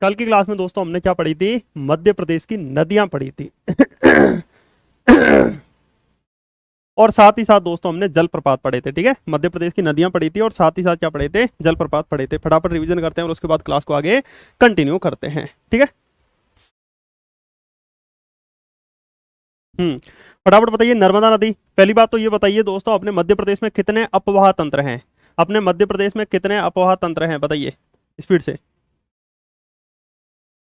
कल की क्लास में दोस्तों हमने क्या पढ़ी थी? मध्य प्रदेश की नदियां पढ़ी थी। और साथ ही साथ दोस्तों हमने जलप्रपात पढ़े थे। ठीक है, मध्य प्रदेश की नदियां पढ़ी थी और साथ ही साथ क्या पढ़े थे? जलप्रपात पढ़े थे। फटाफट रिवीजन करते हैं और उसके बाद क्लास को आगे कंटिन्यू करते हैं। ठीक है। फटाफट बताइए, नर्मदा नदी, पहली बात तो ये बताइए दोस्तों, अपने मध्य प्रदेश में कितने अपवाह तंत्र हैं? अपने मध्य प्रदेश में कितने अपवाह तंत्र हैं बताइए स्पीड से।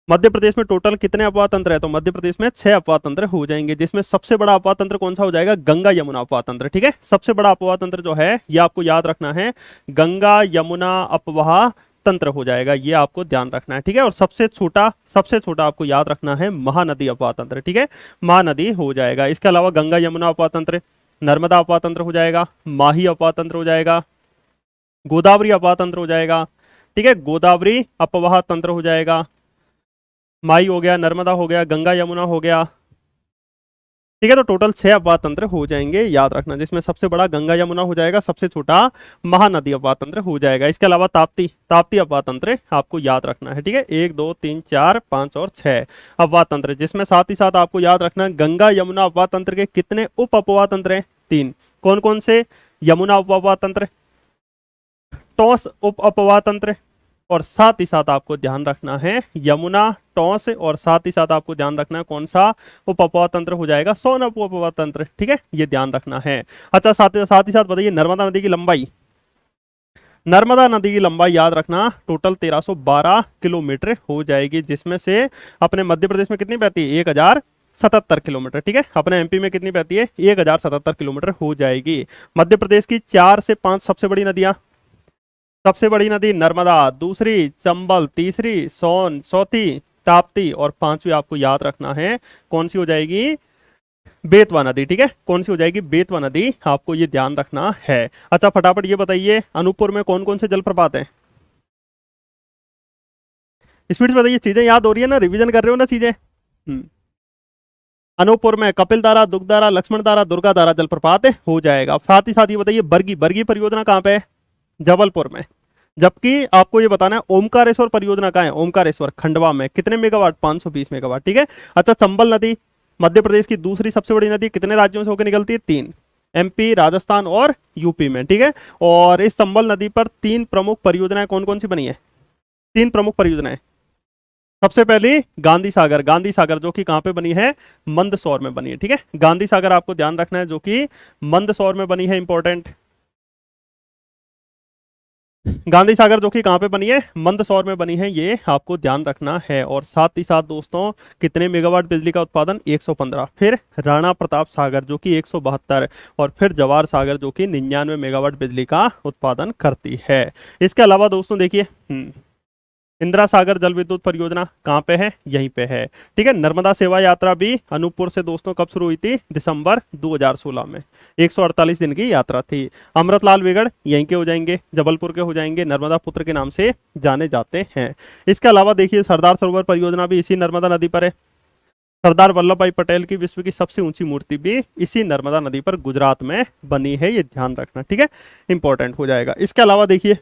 मध्य प्रदेश में टोटल कितने अपवाह तंत्र है? तो मध्य प्रदेश में 6 अपवाह तंत्र हो जाएंगे, जिसमें सबसे बड़ा अपवाह तंत्र कौन सा हो जाएगा? गंगा यमुना अपवाह तंत्र। ठीक है, सबसे बड़ा अपवाह तंत्र जो है ये आपको याद रखना है, गंगा यमुना अपवाह तंत्र हो जाएगा, ये आपको ध्यान रखना है। ठीक है, और सबसे छोटा आपको याद रखना है महानदी अपवाह तंत्र। ठीक है, महानदी हो जाएगा। इसके अलावा गंगा यमुना अपवाह तंत्र, नर्मदा अपवाह तंत्र हो जाएगा, माही अपवाह तंत्र हो जाएगा, गोदावरी अपवाह तंत्र हो जाएगा। ठीक है, गोदावरी अपवाह तंत्र हो जाएगा, माई हो गया, नर्मदा हो गया, गंगा यमुना हो गया। ठीक है, तो टोटल 6 अपवाह तंत्र हो जाएंगे, याद रखना, जिसमें सबसे बड़ा गंगा यमुना हो जाएगा, सबसे छोटा महानदी अपवाह तंत्र हो जाएगा। इसके अलावा ताप्ती ताप्ती अपवाह तंत्र आपको याद रखना है। ठीक है, 1 2 3 4 5 और 6 अपवाह तंत्र, जिसमें साथ ही साथ आपको याद रखना है गंगा यमुना अपवाह तंत्र के कितने उप अपवाह तंत्र हैं? 3। कौन कौन से? यमुना उप अपवाह तंत्र, टॉस उप अपवाह तंत्र, और साथ ही साथ आपको ध्यान रखना है यमुना टॉस, और साथ ही साथ आपको ध्यान रखना है कौन सा उप अपवाह तंत्र हो जाएगा? सोन उप अपवाह तंत्र। ठीक है, ये ध्यान रखना है। अच्छा, साथ ही साथ बताइए नर्मदा नदी की लंबाई। नर्मदा नदी की लंबाई याद रखना, टोटल 1312 किलोमीटर हो जाएगी, जिसमें से अपने मध्य प्रदेश में कितनी बहती है? 1077 किलोमीटर। ठीक है, अपने एमपी में कितनी बहती है? 1077 किलोमीटर हो जाएगी। मध्य प्रदेश की 4 से 5 सबसे बड़ी नदियां, सबसे बड़ी नदी नर्मदा, दूसरी चंबल, तीसरी सोन, चौथी ताप्ती, और पांचवी आपको याद रखना है कौन सी हो जाएगी? बेतवा नदी। ठीक है, कौन सी हो जाएगी? बेतवा नदी, आपको ये ध्यान रखना है। अच्छा, फटाफट ये बताइए अनूपपुर में कौन कौन से जलप्रपात हैं? स्पीड से बताइए, चीजें याद हो रही है ना? रिवीजन कर रहे हो ना चीजें? अनूपपुर में कपिलधारा, दुग्धारा, लक्ष्मणधारा, दुर्गाधारा जलप्रपात हो जाएगा। साथ ही साथ ये बताइए बरगी बरगी परियोजना कहाँ पे है? जबलपुर में। जबकि आपको ये बताना है ओमकारेश्वर परियोजना कहाँ है? ओमकारेश्वर खंडवा में। कितने मेगावाट? 520 मेगावाट। ठीक है। अच्छा, चंबल नदी मध्य प्रदेश की दूसरी सबसे बड़ी नदी, कितने राज्यों से होकर निकलती है? 3। एमपी, राजस्थान और यूपी में। ठीक है, और इस चंबल नदी पर 3 प्रमुख परियोजनाएं कौन कौन सी बनी है? 3 प्रमुख परियोजनाएं। सबसे पहली गांधी सागर, गांधी सागर जो कि कहां पे बनी है? मंदसौर में बनी है। ठीक है, गांधी सागर आपको ध्यान रखना है, जो कि मंदसौर में बनी है, इंपॉर्टेंट। गांधी सागर जो कि कहाँ पे बनी है? मंदसौर में बनी है, ये आपको ध्यान रखना है। और साथ ही साथ दोस्तों, कितने मेगावाट बिजली का उत्पादन? 115। फिर राणा प्रताप सागर जो कि 172, और फिर जवाहर सागर जो कि 99 मेगावाट बिजली का उत्पादन करती है। इसके अलावा दोस्तों देखिए, इंदिरा सागर जल विद्युत परियोजना कहाँ पे है? यहीं पे है। ठीक है, नर्मदा सेवा यात्रा भी अनूपपुर से दोस्तों कब शुरू हुई थी? दिसंबर 2016 में। 148 दिन की यात्रा थी। अमृतलाल विगड़ यहीं के हो जाएंगे, जबलपुर के हो जाएंगे, नर्मदा पुत्र के नाम से जाने जाते हैं। इसके अलावा देखिए, सरदार सरोवर परियोजना भी इसी नर्मदा नदी पर है। सरदार वल्लभ भाई पटेल की विश्व की सबसे ऊंची मूर्ति भी इसी नर्मदा नदी पर गुजरात में बनी है, ये ध्यान रखना। ठीक है, इंपॉर्टेंट हो जाएगा। इसके अलावा देखिए,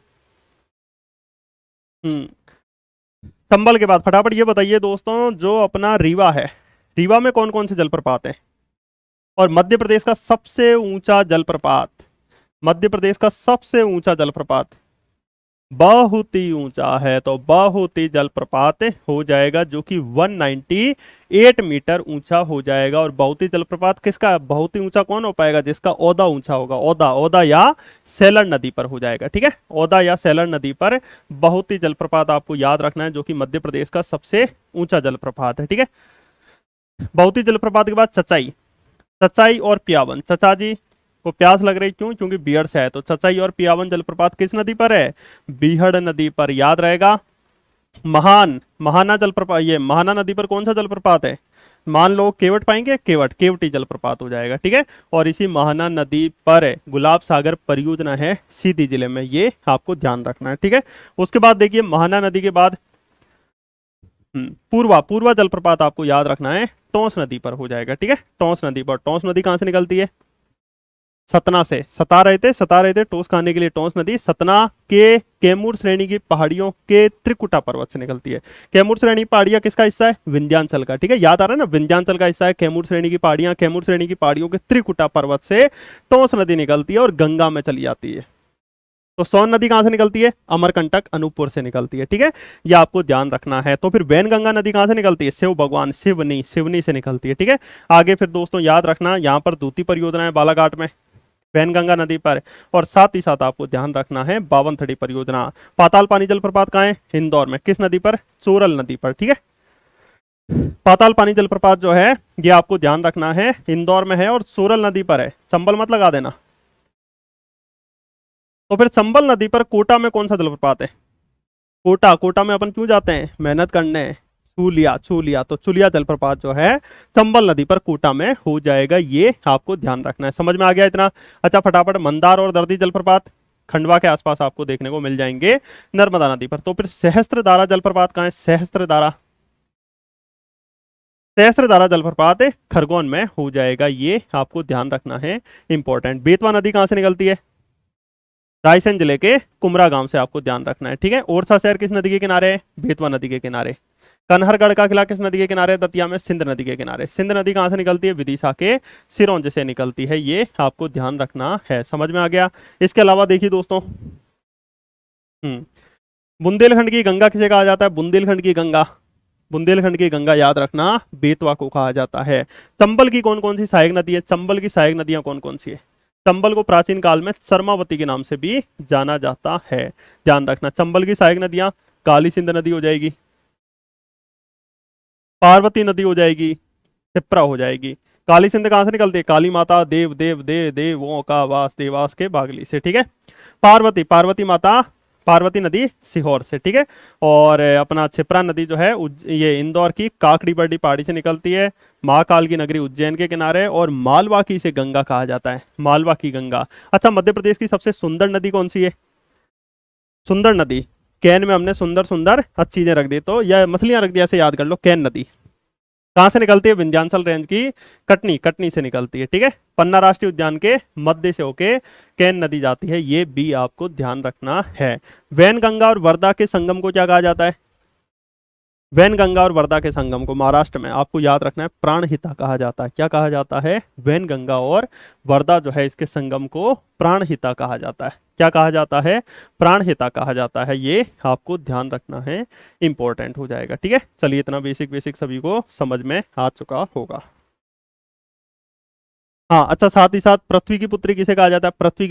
हम्म चंबल के बाद फटाफट ये बताइए दोस्तों, जो अपना रीवा है, रीवा में कौन कौन से जलप्रपात हैं? और मध्य प्रदेश का सबसे ऊंचा जलप्रपात, मध्य प्रदेश का सबसे ऊंचा जलप्रपात, बहुत ही ऊंचा है, तो बहुत ही जलप्रपात हो जाएगा, जो कि 198 मीटर ऊंचा हो जाएगा। और बहुत ही जलप्रपात किसका? बहुत ही ऊंचा कौन हो पाएगा? जिसका ओदा ऊंचा होगा, ओदा, ओदा या सेलर नदी पर हो जाएगा। ठीक है, ओदा या सेलर नदी पर बहुत ही जलप्रपात आपको याद रखना है, जो कि मध्य प्रदेश का सबसे ऊंचा जलप्रपात है। ठीक है, बहुत ही जलप्रपात के बाद चचाई, चचाई और पियावन। चचा जी को प्यास लग रही, क्यों? क्योंकि बीहड़ से है, तो चचाई और पियावन जलप्रपात किस नदी पर है? बीहड़ नदी पर, याद रहेगा। महाना जलप्रपात, ये महाना नदी पर कौन सा जलप्रपात है? मान लो केवट पाएंगे, केवटी जलप्रपात हो जाएगा। ठीक है, और इसी महाना नदी पर गुलाब सागर परियोजना है, सीधी जिले में, ये आपको ध्यान रखना है। ठीक है, उसके बाद देखिए, महाना नदी के बाद पूर्वा जलप्रपात आपको याद रखना है, टोंस नदी पर हो जाएगा। ठीक है, टोंस नदी पर। टोंस नदी कहां से निकलती है? सतना से सता रहे थे टोस खाने के लिए। टोंस नदी सतना के कैमूर श्रेणी की पहाड़ियों के त्रिकुटा पर्वत से निकलती है। कैमूर श्रेणी पहाड़ियां किसका हिस्सा है? विंध्याचल का। ठीक है, याद आ रहा है ना, विंध्याचल का हिस्सा है कैमूर श्रेणी की पहाड़ियां। कैमूर श्रेणी की पहाड़ियों के त्रिकुटा पर्वत से टोंस नदी निकलती है और गंगा में चली जाती है। तो सोन नदी कहां से निकलती है? अमरकंटक अनूपपुर से निकलती है। ठीक है, ये आपको ध्यान रखना है। तो फिर वैनगंगा नदी कहां से निकलती है? शिव भगवान सिवनी से निकलती है। ठीक है, आगे फिर दोस्तों याद रखना, यहां पर दूती परियोजना है बालाघाट में वैनगंगा नदी पर। और साथ ही साथ आपको ध्यान रखना है बावनथड़ी परियोजना। पाताल पानी जलप्रपात कहाँ है? इंदौर में। किस नदी पर? चोरल नदी पर। ठीक है, पाताल पानी जलप्रपात जो है ये आपको ध्यान रखना है इंदौर में है और सोरल नदी पर है। चंबल मत लगा देना। तो फिर चंबल नदी पर कोटा में कौन सा जलप्रपात है? कोटा में अपन क्यों जाते हैं? मेहनत करने। चूलिया तो चुलिया जलप्रपात जो है चंबल नदी पर कोटा में हो जाएगा, ये आपको ध्यान रखना है। समझ में आ गया इतना? अच्छा फटाफट, मंदार और दर्दी जलप्रपात खंडवा के आसपास आपको देखने को मिल जाएंगे नर्मदा नदी पर। तो फिर सहस्त्रधारा जलप्रपात कहाँ है? सहस्त्रधारा जलप्रपात खरगोन में हो जाएगा, ये आपको ध्यान रखना है, इंपॉर्टेंट। बेतवा नदी कहां से निकलती है? रायसेन जिले के कुमरा गांव से, आपको ध्यान रखना है। ठीक है, ओरछा शहर किस नदी के किनारे है? बेतवा नदी के किनारे। कन्हरगढ़ का किला किस नदी के किनारे है? दतिया में सिंध नदी के किनारे। सिंध नदी कहां से निकलती है? विदिशा के सिरोंज से निकलती है, ये आपको ध्यान रखना है। समझ में आ गया? इसके अलावा देखिए दोस्तों, बुंदेलखंड की गंगा किसे कहा जाता है? बुंदेलखंड की गंगा याद रखना बेतवा को कहा जाता है। चंबल की कौन कौन सी सहायक नदी है? चंबल की सहायक नदियां कौन कौन सी है? चंबल को प्राचीन काल में सरमावती के नाम से भी जाना जाता है, ध्यान रखना। चंबल की सहायक नदियां काली सिंध नदी हो जाएगी, पार्वती नदी हो जाएगी, क्षिप्रा हो जाएगी। काली सिंध कहां से निकलती है? काली माता देवों का वास देवास के बागली से। ठीक है, पार्वती माता पार्वती नदी सीहोर से। ठीक है, और अपना क्षिप्रा नदी जो है ये इंदौर की काकड़ी बर्डी पहाड़ी से निकलती है। महाकाल की नगरी उज्जैन के किनारे, और मालवा की इसे गंगा कहा जाता है, मालवा की गंगा। अच्छा, मध्य प्रदेश की सबसे सुंदर नदी कौन सी है? सुंदर नदी, कैन में हमने सुंदर सुंदर अच्छी चीजें रख दी, तो या मछलियां रख दी, ऐसे याद कर लो। कैन नदी कहां से निकलती है? विंध्याचल रेंज की कटनी से निकलती है। ठीक है, पन्ना राष्ट्रीय उद्यान के मध्य से होके कैन नदी जाती है, ये भी आपको ध्यान रखना है। वैनगंगा और वर्धा के संगम को क्या कहा जाता है? वैनगंगा और वर्धा के संगम को महाराष्ट्र में आपको याद रखना है प्राणहिता कहा जाता है। क्या कहा जाता है? वैनगंगा और वर्धा जो है इसके संगम को प्राणहिता कहा जाता है। क्या कहा जाता है? प्राणहिता कहा जाता है, ये आपको ध्यान रखना है, इंपॉर्टेंट हो जाएगा। ठीक है, चलिए इतना बेसिक बेसिक सभी को समझ में आ चुका होगा। हाँ अच्छा, साथ ही साथ पृथ्वी की पुत्री किसे कहा जाता है? पृथ्वी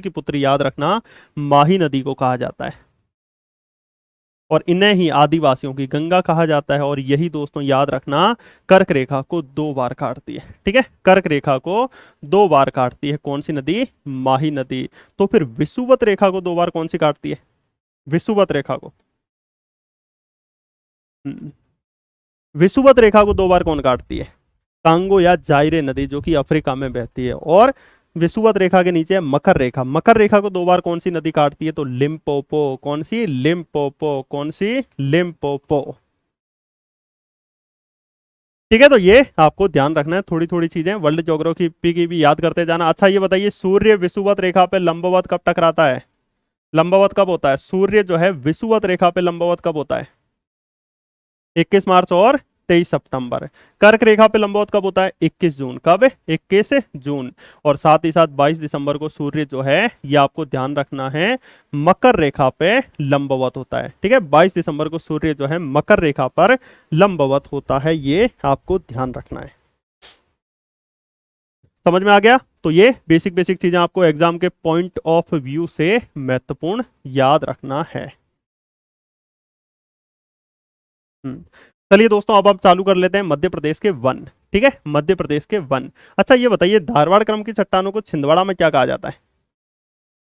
की पुत्री याद रखना माही नदी को कहा जाता है, और इन्हें ही आदिवासियों की गंगा कहा जाता है। और यही दोस्तों याद रखना कर्क रेखा को 2 बार काटती है। ठीक है, कर्क रेखा को 2 बार काटती है कौन सी नदी? माही नदी। तो फिर विषुवत रेखा को 2 बार कौन सी काटती है? विषुवत रेखा को, हम्म, विषुवत रेखा को 2 बार कौन काटती है? कांगो या जायरे नदी, जो कि अफ्रीका में बहती है। और विषुवत रेखा के नीचे है मकर रेखा। मकर रेखा को 2 बार कौन सी नदी काटती है? तो लिम्पोपो। कौन सी? लिम्पोपो। कौन सी? लिम्पोपो। ठीक है, तो ये आपको ध्यान रखना है, थोड़ी थोड़ी चीजें वर्ल्ड ज्योग्राफी की भी याद करते जाना। अच्छा ये बताइए, सूर्य विषुवत रेखा पे लंबवत कब टकराता है? लंबवत कब होता है? सूर्य जो है विषुवत रेखा पे लंबवत कब होता है? 21 मार्च और 23 सितंबर। कर्क रेखा पे लंबवत कब होता है? 21 जून। कब? 21 जून। और साथ ही साथ 22 दिसंबर को सूर्य जो है ये आपको ध्यान रखना है मकर रेखा पे लंबवत होता है। ठीक है, 22 दिसंबर को सूर्य जो है मकर रेखा पर लंबवत होता है, ये आपको ध्यान रखना है। समझ में आ गया? तो ये बेसिक बेसिक चीजें आपको एग्जाम के पॉइंट ऑफ व्यू से महत्वपूर्ण याद रखना है। हम्म। चलिए दोस्तों, अब आप चालू कर लेते हैं मध्य प्रदेश के वन। ठीक है, मध्य प्रदेश के वन। अच्छा ये बताइए, धारवाड़ क्रम की चट्टानों को छिंदवाड़ा में क्या कहा जाता है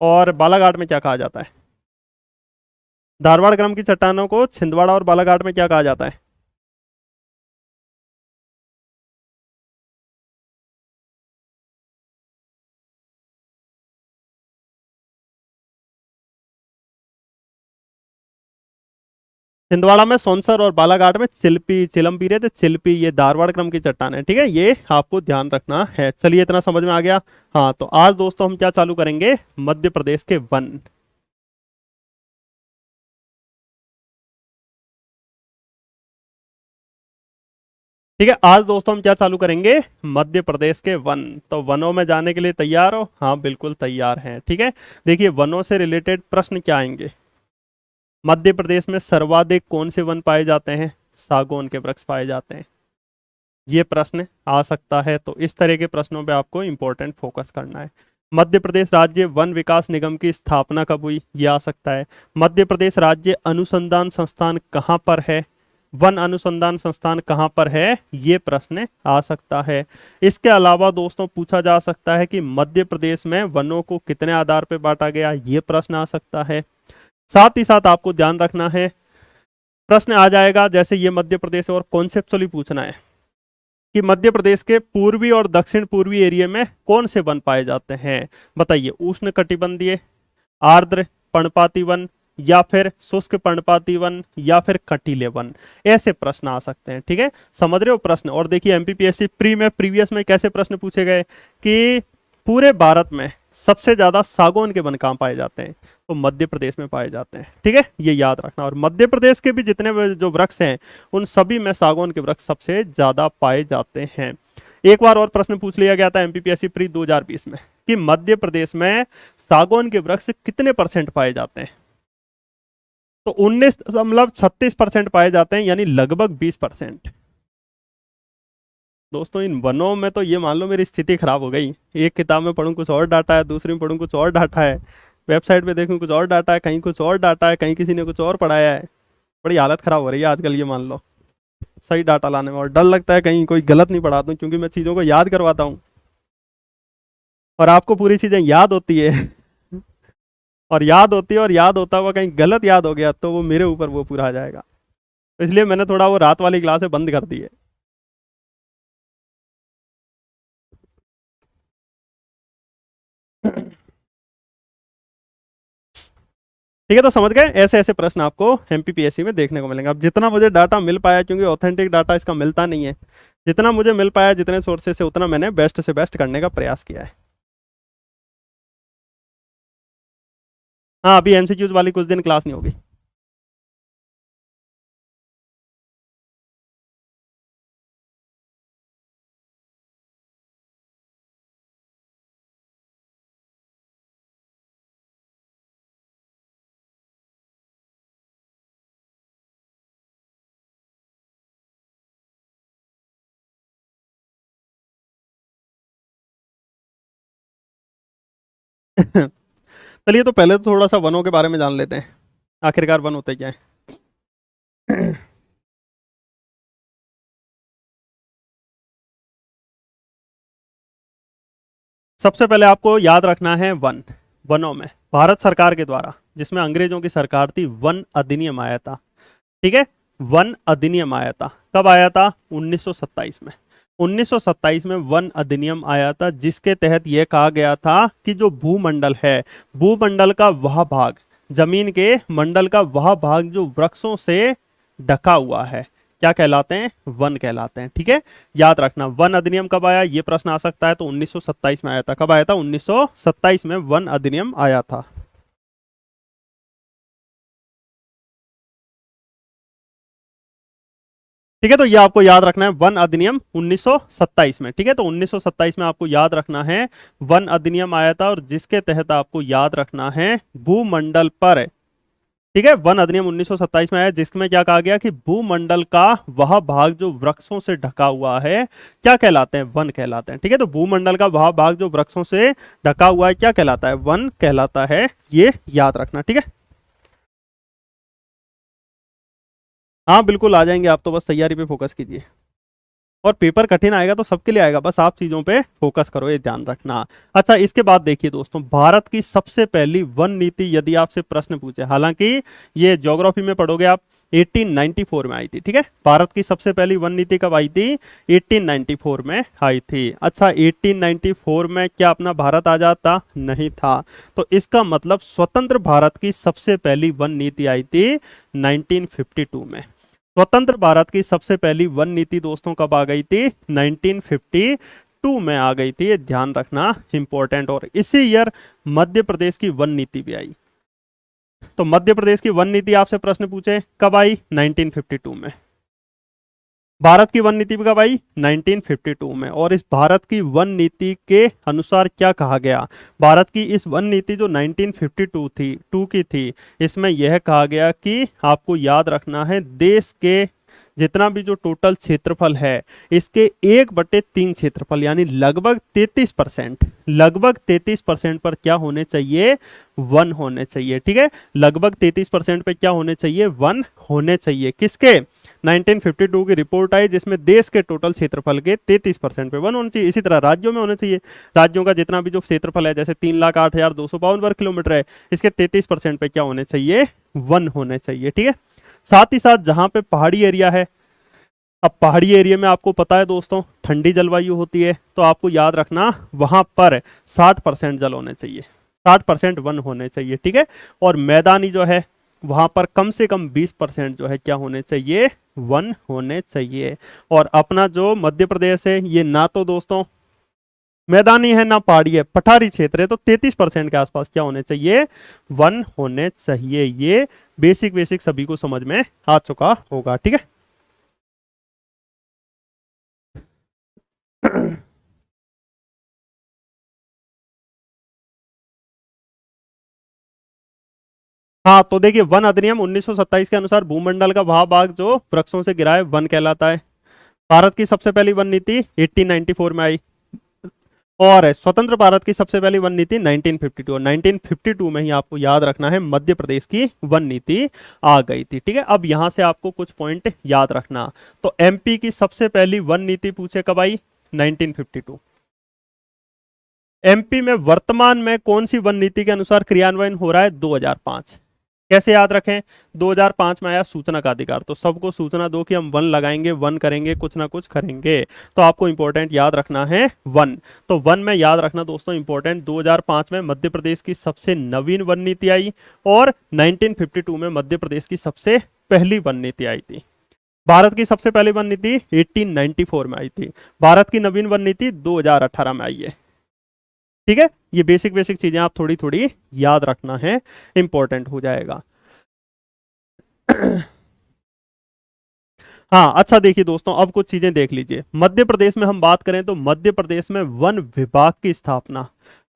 और बालाघाट में क्या कहा जाता है? धारवाड़ क्रम की चट्टानों को छिंदवाड़ा और बालाघाट में क्या कहा जाता है? छिंदवाड़ा में सोनसर और बालाघाट में चिल्पी चिलम्पी रहते चिल्पी, ये धारवाड़ क्रम की चट्टान है। ठीक है, ये आपको ध्यान रखना है। चलिए इतना समझ में आ गया। हाँ, तो आज दोस्तों हम क्या चालू करेंगे, मध्य प्रदेश के वन। ठीक है, आज दोस्तों हम क्या चालू करेंगे, मध्य प्रदेश के वन। तो वनों में जाने के लिए तैयार हो? हाँ बिल्कुल तैयार हैं। ठीक है, देखिए वनों से रिलेटेड प्रश्न क्या आएंगे। मध्य प्रदेश में सर्वाधिक कौन से वन पाए जाते हैं? सागौन के वृक्ष पाए जाते हैं। ये प्रश्न आ सकता है, तो इस तरह के प्रश्नों पे आपको इंपॉर्टेंट फोकस करना है। मध्य प्रदेश राज्य वन विकास निगम की स्थापना कब हुई? ये आ सकता है। मध्य प्रदेश राज्य अनुसंधान संस्थान कहाँ पर है? वन अनुसंधान संस्थान कहाँ पर है? ये प्रश्न आ सकता है। इसके अलावा दोस्तों पूछा जा सकता है कि मध्य प्रदेश में वनों को कितने आधार पर बांटा गया? ये प्रश्न आ सकता है। साथ ही साथ आपको ध्यान रखना है, प्रश्न आ जाएगा जैसे ये मध्य प्रदेश और कॉन्सेप्चुअली पूछना है कि मध्य प्रदेश के पूर्वी और दक्षिण पूर्वी एरिया में कौन से वन पाए जाते हैं? बताइए, उष्ण कटिबंधीय, आर्द्र पर्णपाती वन, या फिर शुष्क पर्णपाती वन, या फिर कटीले वन। ऐसे प्रश्न आ सकते हैं। ठीक है, समझ रहे हो प्रश्न। और देखिए एमपीपीएससी प्री में प्रीवियस में कैसे प्रश्न पूछे गए कि पूरे भारत में सबसे ज्यादा सागौन के वन कहाँ पाए जाते हैं? तो मध्य प्रदेश में पाए जाते हैं। ठीक है, ये याद रखना। और मध्य प्रदेश के भी जितने जो वृक्ष हैं उन सभी में सागौन के वृक्ष सबसे ज्यादा पाए जाते हैं। एक बार और प्रश्न पूछ लिया गया था एमपीपीएससी प्री 2020 में कि मध्य प्रदेश में सागौन के वृक्ष कितने परसेंट पाए जाते हैं? तो 19.36% पाए जाते हैं, यानी लगभग 20%। दोस्तों इन वनों में तो ये मान लो मेरी स्थिति खराब हो गई। एक किताब में पढ़ूं कुछ और डाटा है, दूसरी में पढ़ूं कुछ और डाटा है, वेबसाइट पे देखूं कुछ और डाटा है, कहीं कुछ और डाटा है, कहीं किसी ने कुछ और पढ़ाया है। बड़ी हालत खराब हो रही है आजकल, ये मान लो सही डाटा लाने में। और डर लगता है कहीं कोई गलत नहीं पढ़ा दूं, क्योंकि मैं चीज़ों को याद करवाता हूँ और आपको पूरी चीज़ें याद होती है और याद होती है, और याद होता हुआ कहीं गलत याद हो गया तो वो मेरे ऊपर वो पूरा आ जाएगा। तो इसलिए मैंने थोड़ा वो रात वाली क्लासें बंद कर दी है। ठीक है, तो समझ गए, ऐसे ऐसे प्रश्न आपको एमपीपीएससी में देखने को मिलेंगे। अब जितना मुझे डाटा मिल पाया, क्योंकि ऑथेंटिक डाटा इसका मिलता नहीं है, जितना मुझे मिल पाया जितने सोर्सेस से उतना मैंने बेस्ट से बेस्ट करने का प्रयास किया है। हाँ, अभी एमसीक्यूज वाली कुछ दिन क्लास नहीं होगी। चलिए, तो पहले तो थोड़ा सा वनों के बारे में जान लेते हैं, आखिरकार वन होते क्या है। सबसे पहले आपको याद रखना है वन। वनों में भारत सरकार के द्वारा, जिसमें अंग्रेजों की सरकार थी, वन अधिनियम आया था। ठीक है, वन अधिनियम आया था। कब आया था? 1927 में। 1927 में वन अधिनियम आया था, जिसके तहत यह कहा गया था कि जो भूमंडल है, भूमंडल का वह भाग, जमीन के मंडल का वह भाग जो वृक्षों से ढका हुआ है, क्या कहलाते हैं? वन कहलाते हैं। ठीक है, याद रखना। वन अधिनियम कब आया, ये प्रश्न आ सकता है। तो 1927 में आया था। कब आया था? 1927 में वन अधिनियम आया था। ठीक है, तो ये आपको याद रखना है, वन अधिनियम 1927 में। ठीक है, तो 1927 में आपको याद रखना है वन अधिनियम आया था, और जिसके तहत आपको याद रखना है भूमंडल पर, ठीक है, वन अधिनियम 1927 में आया, जिसमें क्या कहा गया कि भूमंडल का वह भाग जो वृक्षों से ढका हुआ है, क्या कहलाते हैं? वन कहलाते हैं। ठीक है, तो भूमंडल का वह भाग जो वृक्षों से ढका हुआ है, क्या कहलाता है? वन कहलाता है। ये याद रखना। ठीक है, हाँ बिल्कुल आ जाएंगे, आप तो बस तैयारी पे फोकस कीजिए। और पेपर कठिन आएगा तो सबके लिए आएगा, बस आप चीजों पे फोकस करो, ये ध्यान रखना। अच्छा, इसके बाद देखिए दोस्तों, भारत की सबसे पहली वन नीति यदि आपसे प्रश्न पूछे, हालांकि ये ज्योग्राफी में पढ़ोगे आप, 1894 में आई थी। ठीक है, भारत की सबसे पहली वन नीति कब आई थी? 1894 में आई थी। अच्छा, 1894 में क्या अपना भारत आजाद था? नहीं था। तो इसका मतलब स्वतंत्र भारत की सबसे पहली वन नीति आई थी 1952 में। स्वतंत्र भारत की सबसे पहली वन नीति दोस्तों कब आ गई थी? 1952 में आ गई थी। ये ध्यान रखना इंपॉर्टेंट। और इसी ईयर मध्य प्रदेश की वन नीति भी आई। तो मध्य प्रदेश की वन नीति आपसे प्रश्न पूछे कब आई? 1952 में। भारत की वन नीति भी कब आई? 1952 में। और इस भारत की वन नीति के अनुसार क्या कहा गया? भारत की इस वन नीति जो 1952 थी, टू की थी, इसमें यह कहा गया कि आपको याद रखना है देश के जितना भी जो टोटल क्षेत्रफल है इसके 1/3 क्षेत्रफल यानी लगभग 33%, लगभग 33% पर क्या होने चाहिए? वन होने चाहिए। ठीक है, लगभग 33% पे क्या होने चाहिए? वन होने चाहिए। किसके? 1952 की रिपोर्ट आई जिसमें देश के टोटल क्षेत्रफल के 33% पे वन होने चाहिए। इसी तरह राज्यों में होने चाहिए। राज्यों का जितना भी जो क्षेत्रफल है जैसे 3,08,252 वर्ग किलोमीटर है, इसके 33% पे क्या होने चाहिए? वन होने चाहिए। ठीक है, साथ ही साथ जहां पे पहाड़ी एरिया है, अब पहाड़ी एरिया में आपको पता है दोस्तों ठंडी जलवायु होती है, तो आपको याद रखना वहां पर 60% जल होने चाहिए, 60% वन होने चाहिए। ठीक है, और मैदानी जो है वहां पर कम से कम 20% जो है क्या होने चाहिए? वन होने चाहिए। और अपना जो मध्य प्रदेश है ये ना तो दोस्तों मैदानी है ना पहाड़ी है, पठारी क्षेत्र है, तो 33% के आसपास क्या होने चाहिए? वन होने चाहिए। ये बेसिक बेसिक सभी को समझ में आ चुका होगा। ठीक है, हाँ तो देखिए वन अधिनियम 1927 के अनुसार भूमंडल का वह भाग जो वृक्षों से घिरा है वन कहलाता है। भारत की सबसे पहली वन नीति 1894 में आई। और स्वतंत्र भारत की सबसे पहली वन नीति 1952, और 1952 में ही आपको याद रखना है मध्य प्रदेश की वन नीति आ गई थी। ठीक है, अब यहां से आपको कुछ पॉइंट याद रखना। तो एमपी की सबसे पहली वन नीति पूछे कब आई? 1952। एमपी में वर्तमान में कौन सी वन नीति के अनुसार क्रियान्वयन हो रहा है? 2005। कैसे याद रखें? 2005 में आया सूचना का अधिकार, तो सबको सूचना दो कि हम वन लगाएंगे, वन करेंगे, कुछ ना कुछ करेंगे। तो आपको इंपॉर्टेंट याद रखना है वन। तो वन में याद रखना दोस्तों इंपॉर्टेंट, 2005 में मध्य प्रदेश की सबसे नवीन वन नीति आई और 1952 में मध्य प्रदेश की सबसे पहली वन नीति आई थी। भारत की सबसे पहली वन नीति 1894 में आई थी। भारत की नवीन वन नीति 2018 में आई है। ठीक है, ये बेसिक बेसिक चीजें आप थोड़ी थोड़ी याद रखना है, इंपॉर्टेंट हो जाएगा। हाँ अच्छा देखिए दोस्तों, अब कुछ चीजें देख लीजिए। मध्य प्रदेश में हम बात करें तो मध्य प्रदेश में वन विभाग की स्थापना,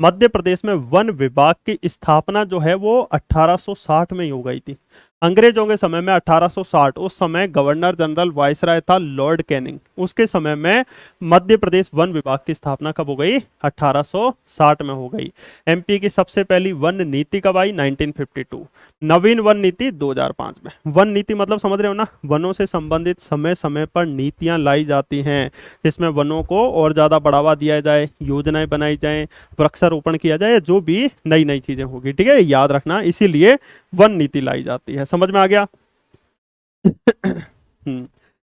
मध्य प्रदेश में वन विभाग की स्थापना जो है वो 1860 में ही हो गई थी। अंग्रेजों के समय में 1860, उस समय गवर्नर जनरल वायसराय था लॉर्ड कैनिंग, उसके समय में मध्य प्रदेश वन विभाग की स्थापना कब हो गई? 1860 में हो गई। एमपी की सबसे पहली वन नीति कब आई? 1952। नवीन वन नीति 2005 में। वन नीति मतलब समझ रहे हो ना, वनों से संबंधित समय समय पर नीतियां लाई जाती हैं जिसमें वनों को और ज्यादा बढ़ावा दिया जाए, योजनाएं बनाई जाए, वृक्षारोपण किया जाए, जो भी नई नई चीजें होगी। ठीक है, याद रखना, इसीलिए वन नीति लाई जाती है। समझ में आ गया?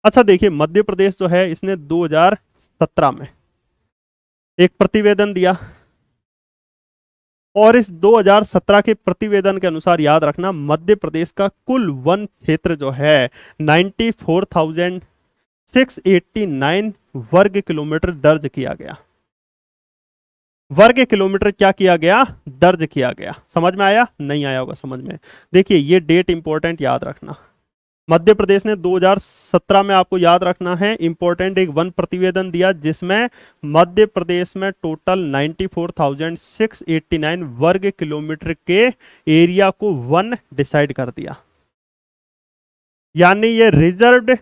अच्छा देखिए मध्य प्रदेश जो है इसने 2017 में एक प्रतिवेदन दिया और इस 2017 के प्रतिवेदन के अनुसार याद रखना मध्य प्रदेश का कुल वन क्षेत्र जो है 94,689 वर्ग किलोमीटर दर्ज किया गया। वर्ग किलोमीटर क्या किया गया? दर्ज किया गया। समझ में आया? नहीं आया होगा समझ में। देखिए ये डेट इंपॉर्टेंट याद रखना। मध्य प्रदेश ने 2017 में आपको याद रखना है इंपॉर्टेंट एक वन प्रतिवेदन दिया जिसमें मध्य प्रदेश में टोटल 94,689 वर्ग किलोमीटर के एरिया को वन डिसाइड कर दिया। यानी ये रिजर्व्ड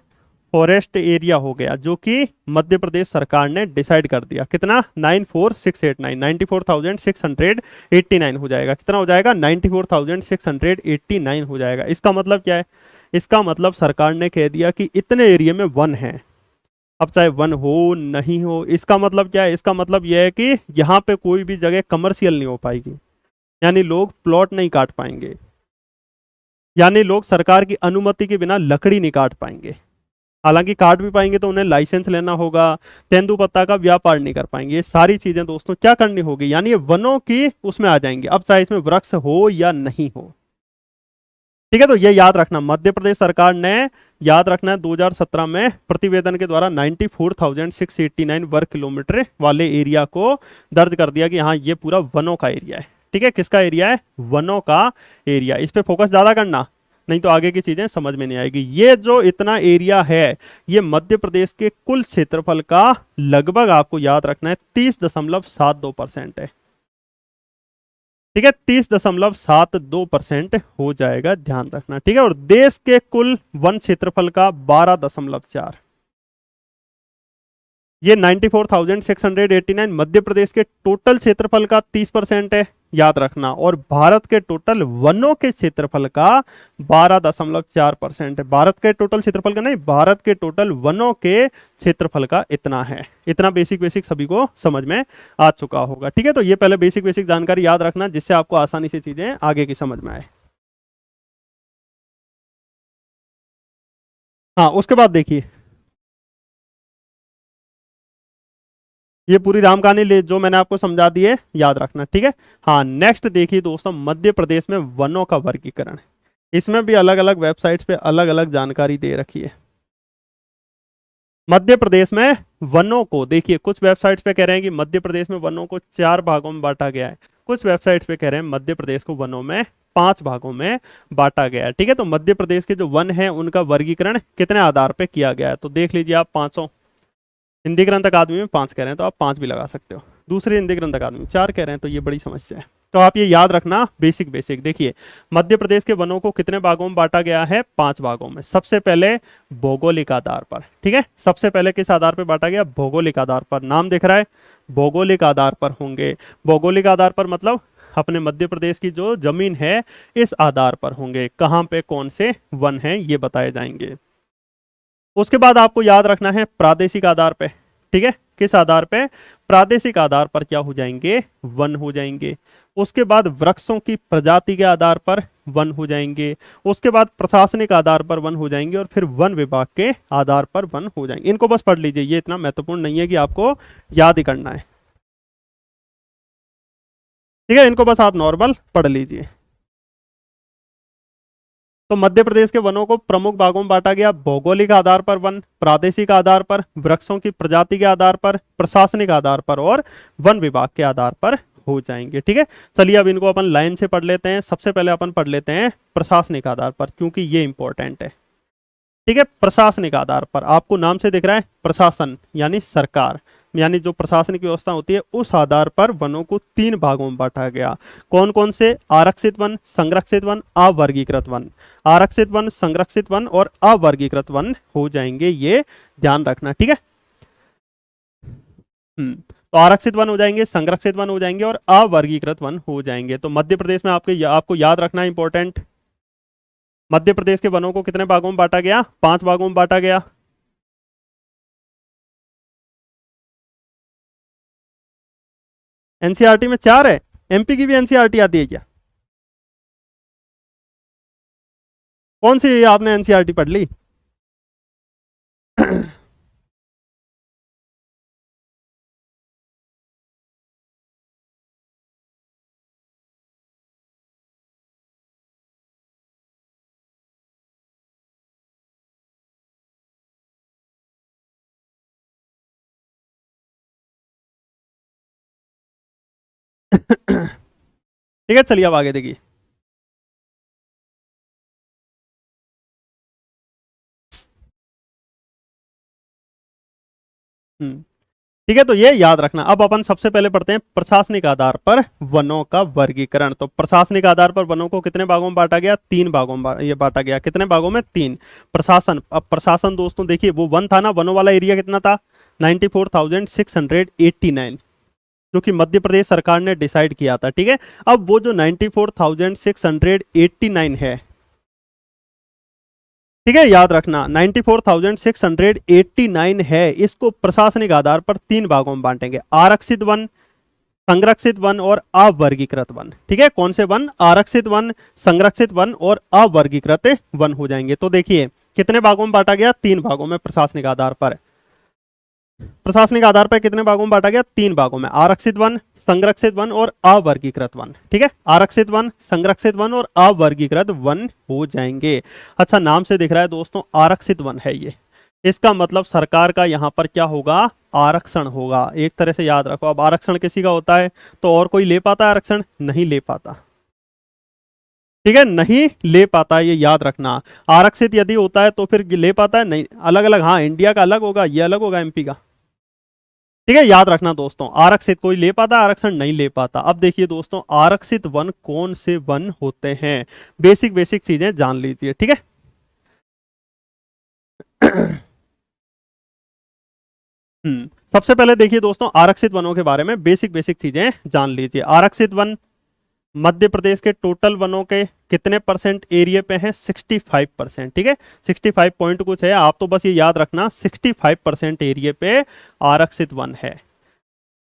फॉरेस्ट एरिया हो गया जो कि मध्य प्रदेश सरकार ने डिसाइड कर दिया। कितना? 94,689 हो जाएगा। कितना हो जाएगा? 94,689 हो जाएगा। इसका मतलब क्या है? इसका मतलब सरकार ने कह दिया कि इतने एरिया में वन है। अब चाहे वन हो नहीं हो, इसका मतलब क्या है? इसका मतलब यह है कि यहाँ पे कोई भी जगह कमर्शियल नहीं हो पाएगी, यानी लोग प्लॉट नहीं काट पाएंगे। यानी लोग सरकार की अनुमति के बिना लकड़ी नहीं काट पाएंगे। हालांकि काट भी पाएंगे तो उन्हें लाइसेंस लेना होगा, तेंदुपत्ता का व्यापार नहीं कर पाएंगे। ये सारी चीजें दोस्तों क्या करनी होगी, यानी ये वनों की उसमें आ जाएंगे, अब चाहे इसमें वृक्ष हो या नहीं हो। ठीक है, तो ये याद रखना, मध्य प्रदेश सरकार ने, याद रखना है, 2017 में प्रतिवेदन के द्वारा 94,689 वर्ग किलोमीटर वाले एरिया को दर्ज कर दिया कि हाँ ये पूरा वनों का एरिया है। ठीक है, किसका एरिया है, वनों का एरिया। इस पे फोकस ज्यादा करना, नहीं तो आगे की चीजें समझ में नहीं आएगी। ये जो इतना एरिया है ये मध्य प्रदेश के कुल क्षेत्रफल का लगभग आपको याद रखना है 30.72% है। ठीक है, 30.72% हो जाएगा, ध्यान रखना। ठीक है, और देश के कुल वन क्षेत्रफल का 12.4, ये 94,689 मध्य प्रदेश के टोटल क्षेत्रफल का 30% है, याद रखना। और भारत के टोटल वनों के क्षेत्रफल का 12.4% है। भारत के टोटल क्षेत्रफल का नहीं, भारत के टोटल वनों के क्षेत्रफल का इतना है। इतना बेसिक बेसिक सभी को समझ में आ चुका होगा। ठीक है, तो ये पहले बेसिक बेसिक जानकारी याद रखना, जिससे आपको आसानी से चीजें आगे की समझ में आए। हाँ, उसके बाद देखिए, ये पूरी राम कहानी ले जो मैंने आपको समझा दी है, याद रखना। ठीक है, हाँ, नेक्स्ट देखिए दोस्तों, मध्य प्रदेश में वनों का वर्गीकरण। इसमें भी अलग अलग वेबसाइट्स पे अलग अलग जानकारी दे रखी है। मध्य प्रदेश में वनों को देखिए, कुछ वेबसाइट्स पे कह रहे हैं कि मध्य प्रदेश में वनों को 4 भागों में बांटा गया है, कुछ वेबसाइट्स पे कह रहे हैं मध्य प्रदेश को वनों में 5 भागों में बांटा गया है। ठीक है, तो मध्य प्रदेश के जो वन है उनका वर्गीकरण कितने आधार पे किया गया है, तो देख लीजिए आप, 500। हिंदी ग्रंथ अकादमी में 5 कह रहे हैं तो आप 5 भी लगा सकते हो, दूसरी हिंदी ग्रंथ अकादमी में 4 कह रहे हैं तो ये बड़ी समस्या है। तो आप ये याद रखना, बेसिक बेसिक। देखिए, मध्य प्रदेश के वनों को कितने भागों में बांटा गया है, 5 भागों में। सबसे पहले भौगोलिक आधार पर। ठीक है, सबसे पहले किस आधार पर बांटा गया, भौगोलिक आधार पर। नाम दिख रहा है, भौगोलिक आधार पर होंगे। भौगोलिक आधार पर मतलब अपने मध्य प्रदेश की जो जमीन है इस आधार पर होंगे, कहाँ पे कौन से वन हैं ये बताए जाएंगे। उसके बाद आपको याद रखना है प्रादेशिक आधार पे। ठीक है, किस आधार पे, प्रादेशिक आधार पर क्या हो जाएंगे, वन हो जाएंगे। उसके बाद वृक्षों की प्रजाति के आधार पर वन हो जाएंगे। उसके बाद प्रशासनिक आधार पर वन हो जाएंगे, और फिर वन विभाग के आधार पर वन हो जाएंगे। इनको बस पढ़ लीजिए, ये इतना महत्वपूर्ण नहीं है कि आपको याद ही करना है। ठीक है, इनको बस आप नॉर्मल पढ़ लीजिए। तो मध्य प्रदेश के वनों को प्रमुख भागों में बांटा गया, भौगोलिक आधार पर वन, प्रादेशिक आधार पर, वृक्षों की प्रजाति के आधार पर, प्रशासनिक आधार पर, और वन विभाग के आधार पर हो जाएंगे। ठीक है, चलिए अब इनको अपन लाइन से पढ़ लेते हैं। सबसे पहले अपन पढ़ लेते हैं प्रशासनिक आधार पर, क्योंकि ये इंपॉर्टेंट है। ठीक है, प्रशासनिक आधार पर आपको नाम से दिख रहा है प्रशासन, यानी सरकार, यानी जो प्रशासनिक व्यवस्था होती है, उस आधार पर वनों को 3 भागों में बांटा गया। कौन कौन से, आरक्षित वन, संरक्षित वन, अवर्गीकृत वन। आरक्षित वन, संरक्षित वन और अवर्गीकृत वन हो जाएंगे, ये ध्यान रखना। ठीक है, तो आरक्षित वन हो जाएंगे, संरक्षित वन हो जाएंगे और अवर्गीकृत वन हो जाएंगे। तो मध्य प्रदेश में आपको याद रखना है, इंपॉर्टेंट, मध्य प्रदेश के वनों को कितने भागों में बांटा गया, 5 भागों में बांटा गया। एनसीईआरटी में 4 है, एमपी की भी एनसीईआरटी आती है क्या, कौन सी आपने एनसीईआरटी पढ़ ली? ठीक है, चलिए अब आगे देखिए। ठीक है, तो ये याद रखना। अब अपन सबसे पहले पढ़ते हैं प्रशासनिक आधार पर वनों का वर्गीकरण। तो प्रशासनिक आधार पर वनों को कितने भागों में बांटा गया, 3 भागों में ये बांटा गया। कितने भागों में, 3। प्रशासन, अब प्रशासन दोस्तों देखिए, वो वन था ना, वनों वाला एरिया कितना था, 94,689, जो कि मध्य प्रदेश सरकार ने डिसाइड किया था। ठीक है, अब वो जो 94,689 है, ठीक है, याद रखना 94,689 है, इसको प्रशासनिक आधार पर 3 भागों में बांटेंगे, आरक्षित वन, संरक्षित वन और अवर्गीकृत वन। ठीक है, कौन से वन? आरक्षित वन, संरक्षित वन और अवर्गीकृत वन हो जाएंगे। तो देखिए कितने भागों में बांटा गया? 3 भागों में प्रशासनिक आधार पर। प्रशासनिक आधार पर कितने भागों में बांटा गया? 3 भागों में, आरक्षित वन, संरक्षित वन और अवर्गीकृत वन। ठीक है, आरक्षित वन, संरक्षित वन और अवर्गीकृत वन हो जाएंगे। अच्छा, नाम से दिख रहा है दोस्तों आरक्षित वन है ये, इसका मतलब सरकार का यहाँ पर क्या होगा? आरक्षण होगा। एक तरह से याद रखो, अब आरक्षण किसी का होता है तो और कोई ले पाता है आरक्षण? नहीं ले पाता। ठीक है, नहीं ले पाता, ये याद रखना। आरक्षित यदि होता है तो फिर ले पाता है? नहीं, अलग अलग, हाँ इंडिया का अलग होगा, ये अलग होगा एमपी का। ठीक है, याद रखना दोस्तों, आरक्षित कोई ले पाता, आरक्षण नहीं ले पाता। अब देखिए दोस्तों, आरक्षित वन कौन से वन होते हैं? बेसिक बेसिक चीजें जान लीजिए। ठीक है, सबसे पहले देखिए दोस्तों, आरक्षित वनों के बारे में बेसिक बेसिक चीजें जान लीजिए। आरक्षित वन मध्य प्रदेश के टोटल वनों के कितने परसेंट एरिया पे हैं? 65%। ठीक है, 65 पॉइंट कुछ है, आप तो बस ये याद रखना 65% एरिया पे आरक्षित वन है।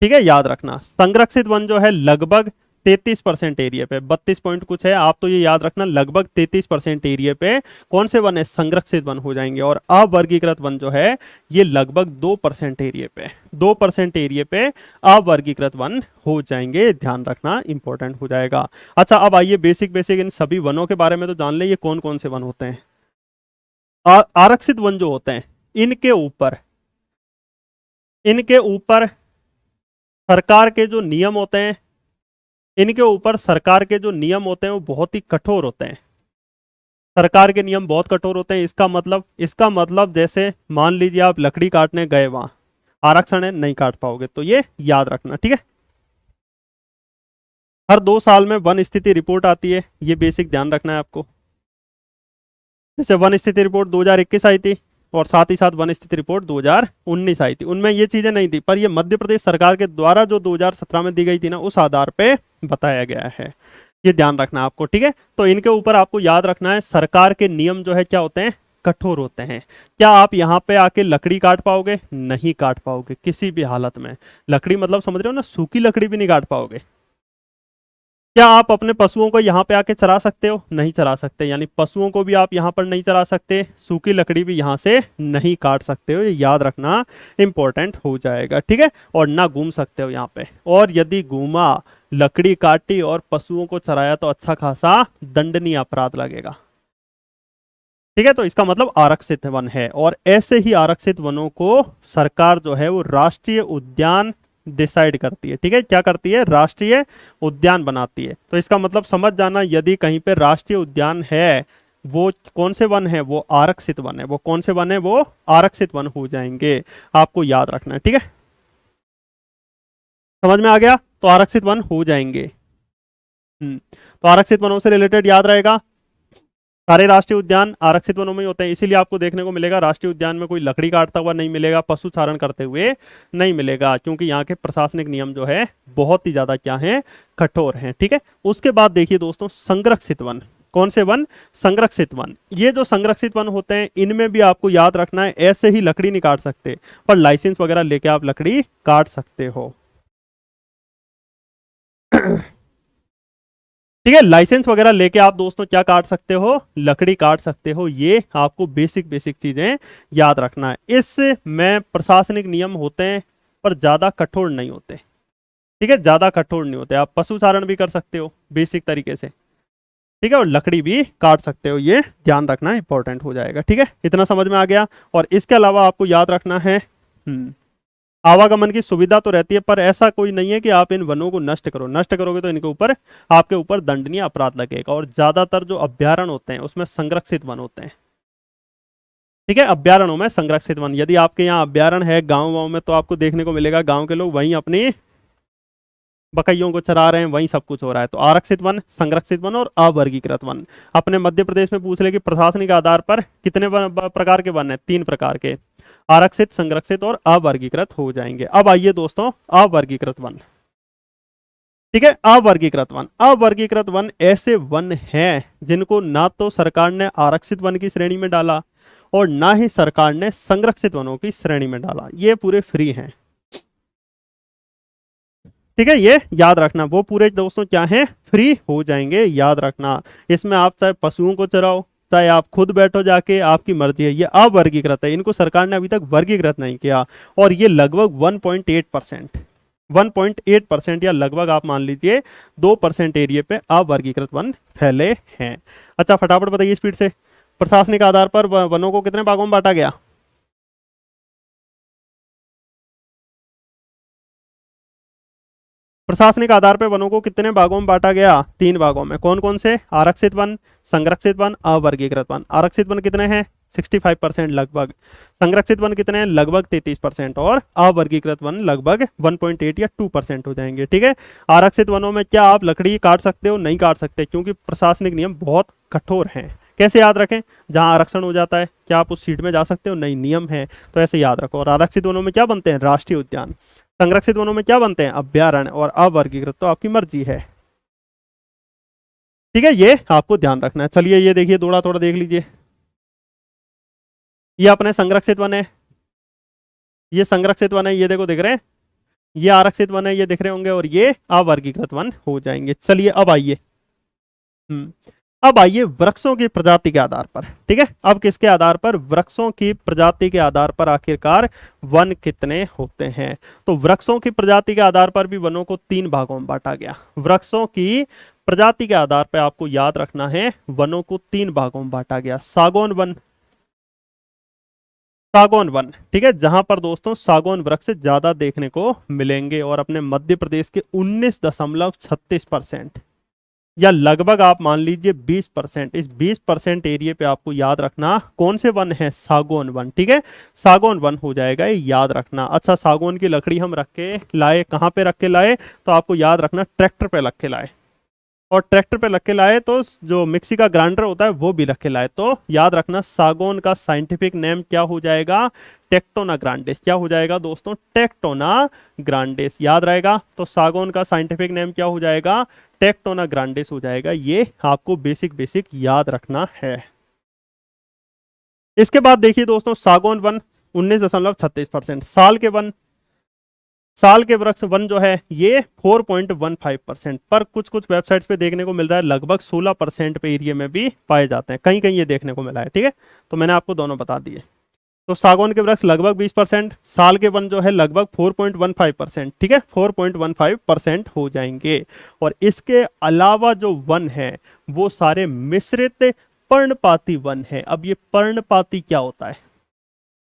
ठीक है, याद रखना। संरक्षित वन जो है लगभग 33% एरिया पे, 32 पॉइंट कुछ है, आप तो ये याद रखना लगभग 33% एरिया पे कौन से वन है? संरक्षित वन हो जाएंगे। और अवर्गीकृत वन जो है ये लगभग 2% एरिया पे, 2% एरिया पे अवर्गीकृत वन हो जाएंगे। ध्यान रखना, इंपॉर्टेंट हो जाएगा। अच्छा, अब आइए बेसिक बेसिक इन सभी वनों के बारे में तो जान ले, ये कौन कौन से वन होते हैं। आरक्षित वन जो होते हैं इनके ऊपर सरकार के जो नियम होते हैं, इनके ऊपर सरकार के जो नियम होते हैं वो बहुत ही कठोर होते हैं। सरकार के नियम बहुत कठोर होते हैं। इसका मतलब जैसे मान लीजिए आप लकड़ी काटने गए, वहां आरक्षण है, नहीं काट पाओगे, तो ये याद रखना। ठीक है, हर 2 साल में वन स्थिति रिपोर्ट आती है, ये बेसिक ध्यान रखना है आपको। जैसे वन स्थिति रिपोर्ट 2021 आई थी और साथ ही साथ वन स्थिति रिपोर्ट 2019 आई थी, उनमें ये चीजें नहीं थी, पर ये मध्य प्रदेश सरकार के द्वारा जो 2017 में दी गई थी ना, उस आधार पे बताया गया है, ये ध्यान रखना आपको। ठीक है, तो इनके ऊपर आपको याद रखना है सरकार के नियम जो है क्या होते हैं? कठोर होते हैं। क्या आप यहाँ पे आके लकड़ी काट पाओगे? नहीं काट पाओगे किसी भी हालत में। लकड़ी मतलब समझ रहे हो ना, सूखी लकड़ी भी नहीं काट पाओगे। क्या आप अपने पशुओं को यहाँ पे आके चरा सकते हो? नहीं चरा सकते, यानी पशुओं को भी आप यहाँ पर नहीं चरा सकते, सूखी लकड़ी भी यहाँ से नहीं काट सकते हो, ये याद रखना, इंपॉर्टेंट हो जाएगा। ठीक है, और ना घूम सकते हो यहाँ पे, और यदि घूमा, लकड़ी काटी और पशुओं को चराया तो अच्छा खासा दंडनीय अपराध लगेगा। ठीक है, तो इसका मतलब आरक्षित वन है। और ऐसे ही आरक्षित वनों को सरकार जो है वो राष्ट्रीय उद्यान डिसाइड करती है। ठीक है, क्या करती है? राष्ट्रीय उद्यान बनाती है। तो इसका मतलब समझ जाना, यदि कहीं पे राष्ट्रीय उद्यान है, वो कौन से वन है? वो आरक्षित वन है। वो कौन से वन है? वो आरक्षित वन हो जाएंगे, आपको याद रखना है। ठीक है, समझ में आ गया? तो आरक्षित वन हो जाएंगे। तो आरक्षित वनों से रिलेटेड याद रहेगा, सारे राष्ट्रीय उद्यान आरक्षित वनों में ही होते हैं, इसीलिए आपको देखने को मिलेगा राष्ट्रीय उद्यान में कोई लकड़ी काटता हुआ नहीं मिलेगा, पशु चारण करते हुए नहीं मिलेगा, क्योंकि यहाँ के प्रशासनिक नियम जो है बहुत ही ज्यादा क्या है? कठोर हैं। ठीक है, उसके बाद देखिए दोस्तों, संरक्षित वन। कौन से वन? संरक्षित वन। ये जो संरक्षित वन होते हैं, इनमें भी आपको याद रखना है, ऐसे ही लकड़ी नहीं काट सकते, पर लाइसेंस वगैरह लेके आप लकड़ी काट सकते हो। ठीक है, लाइसेंस वगैरह लेके आप दोस्तों क्या काट सकते हो? लकड़ी काट सकते हो। ये आपको बेसिक बेसिक चीजें याद रखना है। इसमें प्रशासनिक नियम होते हैं पर ज्यादा कठोर नहीं होते। ठीक है, ज्यादा कठोर नहीं होते। आप पशु चारण भी कर सकते हो बेसिक तरीके से। ठीक है, और लकड़ी भी काट सकते हो, ये ध्यान रखना इंपॉर्टेंट हो जाएगा। ठीक है, इतना समझ में आ गया। और इसके अलावा आपको याद रखना है, आवागमन की सुविधा तो रहती है, पर ऐसा कोई नहीं है कि आप इन वनों को नष्ट करो। नष्ट करोगे तो इनके ऊपर, आपके ऊपर दंडनीय अपराध लगेगा। और ज्यादातर जो अभ्यारण्य होते हैं उसमें संरक्षित वन होते हैं। ठीक है, अभ्यारण्यों में संरक्षित वन। यदि आपके यहाँ अभ्यारण्य है गाँव वाँव में, तो आपको देखने को मिलेगा गाँव के लोग वहीं अपनी बकैयों को चरा रहे हैं, वहीं सब कुछ हो रहा है। तो आरक्षित वन, संरक्षित वन और अवर्गीकृत वन। अपने मध्य प्रदेश में पूछ ले कि प्रशासनिक आधार पर कितने प्रकार के वन है? 3 प्रकार के, आरक्षित, संरक्षित और अवर्गीकृत हो जाएंगे। अब आइए दोस्तों, अवर्गीकृत वन। ठीक है, अवर्गीकृत वन। अवर्गीकृत वन ऐसे वन हैं जिनको ना तो सरकार ने आरक्षित वन की श्रेणी में डाला और ना ही सरकार ने संरक्षित वनों की श्रेणी में डाला, ये पूरे फ्री हैं। ठीक है, ये याद रखना, वो पूरे दोस्तों क्या है, फ्री हो जाएंगे, याद रखना। इसमें आप चाहे पशुओं को चराओ, चाहे आप खुद बैठो जाके, आपकी मर्जी है। ये अवर्गीकृत है, इनको सरकार ने अभी तक वर्गीकृत नहीं किया। और ये लगभग 1.8%, 1.8% या लगभग आप मान लीजिए 2% एरिया पे अवर्गीकृत वन फैले हैं। अच्छा फटाफट बताइए स्पीड से, प्रशासनिक आधार पर वनों को कितने भागों में बांटा गया? प्रशासनिक आधार पर वनों को कितने भागों में बांटा गया? 3 भागों में। कौन कौन से? आरक्षित वन, संरक्षित वन, अवर्गीकृत वन। आरक्षित वन कितने हैं? 65% लगभग। संरक्षित वन कितने हैं? लगभग 33%। और अवर्गीकृत वन लगभग 1.8 या 2% हो जाएंगे। ठीक है, आरक्षित वनों में क्या आप लकड़ी काट सकते हो? नहीं काट सकते, क्योंकि प्रशासनिक नियम बहुत कठोर हैं। कैसे याद रखें? जहां आरक्षण हो जाता है क्या आप उस सीट में जा सकते हो? नहीं, नियम है, तो ऐसे याद रखो। और आरक्षित वनों में क्या बनते हैं? राष्ट्रीय उद्यान। संरक्षित वनों में क्या बनते हैं? अभ्यारण्य। और अवर्गीकृत तो आपकी मर्जी है। ठीक है, ये आपको ध्यान रखना है। चलिए ये देखिए, थोड़ा थोड़ा देख लीजिए। ये अपने संरक्षित वन है, ये संरक्षित वन है, ये देखो दिख रहे हैं। ये आरक्षित वन है, ये दिख रहे होंगे। और ये अवर्गीकृत वन हो जाएंगे। चलिए अब आइए, हम्म अब आइए वृक्षों की प्रजाति के आधार पर। ठीक है, अब किसके आधार पर? वृक्षों की प्रजाति के आधार पर आखिरकार वन कितने होते हैं। तो वृक्षों की प्रजाति के आधार पर भी वनों को 3 भागों में बांटा गया। वृक्षों की प्रजाति के आधार पर आपको याद रखना है, वनों को 3 भागों में बांटा गया। सागौन वन, सागौन वन। ठीक है, जहां पर दोस्तों सागौन वृक्ष ज्यादा देखने को मिलेंगे। और अपने मध्य प्रदेश के 19.36%, या लगभग आप मान लीजिए 20%। इस 20% एरिया पे आपको याद रखना कौन से वन है? सागौन वन। ठीक है, सागौन वन हो जाएगा, ये याद रखना। अच्छा, सागौन की लकड़ी हम रख के लाए, कहाँ पे रख के लाए? तो आपको याद रखना ट्रैक्टर पे रख के लाए। और ट्रैक्टर पे रख के लाए तो जो मिक्सी का ग्राइंडर होता है वो भी रख के लाए। तो याद रखना सागौन का साइंटिफिक नेम क्या हो जाएगा? Tectona grandis. क्या हो जाएगा दोस्तों? Tectona grandis. याद रहेगा। तो सागौन का साइंटिफिक नेम क्या हो जाएगा? टेक्टोना ग्रांडिस हो जाएगा। ये आपको बेसिक बेसिक याद रखना है। इसके बाद देखिए दोस्तों, सागौन वन 19.36%। साल के वन, साल के वृक्ष वन जो है ये 4.15%। पर कुछ कुछ वेबसाइट्स पे देखने को मिल रहा है लगभग 16% पे एरिया में भी पाए जाते हैं। कहीं कहीं ये देखने को मिला है। ठीक है, तो मैंने आपको दोनों बता दिए। तो सागौन के वृक्ष लगभग 20%, साल के वन जो है लगभग 4.15%। ठीक है, 4.15% हो जाएंगे। और इसके अलावा जो वन है वो सारे मिश्रित पर्णपाती वन है। अब ये पर्णपाती क्या होता है?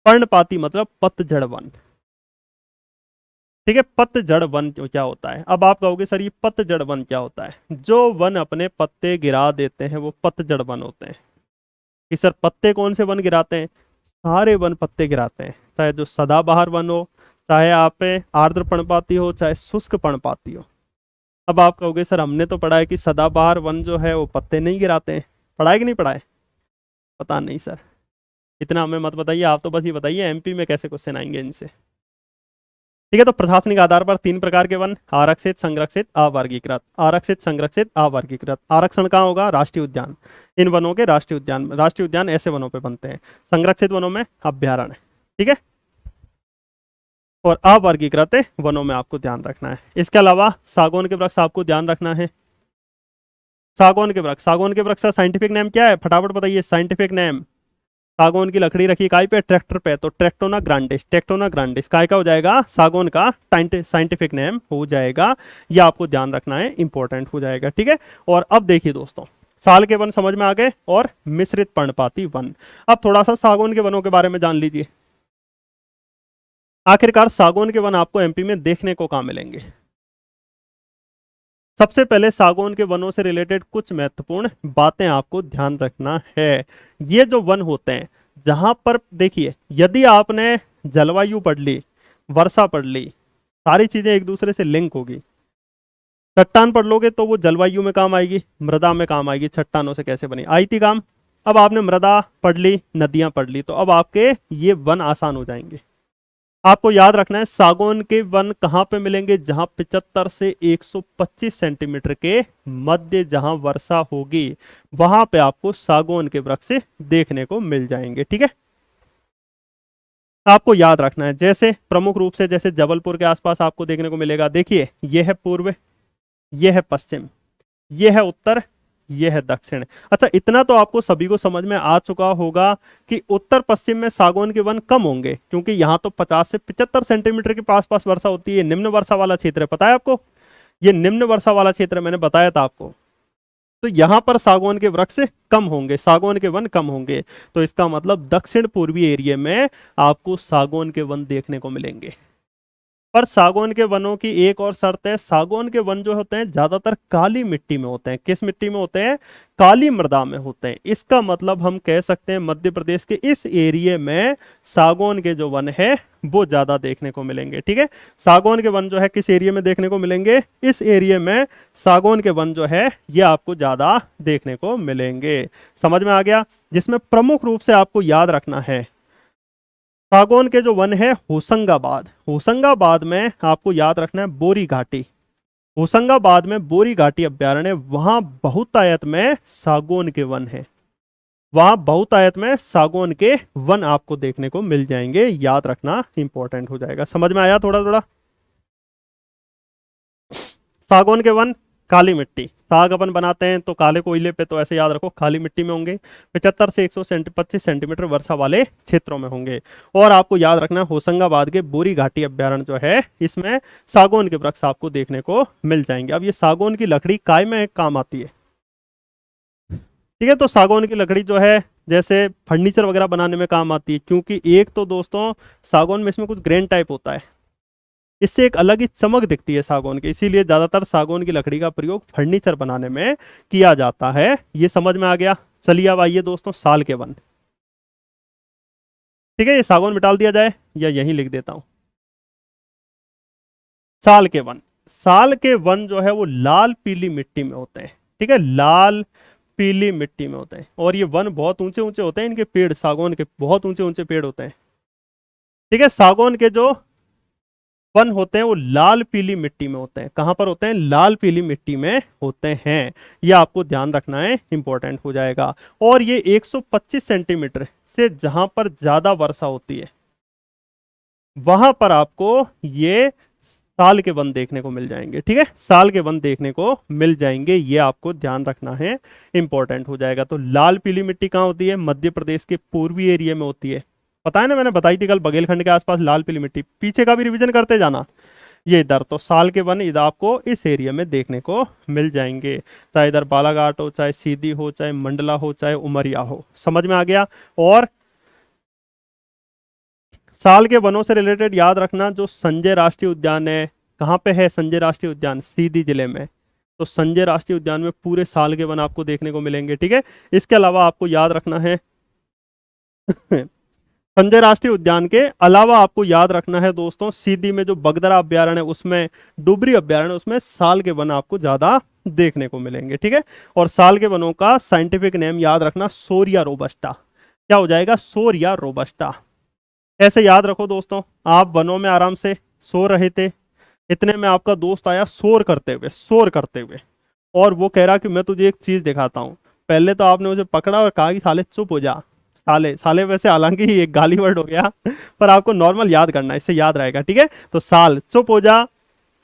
पर्णपाती मतलब पतझड़ वन। ठीक है, पतझड़ वन जो क्या होता है? अब आप कहोगे सर ये पतझड़ वन क्या होता है? जो वन अपने पत्ते गिरा देते हैं वो पतझड़ वन होते हैं। कि सर पत्ते कौन से वन गिराते हैं? सारे वन पत्ते गिराते हैं, चाहे जो सदाबहार वन हो, चाहे आप पे आर्द्र पर्णपाती हो, चाहे शुष्क पर्णपाती हो। अब आप कहोगे सर हमने तो पढ़ा है कि सदाबहार वन जो है वो पत्ते नहीं गिराते हैं। पढ़ा है कि नहीं पढ़ा है? पता नहीं सर, इतना हमें मत बताइए। आप तो बस ये बताइए एमपी में कैसे क्वेश्चन आएंगे इनसे। ठीक है, तो प्रशासनिक आधार पर 3 प्रकार के वन: आरक्षित, संरक्षित, अवर्गीकृत। आरक्षित, संरक्षित, अवर्गीकृत। आरक्षण कहाँ होगा? राष्ट्रीय उद्यान। इन वनों के राष्ट्रीय उद्यान, राष्ट्रीय उद्यान ऐसे वनों पे बनते हैं। संरक्षित वनों में अभ्यारण्य। ठीक है, और अवर्गीकृत वनों में आपको ध्यान रखना है। इसके अलावा सागौन के वृक्ष आपको ध्यान रखना है। सागौन के वृक्ष, सागौन के वृक्ष का साइंटिफिक नेम क्या है? फटाफट बताइए साइंटिफिक नेम। सागौन की लकड़ी रखी काय पे? ट्रैक्टर पे, तो ट्रैक्टोना ग्रांडिस। ट्रैक्टोना ग्रांडिस काय का हो जाएगा? सागौन का साइंटिफिक नेम हो जाएगा। ये आपको ध्यान रखना है, इंपॉर्टेंट हो जाएगा। ठीक है, और अब देखिए दोस्तों, साल के वन समझ में आ गए और मिश्रित पर्णपाती वन। अब थोड़ा सा सागौन के वनों के बारे में जान लीजिए। आखिरकार सागौन के वन आपको एमपी में देखने को कहाँ मिलेंगे? सबसे पहले सागौन के वनों से रिलेटेड कुछ महत्वपूर्ण बातें आपको ध्यान रखना है। ये जो वन होते हैं, जहां पर देखिए, यदि आपने जलवायु पढ़ ली, वर्षा पढ़ ली, सारी चीजें एक दूसरे से लिंक होगी। चट्टान पढ़ लोगे तो वो जलवायु में काम आएगी, मृदा में काम आएगी। चट्टानों से कैसे बनी, आई थी काम। अब आपने मृदा पढ़ ली, नदियां पढ़ ली, तो अब आपके ये वन आसान हो जाएंगे। आपको याद रखना है सागौन के वन कहां पे मिलेंगे? जहां 75 से 125 सेंटीमीटर के मध्य जहां वर्षा होगी, वहां पे आपको सागौन के वृक्ष देखने को मिल जाएंगे। ठीक है, आपको याद रखना है। जैसे प्रमुख रूप से जैसे जबलपुर के आसपास आपको देखने को मिलेगा, देखिए ये है पूर्व, ये है पश्चिम, ये है उत्तर, ये है दक्षिण। अच्छा, इतना तो आपको सभी को समझ में आ चुका होगा कि उत्तर पश्चिम में सागौन के वन कम होंगे, क्योंकि यहाँ तो 50 से 75 सेंटीमीटर के पास पास वर्षा होती है। निम्न वर्षा वाला क्षेत्र है, पता है आपको, ये निम्न वर्षा वाला क्षेत्र मैंने बताया था आपको। तो यहां पर सागौन के वृक्ष कम होंगे, सागौन के वन कम होंगे। तो इसका मतलब दक्षिण पूर्वी एरिया में आपको सागौन के वन देखने को मिलेंगे। पर सागौन के वनों की एक और शर्त है, सागौन के वन जो होते हैं ज्यादातर काली मिट्टी में होते हैं। किस मिट्टी में होते हैं? काली मृदा में होते हैं। इसका मतलब हम कह सकते हैं मध्य प्रदेश के इस एरिया में सागौन के जो वन है वो ज्यादा देखने को मिलेंगे। ठीक है, सागौन के वन जो है किस एरिया में देखने को मिलेंगे? इस एरिया में सागौन के वन जो है ये आपको ज्यादा देखने को मिलेंगे। समझ में आ गया? जिसमें प्रमुख रूप से आपको याद रखना है सागौन के जो वन है होशंगाबाद, होशंगाबाद में आपको याद रखना है बोरी घाटी। होशंगाबाद में बोरी घाटी अभ्यारण्य, वहां बहुतायत में सागौन के वन है। वहां बहुतायत में सागौन के वन आपको देखने को मिल जाएंगे। याद रखना इंपॉर्टेंट हो जाएगा। समझ में आया थोड़ा थोड़ा? सागौन के वन काली मिट्टी, साग अपन बनाते हैं तो काले कोयले पे, तो ऐसे याद रखो काली मिट्टी में होंगे। 75 से 125 सेंटीमीटर वर्षा वाले क्षेत्रों में होंगे। और आपको याद रखना होशंगाबाद के बोरी घाटी अभ्यारण्य जो है इसमें सागौन के वृक्ष आपको देखने को मिल जाएंगे। अब ये सागौन की लकड़ी काय में काम आती है? ठीक है, तो सागौन की लकड़ी जो है जैसे फर्नीचर वगैरह बनाने में काम आती है, क्योंकि एक तो दोस्तों सागौन में इसमें कुछ ग्रेन टाइप होता है, इससे एक अलग ही चमक दिखती है सागौन की, इसीलिए ज्यादातर सागौन की लकड़ी का प्रयोग फर्नीचर बनाने में किया जाता है। ये समझ में आ गया? चलिए अब आइए दोस्तों साल के वन। ठीक है, ये सागौन मिटाल दिया जाए या यहीं लिख देता हूं। साल के वन, साल के वन जो है वो लाल पीली मिट्टी में होते हैं। ठीक है, लाल पीली मिट्टी में होते हैं। और ये वन बहुत ऊंचे ऊंचे होते हैं, इनके पेड़ सागौन के बहुत ऊंचे ऊंचे पेड़ होते हैं। ठीक है, सागौन के जो वन होते हैं वो लाल पीली मिट्टी में होते हैं। कहां पर होते हैं? लाल पीली मिट्टी में होते हैं। ये आपको ध्यान रखना है, इंपॉर्टेंट हो जाएगा। और ये 125 सेंटीमीटर से जहां पर ज्यादा वर्षा होती है वहां पर आपको ये साल के वन देखने को मिल जाएंगे। ठीक है, साल के वन देखने को मिल जाएंगे, ये आपको ध्यान रखना है, इंपॉर्टेंट हो जाएगा। तो लाल पीली मिट्टी कहाँ होती है? मध्य प्रदेश के पूर्वी एरिया में होती है। पता है ना, मैंने बताई थी कल, बघेलखंड के आसपास लाल पीली मिट्टी। पीछे का भी रिवीजन करते जाना। ये इधर तो साल के वन इधर आपको इस एरिया में देखने को मिल जाएंगे, चाहे इधर बालाघाट हो, चाहे सीधी हो, चाहे मंडला हो, चाहे उमरिया हो। समझ में आ गया? और साल के वनों से रिलेटेड याद रखना, जो संजय राष्ट्रीय उद्यान है, कहाँ पे है संजय राष्ट्रीय उद्यान? सीधी जिले में। तो संजय राष्ट्रीय उद्यान में पूरे साल के वन आपको देखने को मिलेंगे। ठीक है, इसके अलावा आपको याद रखना है संजय राष्ट्रीय उद्यान के अलावा आपको याद रखना है दोस्तों, सीधी में जो बगदरा अभ्यारण्य है उसमें, डुबरी अभ्यारण्य, उसमें साल के वन आपको ज्यादा देखने को मिलेंगे। ठीक है, और साल के वनों का साइंटिफिक नेम याद रखना, सोरिया रोबस्टा। क्या हो जाएगा? सोरिया रोबस्टा। ऐसे याद रखो दोस्तों, आप वनों में आराम से सो रहे थे, इतने में आपका दोस्त आया शोर करते हुए, और वो कह रहा कि मैं तुझे एक चीज दिखाता हूँ। पहले तो आपने उसे पकड़ा और कहा कि साले चुप हो जा। साले साले वैसे हालांकि एक गाली वर्ड हो गया, पर आपको नॉर्मल याद करना है, इससे याद रहेगा। ठीक है, तो साल चुप हो जा।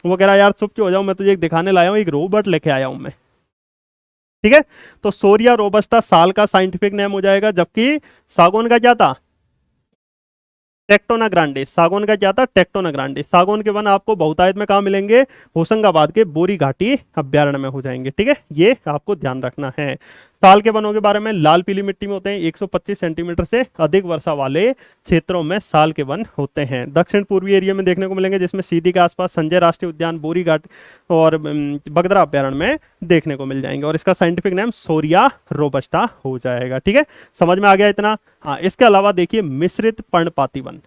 वो कह रहा यार चुप क्यों हो जाऊं, मैं तुझे एक दिखाने लाया हूँ, एक रोबोट लेके आया हूं मैं। ठीक है, तो सोरिया रोबस्टा साल का साइंटिफिक नेम हो जाएगा, जबकि सागौन का क्या था? Tectona Grande. सागौन का क्या था? Tectona Grande. सागौन के वन आपको बहुतायत में कहाँ मिलेंगे? होशंगाबाद के बोरी घाटी अभ्यारण्य में हो जाएंगे। ठीक है, ये आपको ध्यान रखना है। साल के वनों के बारे में, लाल पीली मिट्टी में होते हैं, 125 सेंटीमीटर से अधिक वर्षा वाले क्षेत्रों में साल के वन होते हैं। दक्षिण पूर्वी एरिया में देखने को मिलेंगे, जिसमें सीधी के आसपास संजय राष्ट्रीय उद्यान, बोरी घाट और बगदरा अभ्यारण्य में देखने को मिल जाएंगे। और इसका साइंटिफिक नेम सोरिया रोबस्टा हो जाएगा। ठीक है, समझ में आ गया इतना? हाँ, इसके अलावा देखिए मिश्रित पर्णपाती वन।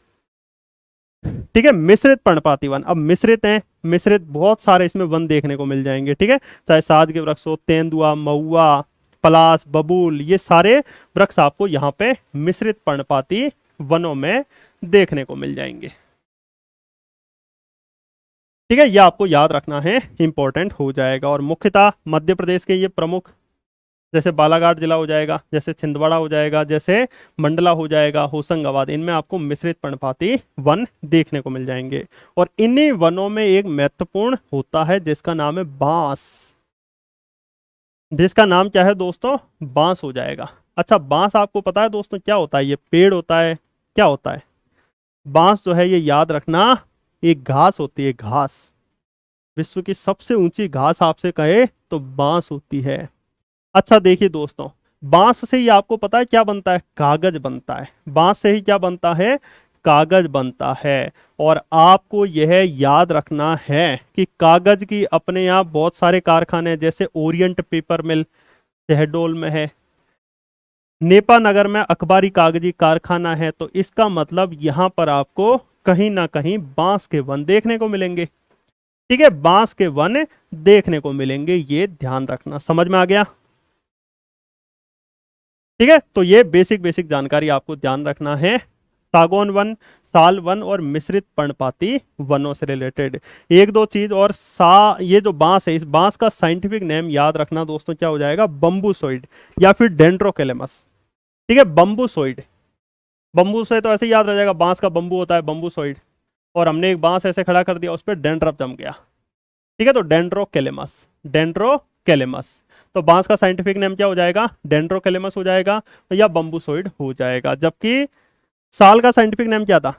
ठीक है, मिश्रित पर्णपाती वन। अब मिश्रित हैं, मिश्रित बहुत सारे इसमें वन देखने को मिल जाएंगे। ठीक है, चाहे साग के वृक्ष हो, तेंदुआ, महुआ, पलाश, बबूल, ये सारे वृक्ष आपको यहाँ पे मिश्रित पर्णपाती वनों में देखने को मिल जाएंगे। ठीक है, ये आपको याद रखना है, इंपॉर्टेंट हो जाएगा। और मुख्यतः मध्य प्रदेश के ये प्रमुख जैसे बालाघाट जिला हो जाएगा, जैसे छिंदवाड़ा हो जाएगा, जैसे मंडला हो जाएगा, होशंगाबाद, इनमें आपको मिश्रित पर्णपाती वन देखने को मिल जाएंगे। और इन्हीं वनों में एक महत्वपूर्ण होता है जिसका नाम है बांस, जिसका नाम क्या है दोस्तों, बांस हो जाएगा। अच्छा, बांस आपको पता है दोस्तों क्या होता है, ये पेड़ होता है, क्या होता है बांस जो है, ये याद रखना, एक घास होती है, घास। विश्व की सबसे ऊंची घास आपसे कहे तो बांस होती है। अच्छा देखिए दोस्तों, बांस से ही आपको पता है क्या बनता है, कागज बनता है। बांस से ही क्या बनता है, कागज बनता है। और आपको यह याद रखना है कि कागज की अपने यहाँ बहुत सारे कारखाने हैं, जैसे ओरिएंट पेपर मिल शहडोल में है, नेपा नगर में अखबारी कागजी कारखाना है। तो इसका मतलब यहां पर आपको कहीं ना कहीं बांस के वन देखने को मिलेंगे। ठीक है, बांस के वन देखने को मिलेंगे, ये ध्यान रखना। समझ में आ गया? ठीक है, तो ये बेसिक बेसिक जानकारी आपको ध्यान रखना है, सागौन वन, साल वन और मिश्रित पर्णपाती वनों से रिलेटेड। एक दो चीज और, ये जो बांस है, इस बांस का साइंटिफिक नेम याद रखना दोस्तों, क्या हो जाएगा, बम्बूसोइड या फिर डेंड्रोकेलेमस। ठीक है, बम्बूसोइड। बम्बू से तो ऐसे ही याद रह जाएगा, बांस का बम्बू होता है बम्बूसोइड, और हमने एक बांस ऐसे खड़ा कर दिया, उस पर डेंड्रप जम गया। ठीक है, तो डेंड्रोकेलेमस, डेंड्रोकेलेमस। तो बांस का साइंटिफिक नेम क्या हो जाएगा, डेंड्रोकेलेमस हो जाएगा या बम्बूसोइड हो जाएगा। जबकि साल का साइंटिफिक नेम क्या था,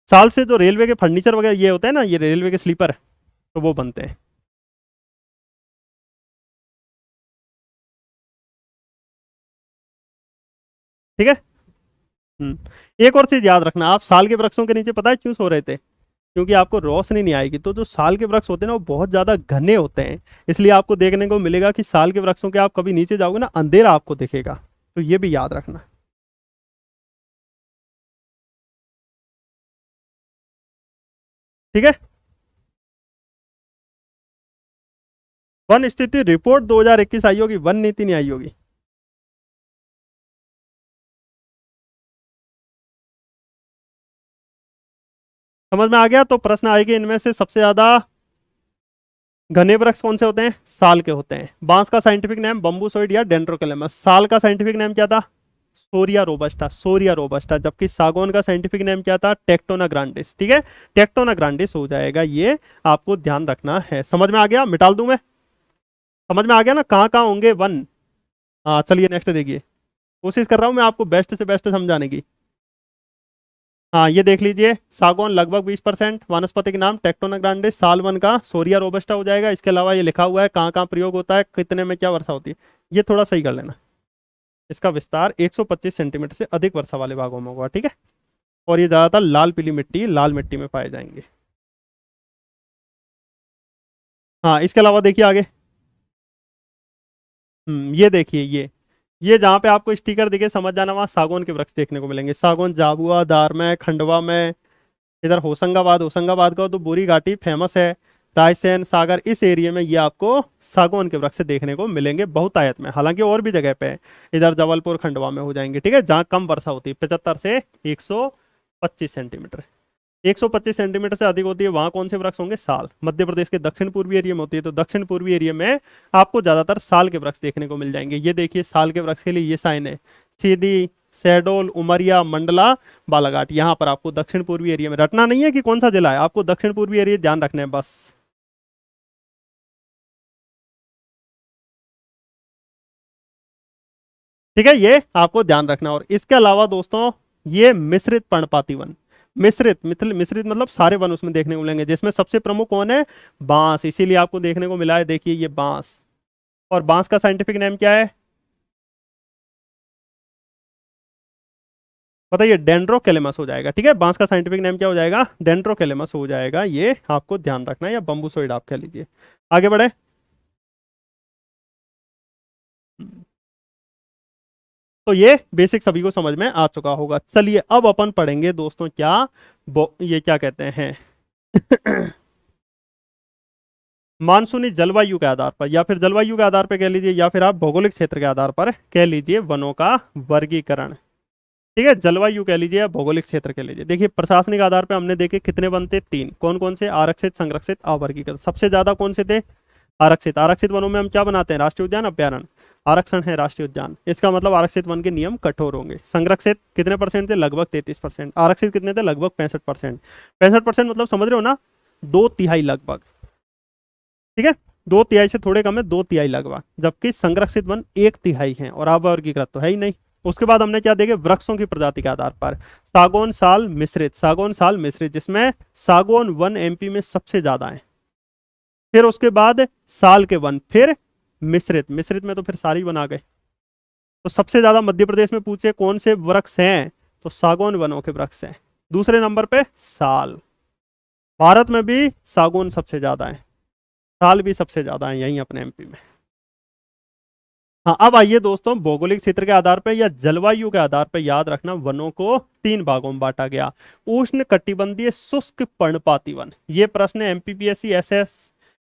साल से जो रेलवे के फर्नीचर वगैरह ये होते हैं ना, ये रेलवे के स्लीपर, तो वो बनते हैं। ठीक है। एक और चीज याद रखना, आप साल के वृक्षों के नीचे पता है क्यों सो रहे थे, क्योंकि आपको रोशनी नहीं आएगी। तो जो साल के वृक्ष होते हैं ना, वो बहुत ज्यादा घने होते हैं, इसलिए आपको देखने को मिलेगा कि साल के वृक्षों के आप कभी नीचे जाओगे ना, अंधेरा आपको दिखेगा। तो ये भी याद रखना। ठीक है। वन स्थिति रिपोर्ट 2021 आई होगी, वन नीति नहीं आई होगी। समझ में आ गया? तो प्रश्न आएगा, इनमें से सबसे ज्यादा घने वृक्ष कौन से होते हैं, साल के होते हैं। बांस का साइंटिफिक नेम बम्बूसोइड या डेंड्रोकेलेमस। साल का साइंटिफिक नेम क्या था, सोरिया रोबस्टा, सोरिया रोबस्टा। जबकि सागौन का साइंटिफिक नेम क्या था, टेक्टोना ग्रांडिस। ठीक है, टेक्टोना ग्रांडिस हो जाएगा, ये आपको ध्यान रखना है। समझ में आ गया, मिटाल दूं मैं? समझ में आ गया ना कहाँ कहाँ होंगे वन? हाँ चलिए नेक्स्ट देखिए, कोशिश कर रहा हूँ मैं आपको बेस्ट से बेस्ट समझाने की। हाँ ये देख लीजिए, सागौन लगभग 20%, वानस्पतिक नाम टेक्टोना ग्रांडिस, साल वन का सोरिया रोबस्टा हो जाएगा। इसके अलावा ये लिखा हुआ है कहाँ कहाँ प्रयोग होता है, कितने में क्या वर्षा होती है, ये थोड़ा सही कर लेना। इसका विस्तार 125 सेंटीमीटर से अधिक वर्षा वाले भागों में होगा। ठीक है, और ये ज्यादातर लाल पीली मिट्टी, लाल मिट्टी में पाए जाएंगे। हाँ इसके अलावा देखिए आगे, ये देखिए, ये जहाँ पे आपको स्टिकर दिखे समझ जाना, वहाँ सागौन के वृक्ष देखने को मिलेंगे। सागौन झाबुआ, दार में, खंडवा में, इधर होशंगाबाद, होशंगाबाद का तो बोरी घाटी फेमस है, रायसेन, सागर, इस एरिया में ये आपको सागौन के वृक्ष देखने को मिलेंगे बहुतायत में। हालांकि और भी जगह पे है, इधर जबलपुर खंडवा में हो जाएंगे। ठीक है, जहाँ कम वर्षा होती है, 75 से 125 सेंटीमीटर। 125 सेंटीमीटर से अधिक होती है, वहां कौन से वृक्ष होंगे, साल। मध्य प्रदेश के दक्षिण पूर्वी एरिया में होती है, तो दक्षिण पूर्वी एरिया में आपको ज्यादातर साल के वृक्ष देखने को मिल जाएंगे। ये देखिए, साल के वृक्ष के लिए ये साइन है, सीधी, शहडोल, उमरिया, मंडला, बालाघाट। यहाँ पर आपको दक्षिण पूर्वी एरिया में, रटना नहीं है कि कौन सा जिला है, आपको दक्षिण पूर्वी एरिया ध्यान रखना है बस। ठीक है, ये आपको ध्यान रखना। और इसके अलावा दोस्तों, ये मिश्रित पर्णपाती वन, मिश्रित मतलब सारे वन उसमें देखने को मिलेंगे, जिसमें सबसे प्रमुख कौन है, बांस। इसीलिए आपको देखने को मिला है, देखिए ये बांस। और बांस का साइंटिफिक नेम क्या है, बताइए, डेंड्रोकेलेमस हो जाएगा। ठीक है, बांस का साइंटिफिक नेम क्या हो जाएगा, डेंड्रोकेलेमस हो जाएगा, ये आपको ध्यान रखना है, या बम्बूसोइड आप कह लीजिए। आगे बढ़े। तो ये बेसिक सभी को समझ में आ चुका होगा। चलिए अब अपन पढ़ेंगे दोस्तों क्या, ये क्या कहते हैं मानसूनी जलवायु के आधार पर, या फिर जलवायु के आधार पर कह लीजिए, या फिर आप भौगोलिक क्षेत्र के आधार पर कह लीजिए, वनों का वर्गीकरण। ठीक है, जलवायु कह लीजिए या भौगोलिक क्षेत्र कह लीजिए। देखिए, प्रशासनिक आधार पर हमने देखे कितने वन थे, 3। कौन कौन से, आरक्षित, संरक्षित, अवर्गीकृत। सबसे ज्यादा कौन से थे, आरक्षित, आरक्षित वनों में हम क्या बनाते हैं, राष्ट्रीय उद्यान, अभ्यारण्य। आरक्षण है राष्ट्रीय उद्यान, इसका मतलब आरक्षित वन के नियम कठोर होंगे। संरक्षित कितने परसेंट थे, लगभग 33%। आरक्षित कितने थे, लगभग 65%। 65% मतलब समझ रहे हो ना, 2/3 लगभग, ठीक है। 2/3 से थोड़े कम है, 2/3 लगभग, जबकि संरक्षित वन 1/3 है और अवर्गीकृत तो है ही नहीं। उसके बाद हमने क्या देखे, वृक्षों की प्रजाति के आधार पर, सागौन साल मिश्रित, सागौन साल मिश्रित जिसमें सागौन वन एमपी में सबसे ज्यादा है। फिर उसके बाद साल के वन, फिर मिश्रित, मिश्रित में तो फिर सारी वन आ गए। तो सबसे ज्यादा मध्य प्रदेश में पूछे कौन से वृक्ष हैं, तो सागौन वनों के वृक्ष हैं। दूसरे नंबर पे साल, भारत में भी सागौन सबसे ज्यादा है, साल भी सबसे ज्यादा है यहीं अपने एमपी में। हाँ, अब आइए दोस्तों, भौगोलिक क्षेत्र के आधार पर या जलवायु के आधार पर याद रखना, वनों को 3 भागों में बांटा गया। उष्ण कटिबंधीय शुष्क पर्णपाती वन, ये प्रश्न एमपीपीएससी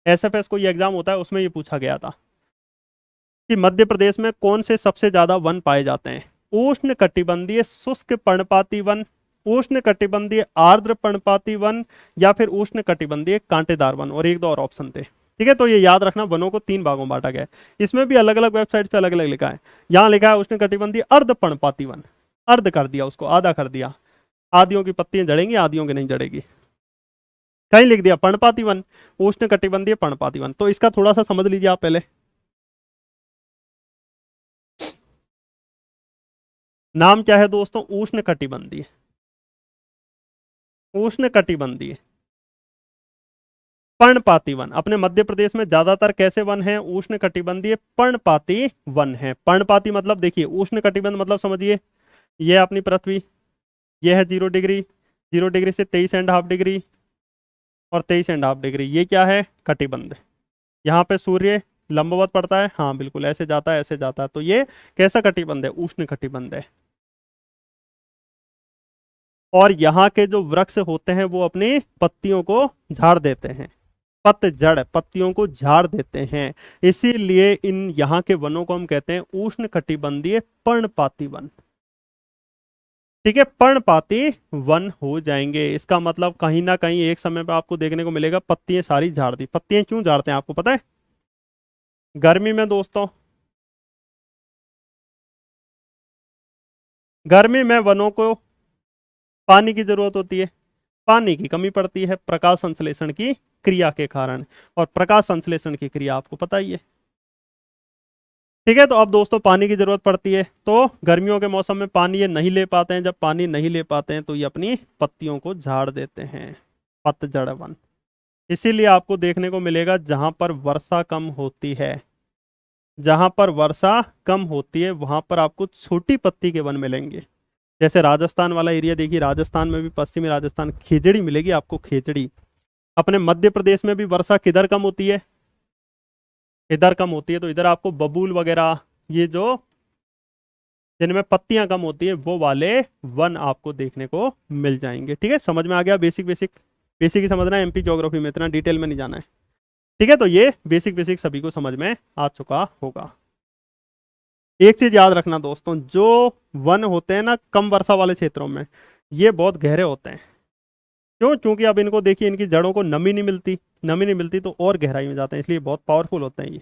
एसएफएस को ये एग्जाम होता है, उसमें ये पूछा गया था कि मध्य प्रदेश में कौन से सबसे ज्यादा वन पाए जाते हैं। उष्ण कटिबंधीय शुष्क पर्णपाती वन, उष्ण कटिबंधीय आर्द्र पर्णपाती वन, या फिर उष्ण कटिबंधीय कांटेदार वन, और एक दो और ऑप्शन थे, ठीक है। तो ये याद रखना, वनों को 3 भागों में बांटा गया है। इसमें भी अलग अलग वेबसाइट पे अलग अलग लिखा है। यहाँ लिखा है उष्ण कटिबंधीय अर्ध पर्णपाती वन, अर्ध कर दिया उसको, आधा कर दिया, आदियों की पत्तियां जड़ेंगी, आदियों की नहीं जड़ेगी। कहीं लिख दिया पर्णपाती वन, उष्ण कटिबंधीय पर्णपाती वन। तो इसका थोड़ा सा समझ लीजिए आप पहले, नाम क्या है दोस्तों, उष्ण कटिबंधीय, उष्ण कटिबंधीय पर्णपाती वन। अपने मध्य प्रदेश में ज्यादातर कैसे वन हैं, उष्ण कटिबंधीय पर्णपाती वन है। पर्णपाती मतलब देखिए, उष्ण कटिबंध मतलब समझिए, यह अपनी पृथ्वी, यह है 0 डिग्री, 0 डिग्री से 23.5 डिग्री और 23.5 डिग्री, ये क्या है, कटिबंध। यहाँ पे सूर्य लंबवत पड़ता है, हाँ बिल्कुल ऐसे जाता है, ऐसे जाता है, तो ये कैसा कटिबंध है, उष्ण कटिबंध है। और यहाँ के जो वृक्ष होते हैं वो अपनी पत्तियों को झाड़ देते हैं, पतझड़, पत्तियों को झाड़ देते हैं, इसीलिए इन यहाँ के वनों को हम कहते हैं उष्ण कटिबंधीय पर्णपाती वन, ठीक है। पर्णपाती वन हो जाएंगे, इसका मतलब कहीं ना कहीं एक समय पर आपको देखने को मिलेगा पत्तियां सारी झाड़ दी। पत्तियां क्यों झाड़ते हैं आपको पता है, गर्मी में दोस्तों, गर्मी में वनों को पानी की जरूरत होती है, पानी की कमी पड़ती है प्रकाश संश्लेषण की क्रिया के कारण, और प्रकाश संश्लेषण की क्रिया आपको पता ही है, ठीक है। तो अब दोस्तों पानी की जरूरत पड़ती है, तो गर्मियों के मौसम में पानी ये नहीं ले पाते हैं, जब पानी नहीं ले पाते हैं तो ये अपनी पत्तियों को झाड़ देते हैं, पतझड़ वन। इसीलिए आपको देखने को मिलेगा जहां पर वर्षा कम होती है, जहां पर वर्षा कम होती है वहां पर आपको छोटी पत्ती के वन मिलेंगे। जैसे राजस्थान वाला एरिया देखिए, राजस्थान में भी, पश्चिमी राजस्थान, खेजड़ी मिलेगी आपको, खेजड़ी। अपने मध्य प्रदेश में भी वर्षा किधर कम होती है, इधर कम होती है, तो इधर आपको बबूल वगैरह, ये जो जिनमें पत्तियां कम होती है वो वाले वन आपको देखने को मिल जाएंगे, ठीक है। समझ में आ गया, बेसिक बेसिक, बेसिक ही समझना है, एमपी ज्योग्राफी में इतना डिटेल में नहीं जाना है, ठीक है। तो ये बेसिक बेसिक सभी को समझ में आ चुका होगा। एक चीज याद रखना दोस्तों, जो वन होते हैं ना कम वर्षा वाले क्षेत्रों में, ये बहुत गहरे होते हैं। क्यों, क्योंकि अब इनको देखिए, इनकी जड़ों को नमी नहीं मिलती, नमी नहीं मिलती तो और गहराई में जाते हैं, इसलिए बहुत पावरफुल होते हैं ये,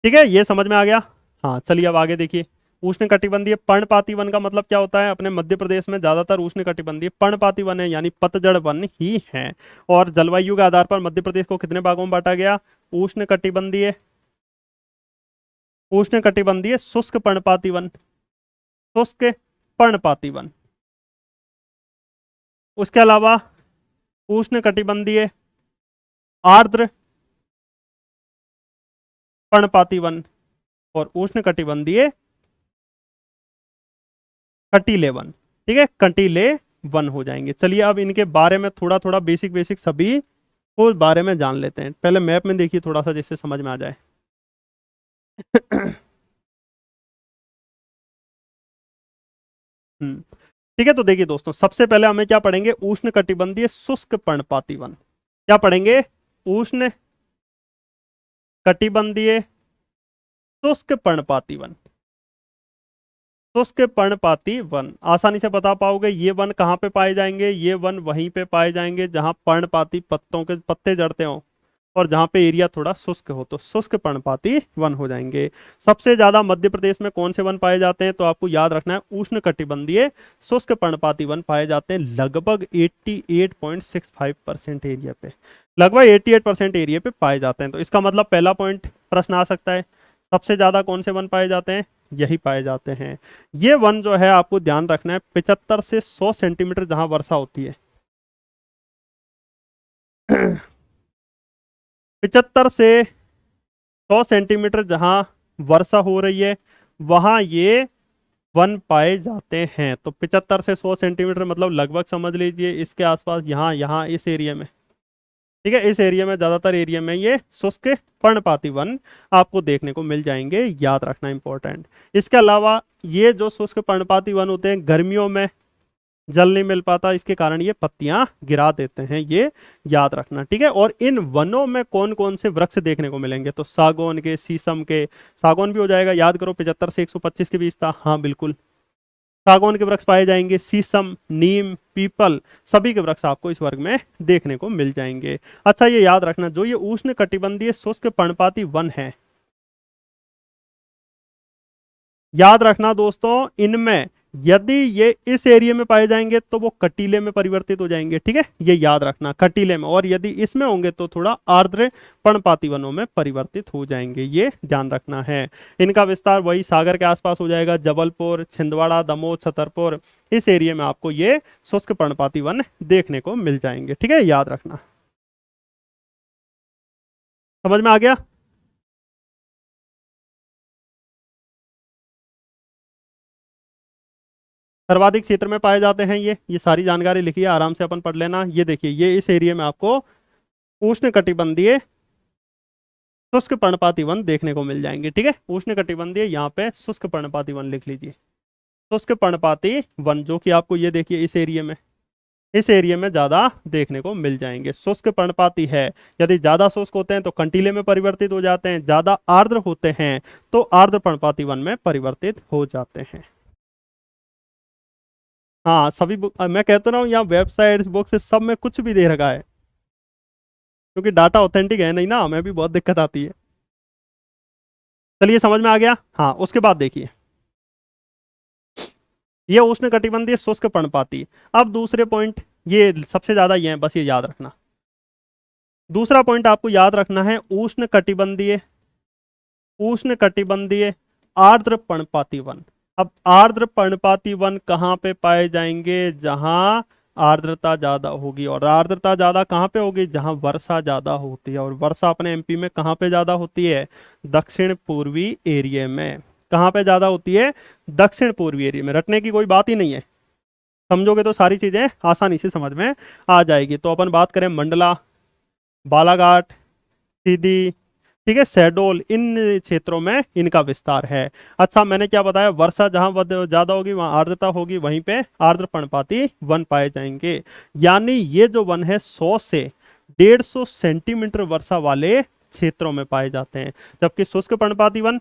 ठीक है। ये समझ में आ गया। हाँ चलिए अब आगे देखिए, उष्ण कटिबंधीय पर्णपाती वन का मतलब क्या होता है, अपने मध्य प्रदेश में ज्यादातर उष्ण कटिबंधीय पर्णपाती वन है, यानी पतझड़ वन ही है। और जलवायु के आधार पर मध्य प्रदेश को कितने भागों में बांटा गया, उष्ण कटिबंधीय, उष्ण कटिबंधीय शुष्क पर्णपाती वन, शुष्क पर्णपाती वन। उसके अलावा उष्ण कटिबंधीय आर्द्र पर्णपाती वन और उष्ण कटिबंधीय कटीले वन, ठीक है, कटीले वन हो जाएंगे। चलिए अब इनके बारे में थोड़ा थोड़ा बेसिक बेसिक सभी को बारे में जान लेते हैं। पहले मैप में देखिए थोड़ा सा, जिससे समझ में आ जाए। ठीक है, तो देखिए दोस्तों, सबसे पहले हमें क्या पढ़ेंगे, उष्ण कटिबंधीय शुष्क पर्णपाती वन। क्या पढ़ेंगे, उष्ण कटिबंधीय शुष्क पर्णपाती वन, शुष्क पर्णपाती वन आसानी से बता पाओगे, ये वन कहाँ पे पाए जाएंगे? ये वन वहीं पे पाए जाएंगे जहां पर्णपाती पत्तों के पत्ते जड़ते हो और जहां पे एरिया थोड़ा शुष्क हो, तो शुष्क पर्णपाती वन हो जाएंगे। सबसे ज्यादा मध्य प्रदेश में कौन से वन पाए जाते हैं? तो आपको याद रखना है उष्णकटिबंधीय शुष्क पर्णपाती वन पाए जाते हैं लगभग 88.65% एरिया पे, लगभग 88% एरिया पे पाए जाते हैं। तो इसका मतलब पहला पॉइंट प्रश्न आ सकता है, सबसे ज्यादा कौन से वन पाए जाते हैं? यही पाए जाते हैं। ये वन जो है आपको ध्यान रखना है 75 से 100 सेंटीमीटर जहां वर्षा होती है 75 से 100 सेंटीमीटर जहां वर्षा हो रही है वहां ये वन पाए जाते हैं। तो 75 से 100 सेंटीमीटर मतलब लगभग समझ लीजिए इसके आसपास, यहाँ यहाँ इस एरिया में, ठीक है, इस एरिया में ज्यादातर एरिया में ये शुष्क पर्णपाती वन आपको देखने को मिल जाएंगे, याद रखना इंपॉर्टेंट। इसके अलावा ये जो शुष्क पर्णपाती वन होते हैं गर्मियों में जल नहीं मिल पाता, इसके कारण ये पत्तियां गिरा देते हैं, ये याद रखना, ठीक है। और इन वनों में कौन कौन से वृक्ष देखने को मिलेंगे? तो सागौन के, शीशम के, सागौन भी हो जाएगा, याद करो 75 से 125 के बीच था, हाँ बिल्कुल सागौन के वृक्ष पाए जाएंगे, शीशम, नीम, पीपल, सभी के वृक्ष आपको इस वर्ग में देखने को मिल जाएंगे। अच्छा ये याद रखना, जो ये उष्ण कटिबंधीय शुष्क पर्णपाती वन है, याद रखना दोस्तों, इनमें यदि ये इस एरिया में पाए जाएंगे तो वो कटीले में परिवर्तित हो जाएंगे, ठीक है, ये याद रखना कटीले में, और यदि इसमें होंगे तो थोड़ा आर्द्र पर्णपाती वनों में परिवर्तित हो जाएंगे, ये ध्यान रखना है। इनका विस्तार वही सागर के आसपास हो जाएगा, जबलपुर, छिंदवाड़ा, दमोह, छतरपुर, इस एरिया में आपको ये शुष्क पर्णपाती वन देखने को मिल जाएंगे, ठीक है, याद रखना। समझ में आ गया? सर्वाधिक क्षेत्र में पाए जाते हैं ये सारी जानकारी लिखी है, आराम से अपन पढ़ लेना। ये देखिए ये इस एरिया में आपको उष्ण कटिबंधीय शुष्क पर्णपाती वन देखने को मिल जाएंगे, ठीक है, उष्ण कटिबंधीय, यहाँ पे शुष्क पर्णपाती वन लिख लीजिए, शुष्क पर्णपाती वन जो कि आपको ये देखिए इस एरिया में ज्यादा देखने को मिल जाएंगे। शुष्क पर्णपाती है, यदि ज्यादा शुष्क होते हैं तो कंटीले में परिवर्तित हो जाते हैं, ज्यादा आर्द्र होते हैं तो आर्द्र पर्णपाती वन में परिवर्तित हो जाते हैं। हाँ सभी बुक मैं कहता रहा हूँ, यहाँ वेबसाइट बुक से सब में कुछ भी दे रखा है, क्योंकि डाटा ऑथेंटिक है नहीं ना, हमें भी बहुत दिक्कत आती है। चलिए समझ में आ गया। हाँ उसके बाद देखिए ये उष्ण कटिबंधीय शुष्क पर्णपाती। अब दूसरे पॉइंट, ये सबसे ज्यादा ये है, बस ये याद रखना। दूसरा पॉइंट आपको याद रखना है उष्ण कटिबंधीय आर्द्र पर्णपाती वन। अब आर्द्र पर्णपाती वन कहाँ पे पाए जाएंगे? जहां आर्द्रता ज्यादा होगी, और आर्द्रता ज्यादा कहाँ पे होगी? जहां वर्षा ज्यादा होती है, और वर्षा अपने एमपी में कहाँ पे ज्यादा होती है? दक्षिण पूर्वी एरिया में। कहाँ पे ज्यादा होती है? दक्षिण पूर्वी एरिया में। रटने की कोई बात ही नहीं है, समझोगे तो सारी चीजें आसानी से समझ में आ जाएगी। तो अपन बात करें मंडला, बालाघाट, सीधी, ठीक है, शहडोल, इन क्षेत्रों में इनका विस्तार है। अच्छा मैंने क्या बताया, वर्षा जहां ज्यादा होगी वहां आर्द्रता होगी, वहीं पे आर्द्र पर्णपाती वन पाए जाएंगे। यानी ये जो वन है 100 से 150 सेंटीमीटर वर्षा वाले क्षेत्रों में पाए जाते हैं, जबकि शुष्क पर्णपाती वन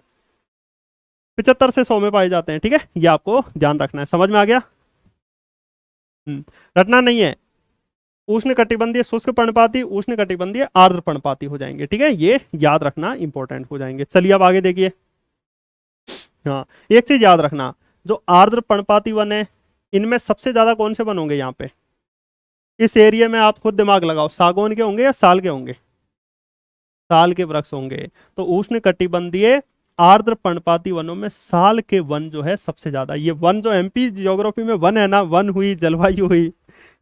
75 से 100 में पाए जाते हैं, ठीक है, ये आपको ध्यान रखना है। समझ में आ गया? रटना नहीं है, उष्ण कटिबंधीय शुष्क पर्णपाती, उष्ण कटिबंधीय आर्द्र पर्णपाती हो जाएंगे, ठीक है, ये याद रखना इंपॉर्टेंट हो जाएंगे। चलिए अब आगे देखिए। हाँ एक चीज याद रखना, जो आर्द्र पर्णपाती वन है इनमें सबसे ज्यादा कौन से वन होंगे? यहाँ पे इस एरिया में आप खुद दिमाग लगाओ, सागौन के होंगे या साल के होंगे? साल के वृक्ष होंगे। तो उष्ण कटिबंधीय आर्द्र पर्णपाती वनों में साल के वन जो है सबसे ज्यादा। ये वन जो एमपी ज्योग्राफी में वन है ना, वन हुई, जलवायु हुई,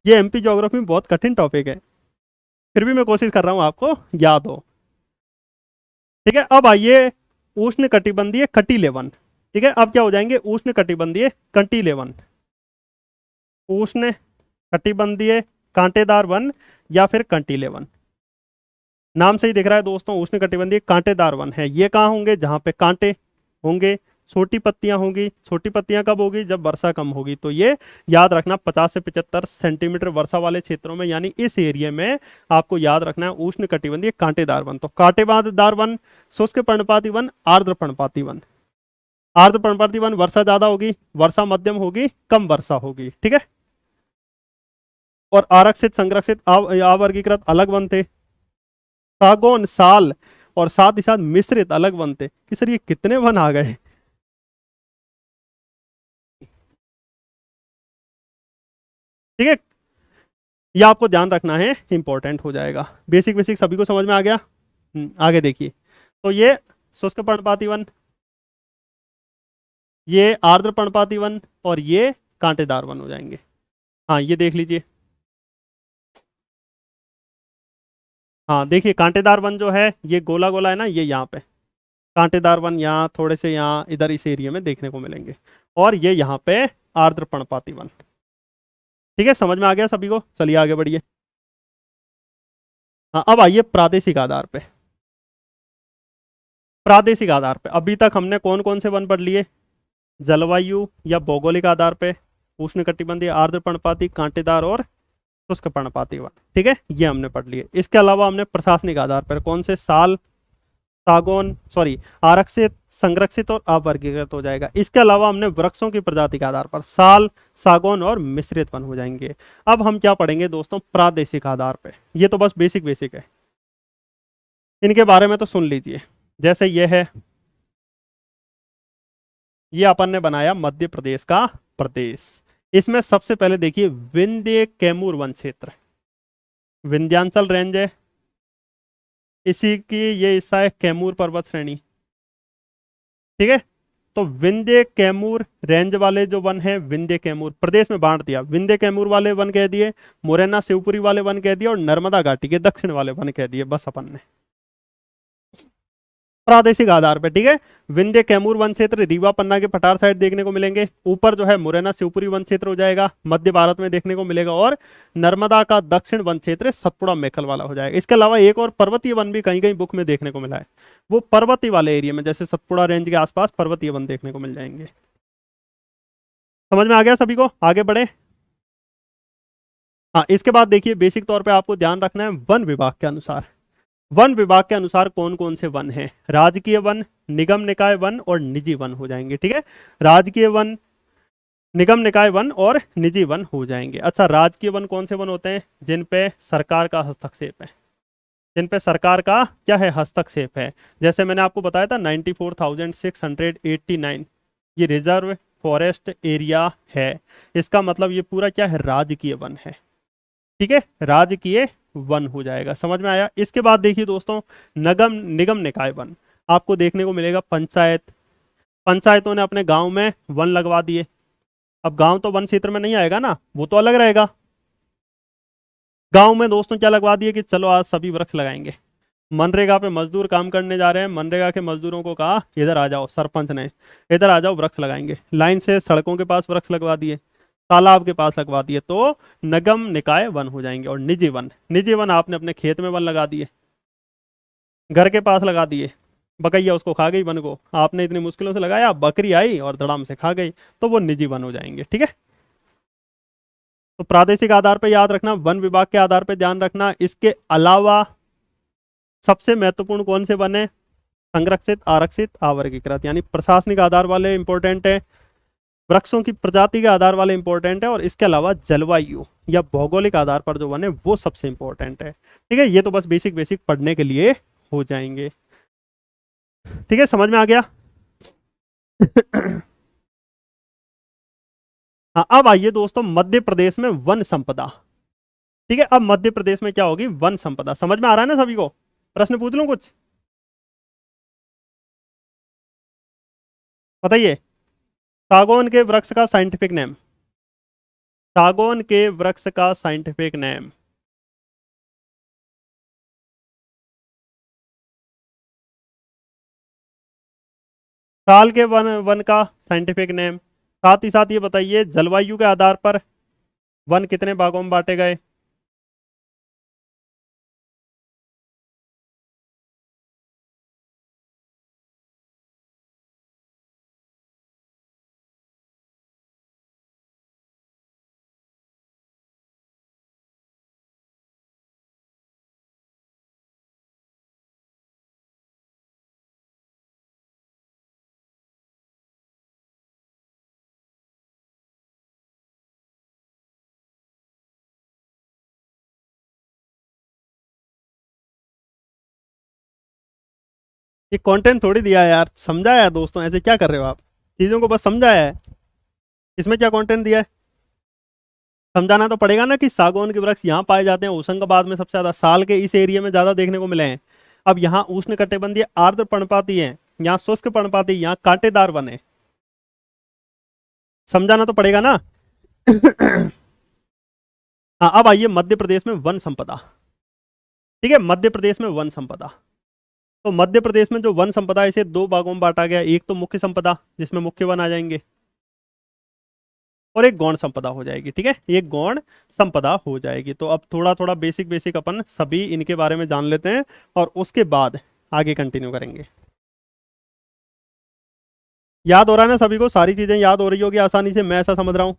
ये एमपी ज्योग्राफी में बहुत कठिन टॉपिक है, फिर भी मैं कोशिश कर रहा हूं आपको याद हो, ठीक है। अब आइए उष्ण कटिबंधीय कटीले वन, ठीक है, अब क्या हो जाएंगे? उष्ण कटिबंधीय कंटीले वन, उष्ण कटिबंधीय कांटेदार वन या फिर कंटीले वन। नाम से ही दिख रहा है दोस्तों, उष्ण कटिबंधीय कांटेदार वन है। ये कहाँ होंगे? जहां पे कांटे होंगे, छोटी पत्तियां होंगी। छोटी पत्तियां कब होगी? जब वर्षा कम होगी। तो ये याद रखना 50 से 75 सेंटीमीटर वर्षा वाले क्षेत्रों में, यानी इस एरिया में आपको याद रखना है उष्ण कटिबंधीय कांटेदार वन। तो कांटेदार वन, शुष्क पर्णपाती वन, आर्द्र पर्णपाती वन, आर्द्र पर्णपाती वन, वर्षा ज्यादा होगी, वर्षा मध्यम होगी, कम वर्षा होगी, ठीक है। और आरक्षित संरक्षित अवर्गीकृत अलग वन थे। सागौन, साल और साथ ही साथ मिश्रित अलग वन थे। कि सर ये कितने वन आ गए? ठीक है, ये आपको ध्यान रखना है, इंपॉर्टेंट हो जाएगा। बेसिक बेसिक सभी को समझ में आ गया। आगे देखिए। तो ये शुष्क पर्णपाती वन, ये आर्द्र पर्णपाती वन, और ये कांटेदार वन हो जाएंगे। हाँ ये देख लीजिए। हाँ देखिए, कांटेदार वन जो है ये गोला गोला है ना, ये यहाँ पे। कांटेदार वन यहाँ थोड़े से, यहाँ इधर इस एरिया में देखने को मिलेंगे। और ये यहाँ पे आर्द्र पर्णपाती वन। ठीक है, समझ में आ गया सभी को? चलिए आगे बढ़िए। हाँ अब आइए प्रादेशिक आधार पे। प्रादेशिक आधार पे अभी तक हमने कौन कौन से वन पढ़ लिए? जलवायु या भौगोलिक आधार पे उष्णकटिबंधीय, आर्द्र पर्णपाती, कांटेदार और शुष्क पर्णपाती वन। ठीक है, ये हमने पढ़ लिए। इसके अलावा हमने प्रशासनिक आधार पर कौन से? साल, सागौन, सॉरी, आरक्षित, संरक्षित और अवर्गीकृत हो जाएगा। इसके अलावा हमने वृक्षों की प्रजाति के आधार पर साल, सागौन और मिश्रित वन हो जाएंगे। अब हम क्या पढ़ेंगे दोस्तों? प्रादेशिक आधार पे। ये तो बस बेसिक बेसिक है, इनके बारे में तो सुन लीजिए। जैसे ये है, ये अपन ने बनाया मध्य प्रदेश का प्रदेश। इसमें सबसे पहले देखिए विंध्य कैमूर वन क्षेत्र, विंध्यांचल रेंज है, इसी की ये हिस्सा है कैमूर पर्वत श्रेणी। ठीक है, तो विंध्य कैमूर रेंज वाले जो वन है, विंध्य कैमूर प्रदेश में बांट दिया। विंध्य कैमूर वाले वन कह दिए, मुरैना शिवपुरी वाले वन कह दिए, और नर्मदा घाटी के दक्षिण वाले वन कह दिए, बस अपन ने। प्रादेशिक आधार पर, ठीक है। विंध्य कैमूर वन क्षेत्र रीवा पन्ना के पठार साइड देखने को मिलेंगे। ऊपर जो है मुरैना शिवपुरी वन क्षेत्र हो जाएगा, मध्य भारत में देखने को मिलेगा। और नर्मदा का दक्षिण वन क्षेत्र सतपुड़ा मेखल वाला हो जाएगा। इसके अलावा एक और पर्वतीय वन भी कहीं कहीं बुक में देखने को मिला है, वो पर्वतीय वाले एरिया में, जैसे सतपुड़ा रेंज के आसपास पर्वतीय वन देखने को मिल जाएंगे। समझ में आ गया सभी को? आगे बढ़े। हाँ इसके बाद देखिए, बेसिक तौर पे आपको ध्यान रखना है वन विभाग के अनुसार। वन विभाग के अनुसार कौन कौन से वन हैं? राजकीय वन, निगम निकाय वन और निजी वन हो जाएंगे। ठीक है, राजकीय वन, निगम निकाय वन और निजी वन हो जाएंगे। अच्छा, राजकीय वन कौन से वन होते हैं? जिन पे सरकार का हस्तक्षेप है, जिन पे सरकार का क्या है? हस्तक्षेप है। जैसे मैंने आपको बताया था 94,689, ये रिजर्व फॉरेस्ट एरिया है। इसका मतलब ये पूरा क्या है? राजकीय वन है। ठीक है, राजकीय वन हो जाएगा। समझ में आया? इसके बाद देखिए दोस्तों, निगम निगम निकाय वन आपको देखने को मिलेगा। पंचायत, पंचायतों ने अपने गांव में वन लगवा दिए। अब गांव तो वन क्षेत्र में नहीं आएगा ना, वो तो अलग रहेगा। गांव में दोस्तों क्या लगवा दिए कि चलो आज सभी वृक्ष लगाएंगे। मनरेगा पे मजदूर काम करने जा रहे हैं, मनरेगा के मजदूरों को कहा इधर आ जाओ, सरपंच ने इधर आ जाओ, वृक्ष लगाएंगे। लाइन से सड़कों के पास वृक्ष लगवा दिए, तालाब के पास लगवा दिए, तो निगम निकाय वन हो जाएंगे। और निजी वन, निजी वन आपने अपने खेत में वन लगा दिए, घर के पास लगा दिए, बकैया उसको खा गई वन को, आपने इतनी मुश्किलों से लगाया, बकरी आई और धड़ाम से खा गई, तो वो निजी वन हो जाएंगे। ठीक है, तो प्रादेशिक आधार पर याद रखना, वन विभाग के आधार पर ध्यान रखना। इसके अलावा सबसे महत्वपूर्ण कौन से वन है? संरक्षित, आरक्षित, अवर्गीकृत, यानी प्रशासनिक आधार वाले इंपॉर्टेंट है, वृक्षों की प्रजाति के आधार वाले इंपॉर्टेंट है, और इसके अलावा जलवायु या भौगोलिक आधार पर जो वन है वो सबसे इंपॉर्टेंट है। ठीक है, ये तो बस बेसिक बेसिक पढ़ने के लिए हो जाएंगे। ठीक है, समझ में आ गया? हाँ अब आइए दोस्तों, मध्य प्रदेश में वन संपदा। ठीक है, अब मध्य प्रदेश में क्या होगी? वन संपदा। समझ में आ रहा है ना सभी को? प्रश्न पूछ लूं कुछ? बताइए। सागौन के वृक्ष का साइंटिफिक नेम, सागौन के वृक्ष का साइंटिफिक नेम। साल के वन, वन का साइंटिफिक नेम। साथ ही साथ ये बताइए, जलवायु के आधार पर वन कितने भागों में बांटे गए? ये कंटेंट थोड़ी दिया है यार, समझाया है दोस्तों, ऐसे क्या कर रहे हो आप, चीजों को बस समझाया है, इसमें क्या कंटेंट दिया है? समझाना तो पड़ेगा ना कि सागौन के वृक्ष यहाँ पाए जाते हैं, होशंगाबाद में सबसे ज्यादा, साल के इस एरिया में ज्यादा देखने को मिले हैं। अब यहाँ उष्णकटिबंधीय आर्द्र पर्णपाती है, यहाँ शुष्क पर्णपाती, यहाँ कांटेदार वन है, समझाना तो पड़ेगा ना। हाँ, अब आइए मध्य प्रदेश में वन संपदा। ठीक है, मध्य प्रदेश में वन संपदा। तो मध्य प्रदेश में जो वन संपदा है इसे दो भागों में बांटा गया, एक तो मुख्य संपदा जिसमें मुख्य वन आ जाएंगे, और एक गौण संपदा हो जाएगी। ठीक है, एक गौण संपदा हो जाएगी। तो अब थोड़ा थोड़ा बेसिक बेसिक अपन सभी इनके बारे में जान लेते हैं और उसके बाद आगे कंटिन्यू करेंगे। याद हो रहा है ना सभी को, सारी चीजें याद हो रही होगी आसानी से, मैं ऐसा समझ रहा हूं।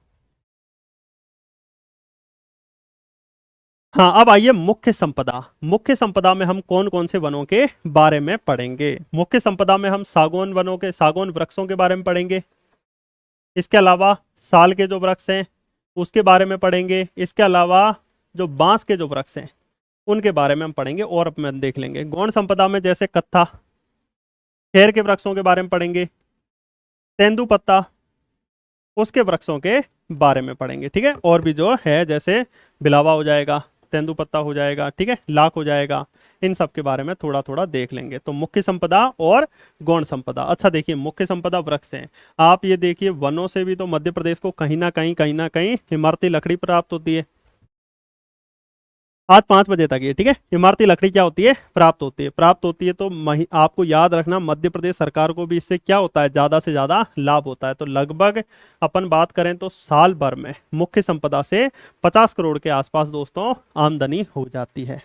हाँ, अब आइए मुख्य संपदा। मुख्य संपदा में हम कौन कौन से वनों के बारे में पढ़ेंगे? मुख्य संपदा में हम सागौन वनों के, सागौन वृक्षों के बारे में पढ़ेंगे। इसके अलावा साल के जो वृक्ष हैं उसके बारे में पढ़ेंगे। इसके अलावा जो बांस के जो वृक्ष हैं उनके बारे में हम पढ़ेंगे और अपन देख लेंगे। गौण संपदा में जैसे कत्था, खैर के वृक्षों के बारे में पढ़ेंगे। तेंदुपत्ता, उसके वृक्षों के बारे में पढ़ेंगे। ठीक है, और भी जो है जैसे बिलावा हो जाएगा, तेंदुपत्ता हो जाएगा, ठीक है, लाख हो जाएगा, इन सब के बारे में थोड़ा थोड़ा देख लेंगे। तो मुख्य संपदा और गौण संपदा। अच्छा देखिए, मुख्य संपदा वृक्ष हैं। आप ये देखिए, वनों से भी तो मध्य प्रदेश को कहीं ना कहीं इमारती लकड़ी प्राप्त होती है। आज 5 बजे तक ये, ठीक है, इमारती लकड़ी क्या होती है? प्राप्त होती है। प्राप्त होती है तो आपको याद रखना, मध्य प्रदेश सरकार को भी इससे क्या होता है? ज्यादा से ज्यादा लाभ होता है। तो लगभग अपन बात करें तो साल भर में मुख्य संपदा से 50 करोड़ के आसपास दोस्तों आमदनी हो जाती है।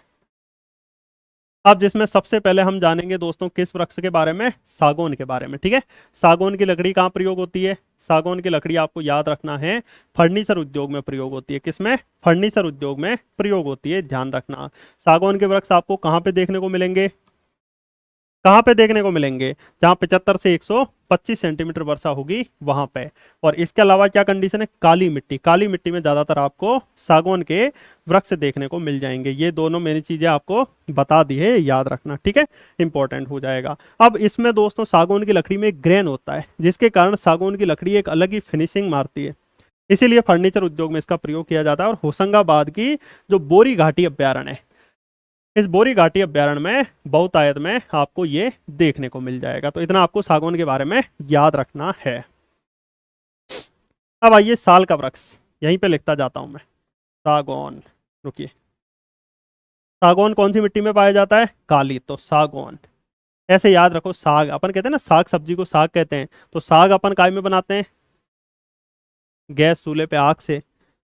अब जिसमें सबसे पहले हम जानेंगे दोस्तों किस वृक्ष के बारे में? सागौन के बारे में। ठीक है, सागौन की लकड़ी कहाँ प्रयोग होती है? सागौन की लकड़ी आपको याद रखना है फर्नीचर उद्योग में प्रयोग होती है। किसमें? फर्नीचर उद्योग में प्रयोग होती है, ध्यान रखना। सागौन के वृक्ष आपको कहाँ पे देखने को मिलेंगे? कहाँ पे देखने को मिलेंगे? जहाँ 75 से 125 सेंटीमीटर वर्षा होगी वहां पे। और इसके अलावा क्या कंडीशन है? काली मिट्टी, काली मिट्टी में ज्यादातर आपको सागौन के वृक्ष देखने को मिल जाएंगे। ये दोनों मैंने चीजें आपको बता दी है, याद रखना। ठीक है, इंपॉर्टेंट हो जाएगा। अब इसमें दोस्तों सागौन की लकड़ी में एक ग्रेन होता है, जिसके कारण सागौन की लकड़ी एक अलग ही फिनिशिंग मारती है, इसीलिए फर्नीचर उद्योग में इसका प्रयोग किया जाता है। और होशंगाबाद की जो बोरी घाटी अभ्यारण्य है, इस बोरी घाटी अभ्यारण्य में बहुतायत में आपको ये देखने को मिल जाएगा। तो इतना आपको सागौन के बारे में याद रखना है। अब आइए साल का वृक्ष, यहीं पे लिखता जाता हूं मैं, सागौन। रुकिए, सागौन कौन सी मिट्टी में पाया जाता है? काली। तो सागौन ऐसे याद रखो। साग अपन कहते हैं ना, साग सब्जी को साग कहते हैं। तो साग अपन काय में बनाते हैं? गैस चूल्हे पे आग से,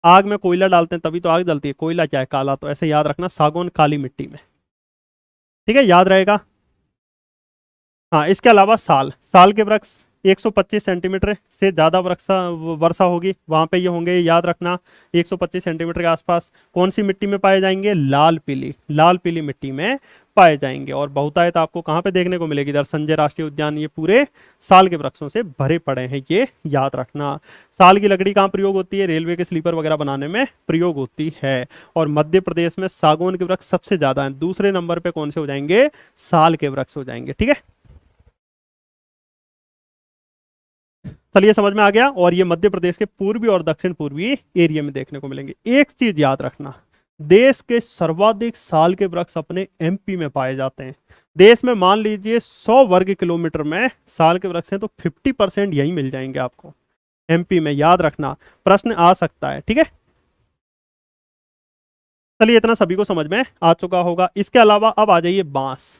आग में कोयला डालते हैं तभी तो आग जलती है। कोयला क्या है? काला। तो ऐसे याद रखना, सागौन काली मिट्टी में। ठीक है, याद रहेगा। हाँ, इसके अलावा साल, साल के वृक्ष 125 सेंटीमीटर से ज़्यादा वर्षा वर्षा होगी वहाँ पे ये होंगे, याद रखना। 125 सेंटीमीटर के आसपास। कौन सी मिट्टी में पाए जाएंगे? लाल पीली, लाल पीली मिट्टी में पाए जाएंगे। और बहुतायत आपको कहाँ पे देखने को मिलेगी? इधर संजय राष्ट्रीय उद्यान, ये पूरे साल के वृक्षों से भरे पड़े हैं, ये याद रखना। साल की लकड़ी कहाँ प्रयोग होती है? रेलवे के स्लीपर वगैरह बनाने में प्रयोग होती है। और मध्य प्रदेश में सागौन के वृक्ष सबसे ज्यादा हैं। दूसरे नंबर पे कौन से हो जाएंगे? साल के वृक्ष हो जाएंगे। ठीक है, चलिए समझ में आ गया। और ये मध्य प्रदेश के पूर्वी और दक्षिण पूर्वी एरिया में देखने को मिलेंगे। एक चीज याद रखना, देश के सर्वाधिक साल के वृक्ष अपने एमपी में पाए जाते हैं। देश में मान लीजिए 100 वर्ग किलोमीटर में साल के वृक्ष हैं तो 50% यही मिल जाएंगे आपको एमपी में, याद रखना। प्रश्न आ सकता है। ठीक है, चलिए इतना सभी को समझ में आ चुका होगा। इसके अलावा अब आ जाइए बांस।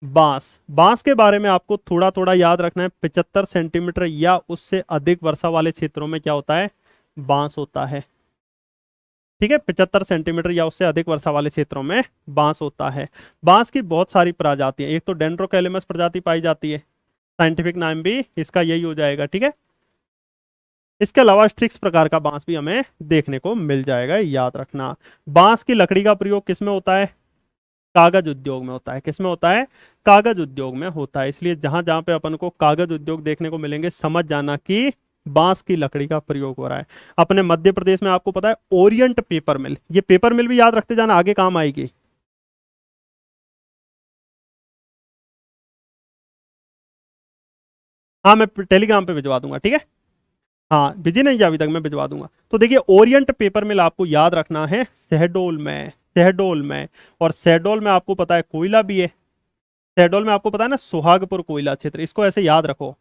बांस, बांस के बारे में आपको थोड़ा थोड़ा याद रखना है। 75 सेंटीमीटर या उससे अधिक वर्षा वाले क्षेत्रों में क्या होता है? बांस होता है। ठीक है, 75 सेंटीमीटर या उससे अधिक वर्षा वाले क्षेत्रों में बांस होता है। बांस की बहुत सारी प्रजातियां, एक तो डेंड्रोकैलिमस प्रजाति पाई जाती है, साइंटिफिक नाम भी इसका यही हो जाएगा। ठीक है, इसके अलावा स्ट्रिक्स प्रकार का बांस भी हमें देखने को मिल जाएगा, याद रखना। बांस की लकड़ी का प्रयोग किसमें होता है? कागज उद्योग में होता है। किसमें होता है? कागज उद्योग में होता है। इसलिए जहां जहां पे अपन को कागज उद्योग देखने को मिलेंगे, समझ जाना कि बांस की लकड़ी का प्रयोग हो रहा है। अपने मध्य प्रदेश में आपको पता है ओरिएंट पेपर मिल, ये पेपर मिल भी याद रखते जाना, आगे काम आएगी। हाँ मैं टेलीग्राम पे भिजवा दूंगा, ठीक है। हाँ बिजी नहीं अभी तक, मैं भिजवा दूंगा। तो देखिए ओरिएंट पेपर मिल आपको याद रखना है शहडोल में, शहडोल में। और शहडोल में आपको पता है कोयला भी है। शहडोल में आपको पता है ना सुहागपुर कोयला क्षेत्र, इसको ऐसे याद रखो।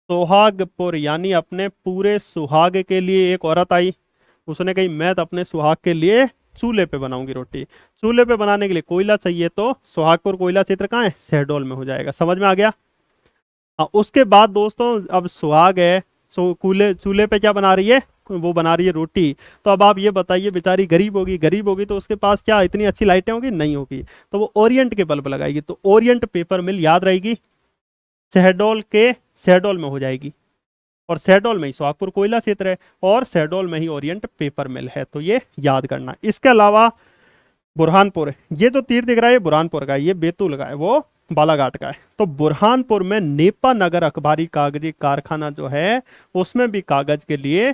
सुहागपुर यानी अपने पूरे सुहाग के लिए एक औरत आई, उसने कही मैं तो अपने सुहाग के लिए चूल्हे पे बनाऊंगी रोटी। चूल्हे पे बनाने के लिए कोयला चाहिए, तो सुहागपुर कोयला क्षेत्र कहाँ है, शहडोल में हो जाएगा। समझ में आ गया। हाँ उसके बाद दोस्तों अब सुहाग है, सो कूल्हे चूल्हे पे क्या बना रही है, वो बना रही है रोटी। तो अब आप ये बताइए बेचारी गरीब होगी, गरीब होगी तो उसके पास क्या इतनी अच्छी लाइटें होंगी, नहीं होगी। तो वो ओरिएंट के बल्ब लगाएगी, तो ओरिएंट पेपर मिल याद रहेगी शहडोल के, शहडोल में हो जाएगी। और शहडोल में ही सुहागपुर कोयला क्षेत्र है, और शहडोल में ही ओरिएंट पेपर मिल है, तो ये याद करना। इसके अलावा बुरहानपुर, ये जो तीर दिख रहा है ये बुरहानपुर का है, ये बैतूल का है, वो बालाघाट का है। तो बुरहानपुर में नेपा नगर अखबारी कागजी कारखाना जो है, उसमें भी कागज के लिए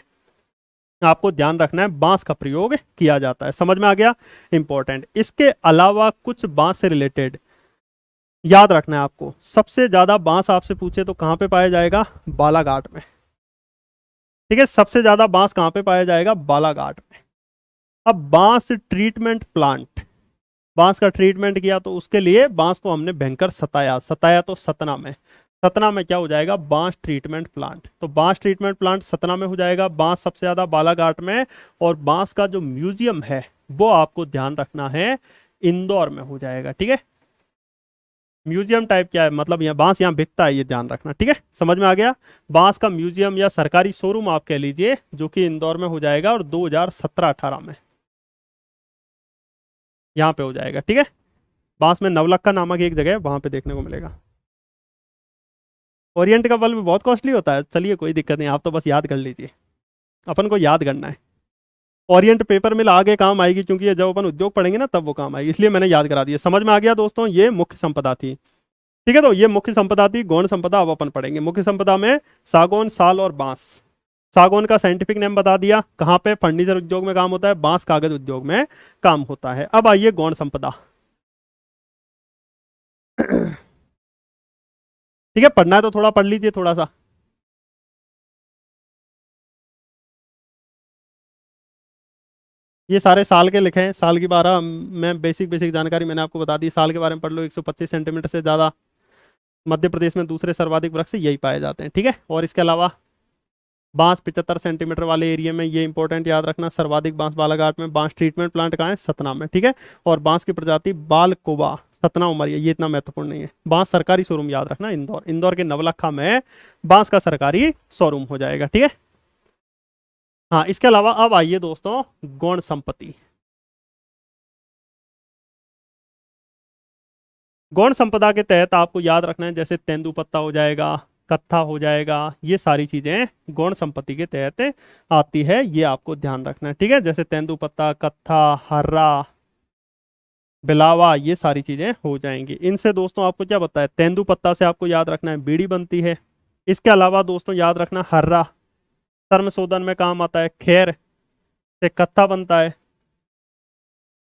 आपको ध्यान रखना है बांस का प्रयोग किया जाता है। समझ में आ गया, इंपॉर्टेंट। इसके अलावा कुछ बांस से रिलेटेड याद रखना है आपको। सबसे ज्यादा बांस आपसे पूछे तो कहां पे पाया जाएगा, बालाघाट में, ठीक है। सबसे ज्यादा बांस कहां पे पाया जाएगा, बालाघाट में। अब बांस ट्रीटमेंट प्लांट, बांस का ट्रीटमेंट किया तो उसके लिए बांस को हमने भयंकर सताया, सताया तो सतना में, सतना में क्या हो जाएगा, बांस ट्रीटमेंट प्लांट। तो बांस ट्रीटमेंट प्लांट सतना में हो जाएगा, बांस सबसे ज्यादा बालाघाट में। और बांस का जो म्यूजियम है वो आपको ध्यान रखना है इंदौर में हो जाएगा, ठीक है। म्यूजियम टाइप क्या है, मतलब यहाँ बांस यहाँ बिकता है, ये ध्यान रखना, ठीक है। समझ में आ गया। बांस का म्यूजियम या सरकारी शोरूम आप कह लीजिए, जो कि इंदौर में हो जाएगा, और 2017-18 में यहाँ पे हो जाएगा, ठीक है। बांस में नवलखा नामक एक जगह है, वहां पे देखने को मिलेगा। ओरिएंट का बल्ब बहुत कॉस्टली होता है, चलिए कोई दिक्कत नहीं, आप तो बस याद कर लीजिए, अपन को याद करना है। ओरिएंट पेपर मिल आगे काम आएगी, क्योंकि ये जब अपन उद्योग पढ़ेंगे ना तब वो काम आएगी, इसलिए मैंने याद करा दिया। समझ में आ गया दोस्तों, ये मुख्य संपदा थी, ठीक है। तो ये मुख्य संपदा थी, गौण संपदा अब अपन पढ़ेंगे। मुख्य संपदा में सागौन, साल और बांस। सागौन का साइंटिफिक नेम बता दिया, कहाँ पे, फर्नीचर उद्योग में काम होता है, बांस कागज उद्योग में काम होता है। अब आइए गौण संपदा। ठीक है, पढ़ना है तो थोड़ा पढ़ लीजिए थोड़ा सा। ये सारे साल के लिखे हैं, साल की 12 मैं बेसिक बेसिक जानकारी मैंने आपको बता दी। साल के बारे में पढ़ लो, 125 सेंटीमीटर से ज़्यादा मध्य प्रदेश में दूसरे सर्वाधिक वृक्ष यही पाए जाते हैं, ठीक है। और इसके अलावा बांस 75 सेंटीमीटर वाले एरिया में, ये इंपॉर्टेंट याद रखना, सर्वाधिक बांस बालाघाट में। बांस ट्रीटमेंट प्लांट कहाँ है, सतना में, ठीक है। और बांस की प्रजाति बालकोबा, सतना उमरिया, ये इतना महत्वपूर्ण नहीं है। बांस सरकारी शोरूम याद रखना इंदौर, इंदौर के नवलखा में बांस का सरकारी शोरूम हो जाएगा, ठीक है। हाँ इसके अलावा अब आइए दोस्तों गौण संपत्ति। गौण संपदा के तहत आपको याद रखना है, जैसे तेंदुपत्ता हो जाएगा, कत्था हो जाएगा, ये सारी चीजें गौण संपत्ति के तहत आती है, ये आपको ध्यान रखना है, ठीक है। जैसे तेंदुपत्ता, कत्था, हर्रा, बिलावा, ये सारी चीजें हो जाएंगी। इनसे दोस्तों आपको क्या पता है, तेंदुपत्ता से आपको याद रखना है बीड़ी बनती है। इसके अलावा दोस्तों याद रखना हर्रा चर्म शोधन में काम आता है, खैर से कत्था बनता है,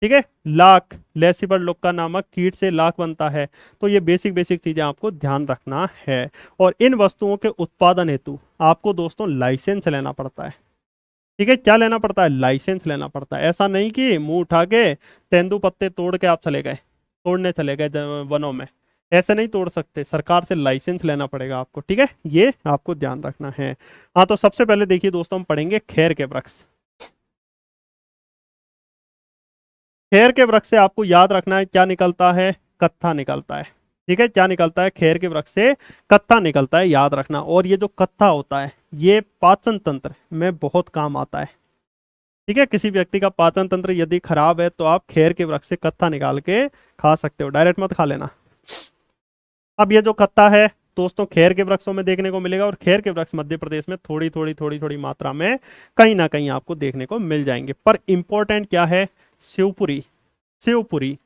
ठीक है। लाख, लेसिबल लोक्का नामक कीट से लाख बनता है। तो ये बेसिक बेसिक चीजें आपको ध्यान रखना है। और इन वस्तुओं के उत्पादन हेतु आपको दोस्तों लाइसेंस लेना पड़ता है, ठीक है। क्या लेना पड़ता है, लाइसेंस लेना पड़ता है। ऐसा नहीं कि मुंह उठा के तेंदू पत्ते तोड़ के आप चले गए, तोड़ने चले गए वनों में, ऐसे नहीं तोड़ सकते, सरकार से लाइसेंस लेना पड़ेगा आपको, ठीक है। ये आपको ध्यान रखना है। हाँ तो सबसे पहले देखिए दोस्तों, हम पढ़ेंगे खैर के वृक्ष। खैर के वृक्ष से आपको याद रखना है क्या निकलता है, कत्था निकलता है, ठीक है। क्या निकलता है, खैर के वृक्ष से कत्था निकलता है, याद रखना। और ये जो कत्था होता है ये पाचन तंत्र में बहुत काम आता है, ठीक है। किसी व्यक्ति का पाचन तंत्र यदि खराब है तो आप खैर के वृक्ष से कत्था निकाल के खा सकते हो, डायरेक्ट मत खा लेना। अब ये जो कत्था है दोस्तों खैर के वृक्षों में देखने को मिलेगा, और खैर के वृक्ष मध्य प्रदेश में थोड़ी थोड़ी थोड़ी थोड़ी मात्रा में कहीं ना कहीं आपको देखने को मिल जाएंगे। पर इंपॉर्टेंट क्या है, शिवपुरी, शिवपुरी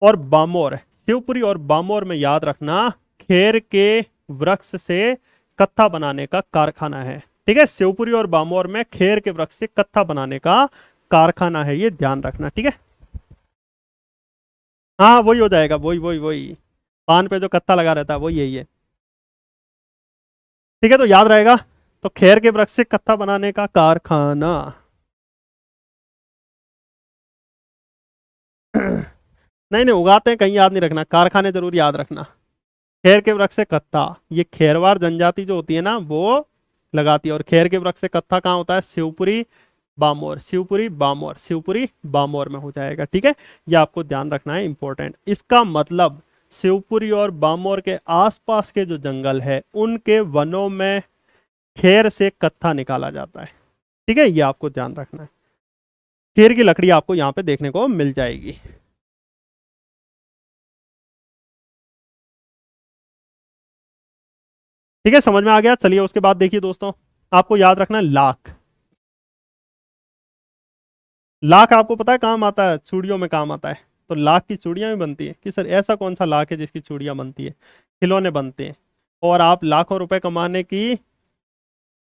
और बामोर, शिवपुरी और बामोर में याद रखना खैर के वृक्ष से कत्था बनाने का कारखाना है, ठीक है। शिवपुरी और बामोर में खैर के वृक्ष से कत्था बनाने का कारखाना है, ये ध्यान रखना, ठीक है। हाँ वही हो जाएगा, वही वही वही, पान पे जो कत्था लगा रहता है वही यही है। ठीक है, तो याद रहेगा। तो खेर के वृक्ष से कत्था बनाने का कारखाना। नहीं नहीं, उगाते हैं कहीं याद नहीं रखना, कारखाने जरूर याद रखना। खेर के वृक्ष से कत्था, ये खेरवार जनजाति जो होती है ना वो लगाती है। और खेर के वृक्ष से कत्था कहाँ होता है? शिवपुरी बामोर, शिवपुरी बामोर, शिवपुरी बामोर में हो जाएगा। ठीक है, ये आपको ध्यान रखना है, इंपॉर्टेंट। इसका मतलब शिवपुरी और बामोर के आसपास के जो जंगल है उनके वनों में खेर से कत्था निकाला जाता है। ठीक है, ये आपको ध्यान रखना है। खेर की लकड़ी आपको यहाँ पे देखने को मिल जाएगी। ठीक है, समझ में आ गया। चलिए उसके बाद देखिए दोस्तों, आपको याद रखना है लाख। लाख आपको पता है काम आता है, चूड़ियों में काम आता है। तो लाख की चूड़ियां भी बनती है कि सर ऐसा कौन सा लाख है जिसकी चूड़ियां बनती है? खिलौने बनते हैं। और आप लाखों रुपए कमाने की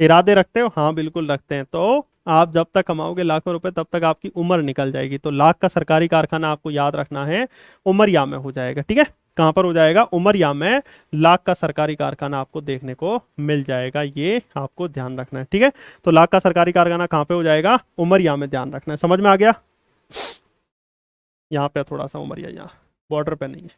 इरादे रखते हो? हाँ बिल्कुल रखते हैं। तो आप जब तक कमाओगे लाखों रुपए तब तक आपकी उम्र निकल जाएगी। तो लाख का सरकारी कारखाना आपको याद रखना है, उमरिया में हो जाएगा। ठीक है, कहाँ पर हो जाएगा? उमरिया में लाख का सरकारी कारखाना आपको देखने को मिल जाएगा, ये आपको ध्यान रखना है। ठीक है, तो लाख का सरकारी कारखाना कहाँ पे हो जाएगा? उमरिया में, ध्यान रखना है। समझ में आ गया? यहाँ पे थोड़ा सा उमरिया, यहाँ बॉर्डर पे नहीं है।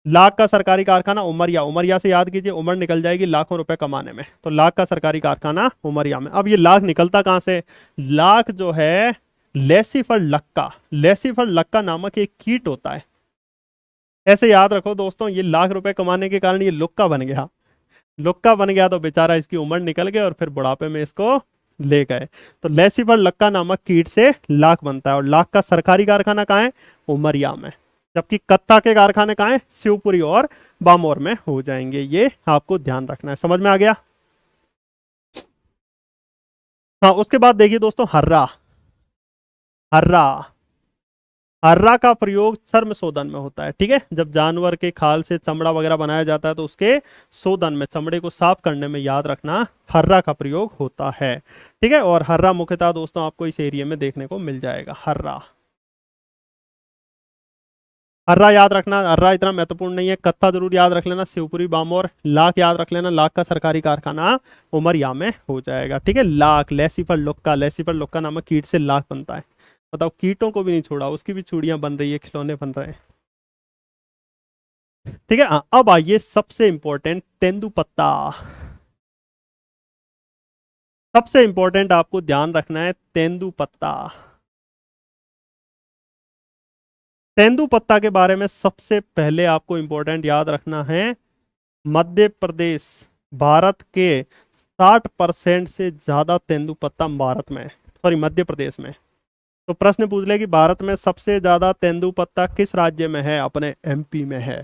लाख का सरकारी कारखाना उमरिया, उमरिया से याद कीजिए, उमर निकल जाएगी लाखों रुपए कमाने में। तो लाख का सरकारी कारखाना उमरिया में। अब ये लाख निकलता कहाँ से? लाख जो है लेसिफर लक्का, लेसिफर लक्का नामक एक कीट होता है। ऐसे याद रखो दोस्तों, ये लाख रुपए कमाने के कारण ये लुक्का बन गया। लुक्का बन गया तो बेचारा इसकी उम्र निकल गई और फिर बुढ़ापे में इसको ले गए। तो लेसिफर लक्का नामक कीट से लाख बनता है। और लाख का सरकारी कारखाना कहाँ है? उमरिया में। जबकि कत्था के कारखाने कहाँ हैं? शिवपुरी और बामोर में हो जाएंगे। ये आपको ध्यान रखना है। समझ में आ गया? हाँ, उसके बाद देखिए दोस्तों, हर्रा। हर्रा, हर्रा का प्रयोग चर्म शोधन में होता है। ठीक है, जब जानवर के खाल से चमड़ा वगैरह बनाया जाता है तो उसके शोधन में, चमड़े को साफ करने में, याद रखना, हर्रा का प्रयोग होता है। ठीक है, और हर्रा मुख्यतः दोस्तों आपको इस एरिया में देखने को मिल जाएगा, हर्रा। हर्रा याद रखना, हर्रा इतना महत्वपूर्ण नहीं है। कत्था जरूर याद रख लेना, शिवपुरी बामोर। लाख याद रख लेना, लाख का सरकारी कारखाना उमरिया में हो जाएगा। ठीक है, लाख, लेसिफर लुक्का, लेसिफर लुक्का नामक कीट से लाख बनता है। बताओ, कीटों को भी नहीं छोड़ा, उसकी भी चूड़ियां बन रही है, खिलौने बन रहे हैं। ठीक है, हाँ, अब आइए सबसे इंपॉर्टेंट, तेंदुपत्ता। सबसे इंपॉर्टेंट आपको ध्यान रखना है, तेंदुपत्ता। तेंदुपत्ता के बारे में सबसे पहले आपको इंपॉर्टेंट याद रखना है, मध्य प्रदेश, भारत के 60% से ज्यादा तेंदुपत्ता भारत में, सॉरी मध्य प्रदेश में। तो प्रश्न पूछ ले कि भारत में सबसे ज्यादा तेंदुपत्ता किस राज्य में है? अपने एमपी में है।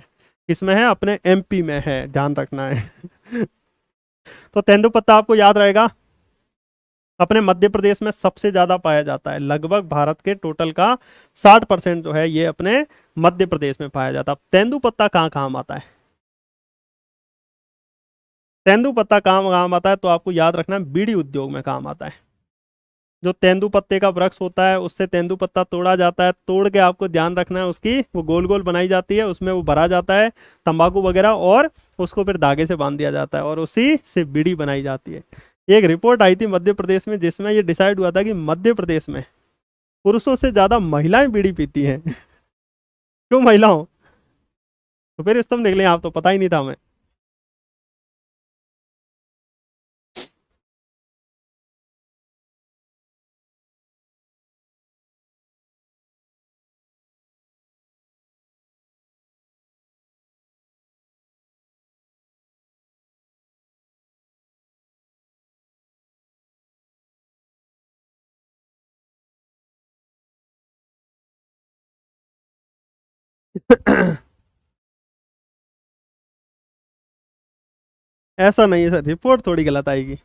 किसमें है? अपने एमपी में है, ध्यान रखना है। तो तेंदुपत्ता आपको याद रहेगा, अपने मध्य प्रदेश में सबसे ज्यादा पाया जाता है। लगभग भारत के टोटल का 60% जो है ये अपने मध्य प्रदेश में पाया जाता है। तेंदुपत्ता कहाँ काम आता है? तेंदुपत्ता काम काम आता है तो आपको याद रखना है, बीड़ी उद्योग में काम आता है। जो तेंदुपत्ते का वृक्ष होता है उससे तेंदुपत्ता तोड़ा जाता है, तोड़ के आपको ध्यान रखना है उसकी वो गोल गोल बनाई जाती है, उसमें वो भरा जाता है तंबाकू वगैरह, और उसको फिर धागे से बांध दिया जाता है और उसी से बीड़ी बनाई जाती है। एक रिपोर्ट आई थी मध्य प्रदेश में जिसमें ये डिसाइड हुआ था कि मध्य प्रदेश में पुरुषों से ज्यादा महिलाएं बीड़ी पीती हैं। क्यों महिलाओं? तो फिर इस तुम निकले, आप तो पता ही नहीं था हमें। ऐसा नहीं है सर, रिपोर्ट थोड़ी गलत आएगी,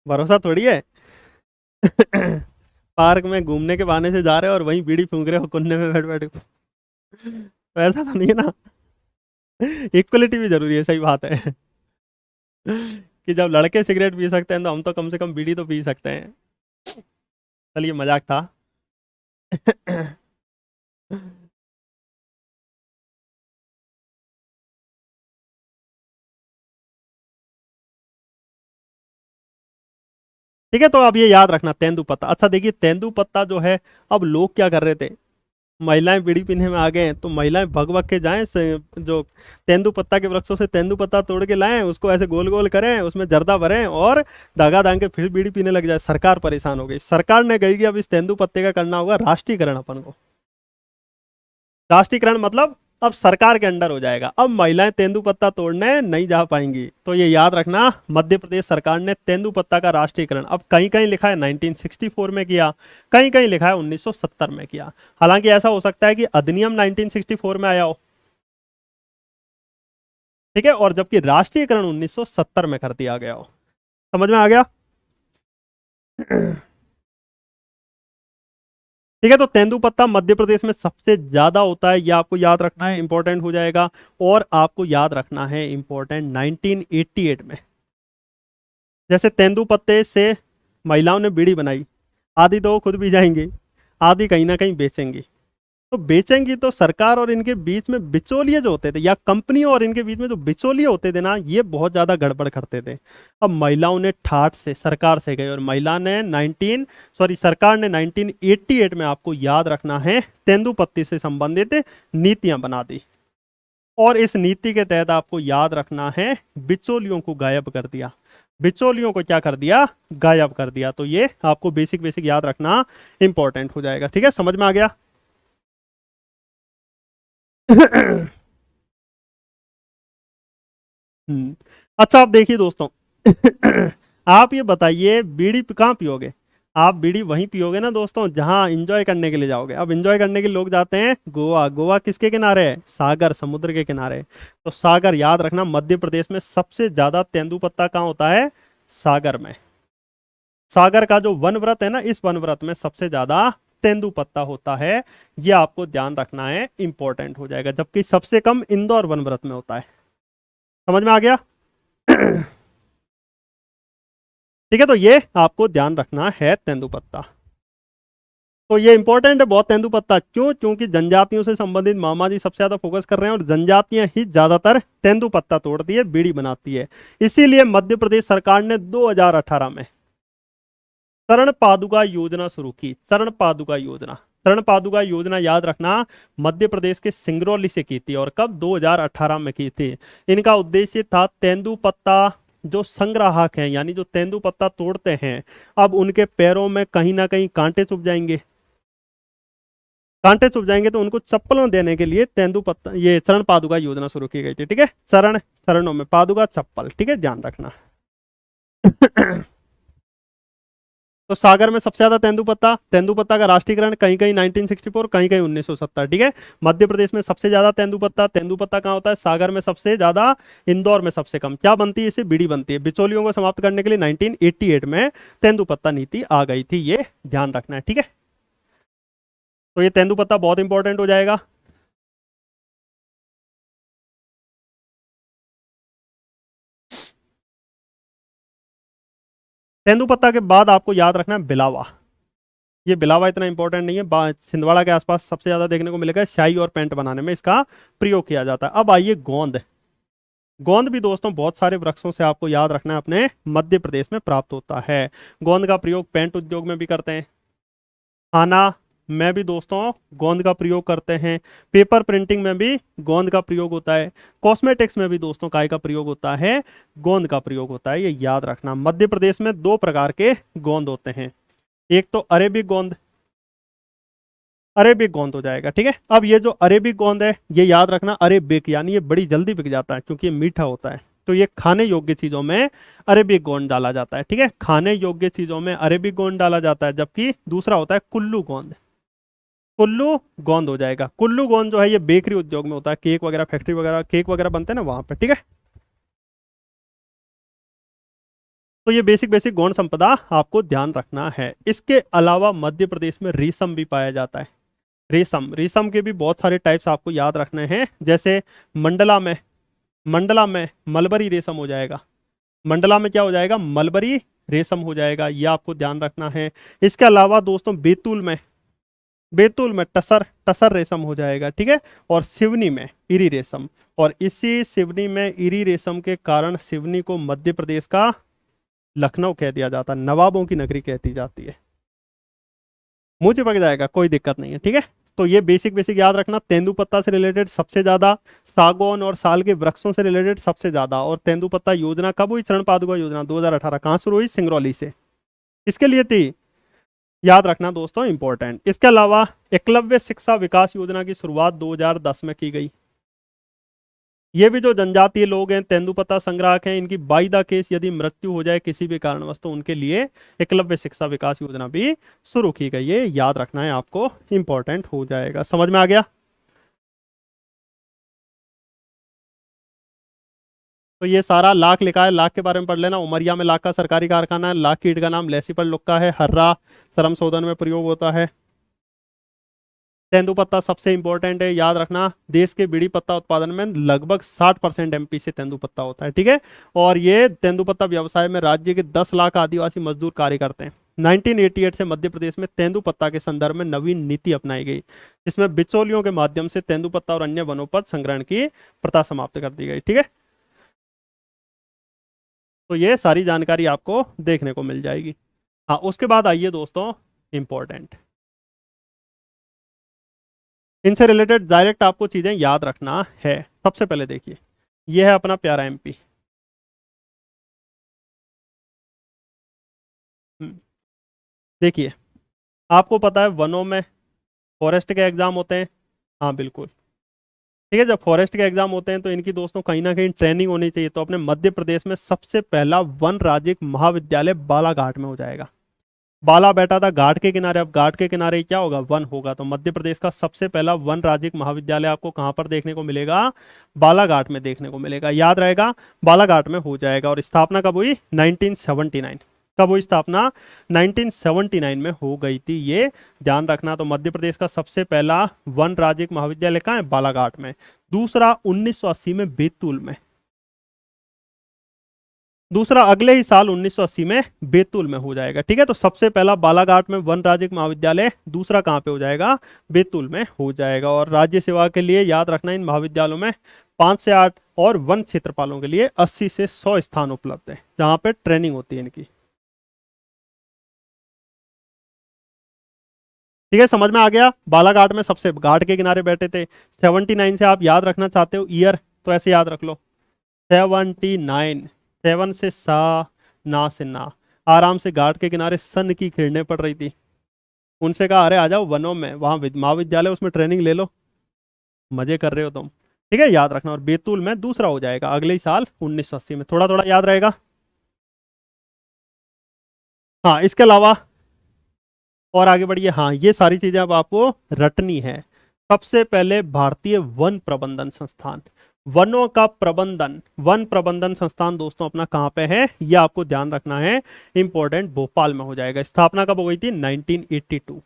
भरोसा थोड़ी है। पार्क में घूमने के बहाने से जा रहे हो और वहीं बीड़ी फूंक रहे हो कोने में बैठ बैठ। तो ऐसा तो नहीं है ना। इक्वलिटी भी जरूरी है, सही बात है। कि जब लड़के सिगरेट पी सकते हैं तो हम तो कम से कम बीड़ी तो पी सकते हैं। चलिए, मजाक था। ठीक है, तो अब ये याद रखना तेंदुपत्ता। अच्छा देखिए तेंदुपत्ता जो है, अब लोग क्या कर रहे थे, महिलाएं बीड़ी पीने में आ गए हैं, तो महिलाएं भग भग के जाएं जो तेंदुपत्ता के वृक्षों से तेंदुपत्ता तोड़ के लाएं, उसको ऐसे गोल गोल करें, उसमें जर्दा भरें और धागा डाल के फिर बीड़ी पीने लग जाए। सरकार परेशान हो गई, सरकार ने कही कि अब इस तेंदुपत्ते का करना होगा राष्ट्रीयकरण अपन को। राष्ट्रीयकरण मतलब अब सरकार के अंडर हो जाएगा, अब महिलाएं तेंदुपत्ता तोड़ने नहीं जा पाएंगी। तो ये याद रखना, मध्य प्रदेश सरकार ने तेंदुपत्ता का राष्ट्रीयकरण अब कहीं कहीं लिखा है 1964 में किया, कहीं कहीं लिखा है 1970 में किया। हालांकि ऐसा हो सकता है कि अधिनियम 1964 में आया हो, ठीक है, और जबकि राष्ट्रीयकरण 1970 में कर दिया गया हो। समझ में आ गया? ठीक है, तो तेंदुपत्ता मध्य प्रदेश में सबसे ज्यादा होता है, ये आपको याद रखना है, इंपॉर्टेंट हो जाएगा। और आपको याद रखना है इंपॉर्टेंट 1988 में जैसे तेंदुपत्ते से महिलाओं ने बीड़ी बनाई, आधी तो वो खुद भी जाएंगी, आधी कहीं ना कहीं बेचेंगी। तो बेचेंगी तो सरकार और इनके बीच में बिचौलिए जो होते थे, या कंपनियों और इनके बीच में जो बिचौलिए होते थे ना, ये बहुत ज्यादा गड़बड़ करते थे। अब महिलाओं ने ठाठ से सरकार से गए और महिला ने सरकार ने 1988 में, आपको याद रखना है, तेंदुपत्ते से संबंधित नीतियां बना दी। और इस नीति के तहत आपको याद रखना है बिचौलियों को गायब कर दिया। बिचौलियों को क्या कर दिया? गायब कर दिया। तो ये आपको बेसिक बेसिक याद रखना इंपॉर्टेंट हो जाएगा। ठीक है, समझ में आ गया? अच्छा आप देखिए दोस्तों, आप ये बताइए बीड़ी कहाँ पियोगे? आप बीड़ी वहीं पियोगे ना दोस्तों जहां एंजॉय करने के लिए जाओगे। अब एंजॉय करने के लिए लोग जाते हैं गोवा। गोवा किसके किनारे है? सागर, समुद्र के किनारे। तो सागर याद रखना, मध्य प्रदेश में सबसे ज्यादा तेंदुपत्ता कहाँ होता है? सागर में। सागर का जो वन व्रत है ना, इस वन व्रत में सबसे ज्यादा तेंदुपत्ता होता है। ये आपको ध्यान रखना है, इंपॉर्टेंट हो जाएगा। जबकि सबसे कम इंदौर वन व्रत में होता है। समझ में आ गया? ठीक है, तो ये आपको ध्यान रखना है तेंदुपत्ता। तो ये इंपॉर्टेंट है बहुत तेंदुपत्ता। क्यों? क्योंकि जनजातियों से संबंधित मामा जी सबसे ज्यादा फोकस कर रहे हैं और जनजातियां ही ज्यादातर तेंदुपत्ता तोड़ती है, बीड़ी बनाती है। इसीलिए मध्य प्रदेश सरकार ने 2018 में शरण पादुका योजना शुरू की। शरण पादुका योजना, शरण पादुका योजना याद रखना, मध्य प्रदेश के सिंगरौली से की थी। और कब? 2018 में की थी। इनका उद्देश्य था तेंदुपत्ता जो संग्राहक हैं, यानी जो तेंदुपत्ता तोड़ते हैं, अब उनके पैरों में कहीं ना कहीं कांटे चुभ जाएंगे। कांटे चुभ जाएंगे तो उनको चप्पलों देने के लिए तेंदुपत्ता, ये शरण पादुका योजना शुरू की गई थी। ठीक है, शरण, शरणों में पादुका चप्पल। ठीक है, ध्यान रखना। तो सागर में सबसे ज्यादा तेंदुपत्ता, तेंदुपत्ता का राष्ट्रीयकरण कहीं कहीं 1964, कहीं कहीं 1970। ठीक है, मध्य प्रदेश में सबसे ज्यादा तेंदुपत्ता, तेंदुपत्ता कहाँ होता है? सागर में सबसे ज्यादा, इंदौर में सबसे कम। क्या बनती है? इससे बीड़ी बनती है। बिचौलियों को समाप्त करने के लिए 1988 में तेंदुपत्ता नीति आ गई थी, ये ध्यान रखना है। ठीक है, तो ये तेंदुपत्ता बहुत इंपॉर्टेंट हो जाएगा। तेंदुपत्ता के बाद आपको याद रखना है बिलावा। ये बिलावा इतना इंपॉर्टेंट नहीं है, छिंदवाड़ा के आसपास सबसे ज्यादा देखने को मिलेगा, स्याही और पेंट बनाने में इसका प्रयोग किया जाता है। अब आइए गोंद। गोंद भी दोस्तों बहुत सारे वृक्षों से आपको याद रखना है अपने मध्य प्रदेश में प्राप्त होता है। गोंद का प्रयोग पेंट उद्योग में भी करते हैं, खाना में भी दोस्तों गोंद का प्रयोग करते हैं, पेपर प्रिंटिंग में भी गोंद का प्रयोग होता है, कॉस्मेटिक्स में भी दोस्तों काय का प्रयोग होता है? गोंद का प्रयोग होता है। ये याद रखना। मध्य प्रदेश में दो प्रकार के गोंद होते हैं, एक तो अरेबिक गोंद, अरेबिक गोंद हो जाएगा। ठीक है, अब ये जो अरेबिक गोंद है, ये याद रखना अरेबिक, यानी ये बड़ी जल्दी बिक जाता है क्योंकि ये मीठा होता है। तो ये खाने योग्य चीजों में अरेबिक गोंद डाला जाता है। ठीक है, खाने योग्य चीजों में अरेबिक गोंद डाला जाता है। जबकि दूसरा होता है कुल्लू गोंद। कुल्लू गोंद हो जाएगा। कुल्लू गोंद जो है ये बेकरी उद्योग में होता है, केक वगैरह, फैक्ट्री वगैरह, केक वगैरह बनते हैं ना वहां पे। ठीक है, तो ये बेसिक बेसिक गौण संपदा आपको ध्यान रखना है। इसके अलावा मध्य प्रदेश में रेशम भी पाया जाता है। रेशम, रेशम के भी बहुत सारे टाइप्स आपको याद रखने हैं। जैसे मंडला में, मंडला में मलबरी रेशम हो जाएगा। मंडला में क्या हो जाएगा? मलबरी रेशम हो जाएगा, ये आपको ध्यान रखना है। इसके अलावा दोस्तों बैतूल में, बैतूल में टसर, टसर रेशम हो जाएगा। ठीक है, और सिवनी में इरी रेशम। और इसी सिवनी में इरी रेशम के कारण सिवनी को मध्य प्रदेश का लखनऊ कह दिया जाता, नवाबों की नगरी कहती जाती है। मुंह चिपक जाएगा, कोई दिक्कत नहीं है, ठीक है। तो ये बेसिक बेसिक याद रखना। तेंदुपत्ता से रिलेटेड सबसे ज्यादा, सागौन और साल के वृक्षों से रिलेटेड सबसे ज्यादा। और तेंदुपत्ता योजना कब हुई? चरण पादुका योजना 2018 कहाँ शुरू हुई? सिंगरौली से। इसके लिए थी, याद रखना दोस्तों, इंपॉर्टेंट। इसके अलावा एकलव्य शिक्षा विकास योजना की शुरुआत 2010 में की गई। ये भी जो जनजातीय लोग हैं, तेंदुपत्ता संग्राहक हैं, इनकी बाई द केस यदि मृत्यु हो जाए किसी भी कारणवश, तो उनके लिए एकलव्य शिक्षा विकास योजना भी शुरू की गई है। याद रखना है आपको, इंपॉर्टेंट हो जाएगा। समझ में आ गया? तो ये सारा लाख लिखा है, लाख के बारे में पढ़ लेना। उमरिया में लाख का सरकारी कारखाना है। लाख कीट का नाम लेसीपल लुक्का है। हर्रा चरम शोधन में प्रयोग होता है। तेंदुपत्ता सबसे इंपॉर्टेंट है, याद रखना। देश के बीड़ी पत्ता उत्पादन में लगभग 60% एमपी से तेंदुपत्ता होता है, ठीक है। और ये तेंदुपत्ता व्यवसाय में राज्य के 10 लाख आदिवासी मजदूर कार्य करते हैं। 1988 से मध्य प्रदेश में तेंदुपत्ता के संदर्भ में नवीन नीति अपनाई गई, जिसमें बिचौलियों के माध्यम से तेंदुपत्ता और अन्य वनोपज संग्रहण की प्रथा समाप्त कर दी गई, ठीक है। तो ये सारी जानकारी आपको देखने को मिल जाएगी। हाँ, उसके बाद आइए दोस्तों, इंपॉर्टेंट, इनसे रिलेटेड डायरेक्ट आपको चीजें याद रखना है। सबसे पहले देखिए, ये है अपना प्यारा एमपी। देखिए, आपको पता है वनों में फॉरेस्ट के एग्जाम होते हैं। हाँ बिल्कुल, ठीक है। जब फॉरेस्ट के एग्जाम होते हैं तो इनकी दोस्तों कहीं ना कहीं ट्रेनिंग होनी चाहिए। तो अपने मध्य प्रदेश में सबसे पहला वन राज्य महाविद्यालय बालाघाट में हो जाएगा। बाला बैठा था घाट के किनारे, अब घाट के किनारे क्या होगा? वन होगा। तो मध्य प्रदेश का सबसे पहला वन राज्य महाविद्यालय आपको कहां पर देखने को मिलेगा? बालाघाट में देखने को मिलेगा। याद रहेगा, बालाघाट में हो जाएगा। और स्थापना कब हुई? 1979। कब हुई स्थापना? 1979 में हो गई थी, ये ध्यान रखना। तो मध्य प्रदेश का सबसे पहला वन राज्य महाविद्यालय कहाँ है? बालाघाट में। दूसरा 1980 में बैतूल में। दूसरा अगले ही साल 1980 में बैतूल में हो जाएगा, ठीक है। तो सबसे पहला बालाघाट में वन राज्य महाविद्यालय, दूसरा कहाँ पे हो जाएगा? बैतूल में हो जाएगा। और राज्य सेवा के लिए याद रखना, इन महाविद्यालयों में 5 से 8 और वन क्षेत्रपालों के लिए 80 से 100 स्थान उपलब्ध है, जहां पे ट्रेनिंग होती है इनकी, ठीक है। समझ में आ गया? बालाघाट में सबसे, घाट के किनारे बैठे थे। 79 से आप याद रखना चाहते हो ईयर, तो ऐसे याद रख लो, 79। 7 से सा, ना से ना। आराम से घाट के किनारे सन की किरणें पड़ रही थी। उनसे कहा अरे आ जाओ वनों में, वहां महाविद्यालय, उसमें ट्रेनिंग ले लो, मजे कर रहे हो तुम, ठीक है। याद रखना। और बैतूल में दूसरा हो जाएगा अगले ही साल 1980 में। थोड़ा थोड़ा याद रहेगा। हाँ, इसके अलावा और आगे बढ़िए। हाँ, ये सारी चीजें अब आपको रटनी है। सबसे पहले भारतीय वन प्रबंधन संस्थान, वनों का प्रबंधन, वन प्रबंधन संस्थान दोस्तों अपना कहाँ पे है? ये आपको ध्यान रखना है, इंपॉर्टेंट। भोपाल में हो जाएगा। स्थापना कब हो गई थी? 1982।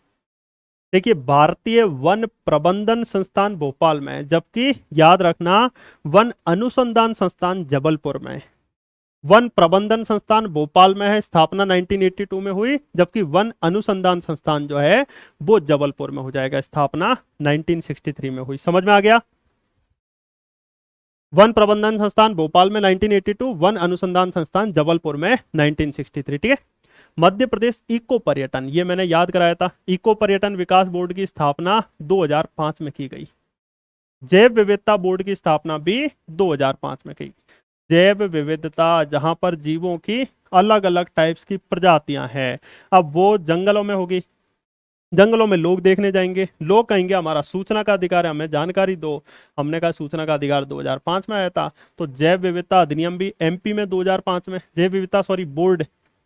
देखिए, भारतीय वन प्रबंधन संस्थान भोपाल में है, जबकि याद रखना वन अनुसंधान संस्थान जबलपुर में है। वन प्रबंधन संस्थान भोपाल में है, स्थापना 1982 में हुई, जबकि वन अनुसंधान संस्थान जो है वो जबलपुर में हो जाएगा, स्थापना 1963 में हुई। समझ में आ गया? वन प्रबंधन संस्थान भोपाल में 1982, वन अनुसंधान संस्थान जबलपुर में 1963, ठीक है। मध्य प्रदेश इको पर्यटन, ये मैंने याद कराया था। इको पर्यटन विकास बोर्ड की स्थापना 2005 में की गई। जैव विविधता बोर्ड की स्थापना भी 2005 में की। जैव विविधता, जहां पर जीवों की अलग अलग टाइप्स की प्रजातियां हैं। अब वो जंगलों में होगी, जंगलों में लोग देखने जाएंगे, लोग कहेंगे हमारा सूचना का अधिकार है, हमें जानकारी दो। हमने कहा सूचना का अधिकार 2005 में आया था। तो जैव विविधता अधिनियम भी एमपी में 2005 में, जैव विविधता सॉरी बोर्ड,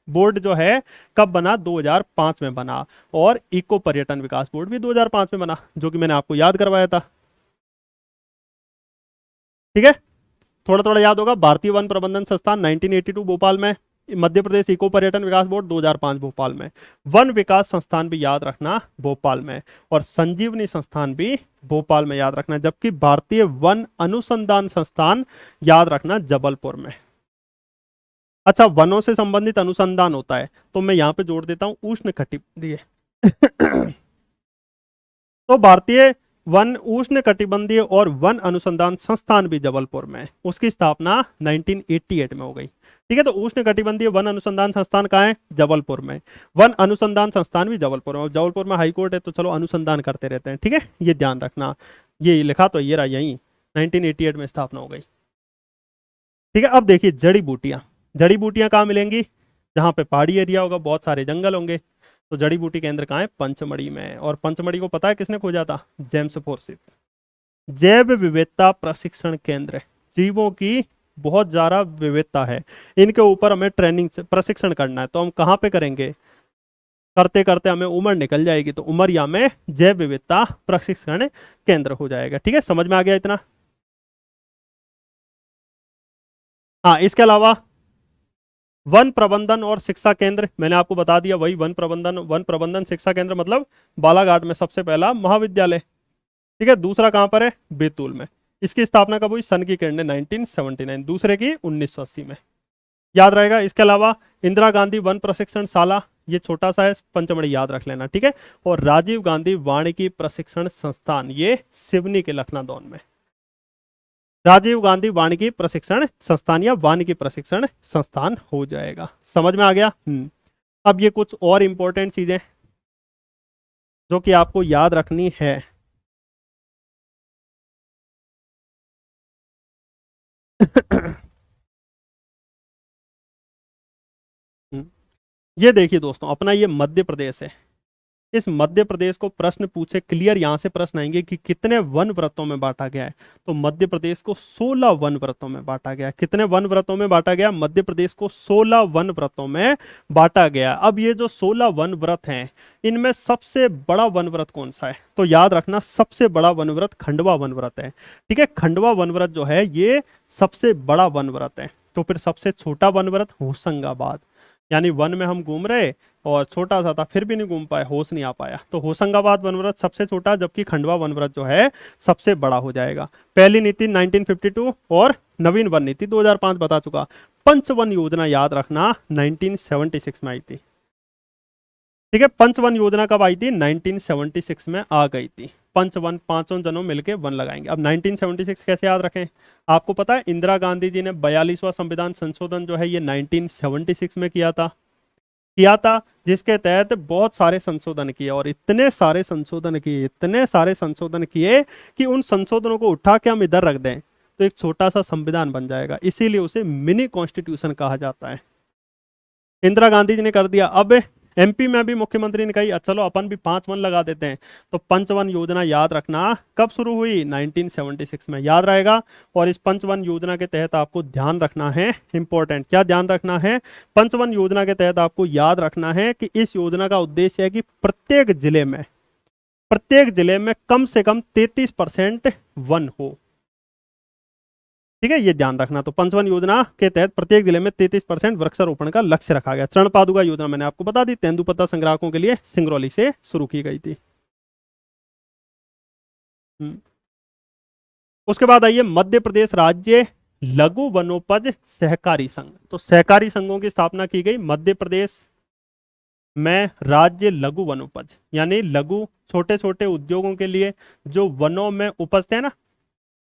बोर्ड जो है कब बना? 2005 में बना। और इको पर्यटन विकास बोर्ड भी 2005 में बना, जो कि मैंने आपको याद करवाया था, ठीक है। थोड़ा थोड़ा याद होगा। भारतीय वन प्रबंधन संस्थान 1982 भोपाल में, मध्य प्रदेश इको पर्यटन विकास बोर्ड 2005 भोपाल में, वन विकास संस्थान भी याद रखना भोपाल में, और संजीवनी संस्थान भी भोपाल में याद रखना, जबकि भारतीय वन अनुसंधान संस्थान याद रखना जबलपुर में। अच्छा, वनों से संबंधित अनुसंधान होता है, तो मैं यहां पे जोड़ देता हूं उष्ण कटिबंधीय। तो भारतीय वन उष्ण कटिबंधीय और वन अनुसंधान संस्थान भी जबलपुर में है। उसकी स्थापना 1988 में हो गई। ठीक है, तो उष्ण कटिबंधीय वन अनुसंधान संस्थान कहाँ है? जबलपुर में। वन अनुसंधान संस्थान भी जबलपुर में। जबलपुर में हाई कोर्ट है, तो चलो अनुसंधान करते रहते हैं। ठीक है, ये ध्यान रखना। ये लिखा तो ये रहा, यही 1988 में स्थापना हो गई। ठीक है, अब देखिए जड़ी बूटियां। जड़ी बूटियां कहाँ मिलेंगी? जहाँ पे पहाड़ी एरिया होगा, बहुत सारे जंगल होंगे। तो जड़ी बूटी केंद्र कहाँ है? पंचमढ़ी में। और पंचमढ़ी को पता है किसने खोजा था? जेम्स फोर्सिप। जैव विविधता प्रशिक्षण केंद्र। जीवों की बहुत ज्यादा विविधता है, इनके ऊपर हमें ट्रेनिंग प्रशिक्षण करना है। तो हम कहाँ पे करेंगे? करते करते हमें उम्र निकल जाएगी, तो उमरिया में जैव विविधता प्रशिक्षण केंद्र हो जाएगा। ठीक है, समझ में आ गया इतना? हाँ, इसके अलावा वन प्रबंधन और शिक्षा केंद्र मैंने आपको बता दिया। वही वन प्रबंधन शिक्षा केंद्र मतलब बालाघाट में सबसे पहला महाविद्यालय। ठीक है, दूसरा कहां पर है? बैतूल में। इसकी स्थापना कब हुई? सन की किरणें 1979, दूसरे की 1980 में। याद रहेगा। इसके अलावा इंदिरा गांधी वन प्रशिक्षण शाला, ये छोटा सा है, पंचमढ़ी याद रख लेना। ठीक है, और राजीव गांधी वानिकी प्रशिक्षण संस्थान, ये सिवनी के लखनादौन में। राजीव गांधी वानिकी प्रशिक्षण संस्थान या वानिकी प्रशिक्षण संस्थान हो जाएगा। समझ में आ गया? अब ये कुछ और इंपॉर्टेंट चीजें जो कि आपको याद रखनी है। ये देखिए दोस्तों, अपना ये मध्य प्रदेश है। इस मध्य प्रदेश को प्रश्न पूछे क्लियर, यहां से प्रश्न आएंगे कि कितने वन व्रतों में बांटा गया है। तो मध्य प्रदेश को 16 वन व्रतों में बांटा गया है। कितने वन व्रतों में बांटा गया? मध्य प्रदेश को 16 वन व्रतों में बांटा गया। अब ये जो 16 वन व्रत हैं, इनमें सबसे बड़ा वन व्रत कौन सा है? तो याद रखना, सबसे बड़ा वन व्रत खंडवा वन व्रत है। ठीक है, खंडवा वन व्रत जो है ये सबसे बड़ा वन व्रत है। तो फिर सबसे छोटा वन व्रत होशंगाबाद। यानी वन में हम घूम रहे और छोटा सा था, फिर भी नहीं घूम पाए, होश नहीं आ पाया। तो होशंगाबाद वनव्रत सबसे छोटा, जबकि खंडवा वनव्रत जो है सबसे बड़ा हो जाएगा। पहली नीति 1952 और नवीन वन नीति 2005 बता चुका। पंचवन योजना याद रखना 1976 में आई थी। ठीक है, पंचवन योजना कब आई थी? 1976 में आ गई थी। पंचवन, पांचों जनों मिलके वन लगाएंगे। अब 1976 कैसे याद रखें? आपको पता है इंदिरा गांधी जी ने 42वां संविधान संशोधन जो है ये 1976 में किया था, जिसके तहत बहुत सारे संशोधन किए। और इतने सारे संशोधन किए कि उन संशोधनों को उठा के हम इधर रख दें तो एक छोटा सा संविधान बन जाएगा। इसीलिए उसे मिनी कॉन्स्टिट्यूशन कहा जाता है। इंदिरा गांधी जी ने कर दिया। अब एमपी में भी मुख्यमंत्री ने कही चलो अपन भी 5 वन लगा देते हैं। तो पंचवन योजना याद रखना कब शुरू हुई? 1976 में, याद रहेगा। और इस पंचवन योजना के तहत आपको ध्यान रखना है, इंपॉर्टेंट क्या ध्यान रखना है? पंचवन योजना के तहत आपको याद रखना है कि इस योजना का उद्देश्य है कि प्रत्येक जिले में कम से कम 33% वन हो। ठीक है, ये ध्यान रखना। तो पंचवन योजना के तहत प्रत्येक जिले में 33% वृक्षारोपण का लक्ष्य रखा गया। चरण पादुका योजना मैंने आपको बता दी, तेंदुपत्ता संग्राहकों के लिए सिंगरौली से शुरू की गई थी। उसके बाद आइए मध्य प्रदेश राज्य लघु वनोपज सहकारी संघ। तो सहकारी संघों की स्थापना की गई मध्य प्रदेश में। राज्य लघु वनोपज यानी लघु छोटे छोटे उद्योगों के लिए जो वनों में उपजते हैं ना,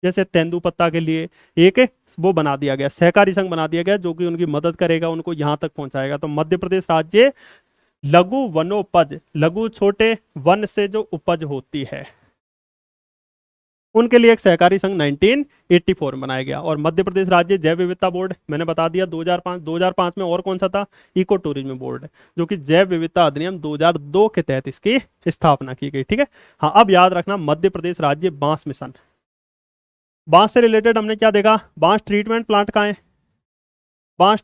जैसे तेंदुपत्ता के लिए एक वो बना दिया गया, सहकारी संघ बना दिया गया, जो कि उनकी मदद करेगा, उनको यहां तक पहुंचाएगा। तो मध्य प्रदेश राज्य लघु वनोपज, लघु छोटे वन से जो उपज होती है उनके लिए एक सहकारी संघ 1984 में बनाया गया। और मध्य प्रदेश राज्य जैव विविधता बोर्ड मैंने बता दिया 2005 में। और कौन सा था? इको टूरिज्म बोर्ड, जो कि जैव विविधता अधिनियम 2002 के तहत इसकी स्थापना की गई। ठीक है, हाँ, अब याद रखना मध्य प्रदेश राज्य बांस मिशन। बांस से रिलेटेड हमने क्या देखा? बांस ट्रीटमेंट प्लांट कहाँ है? बांस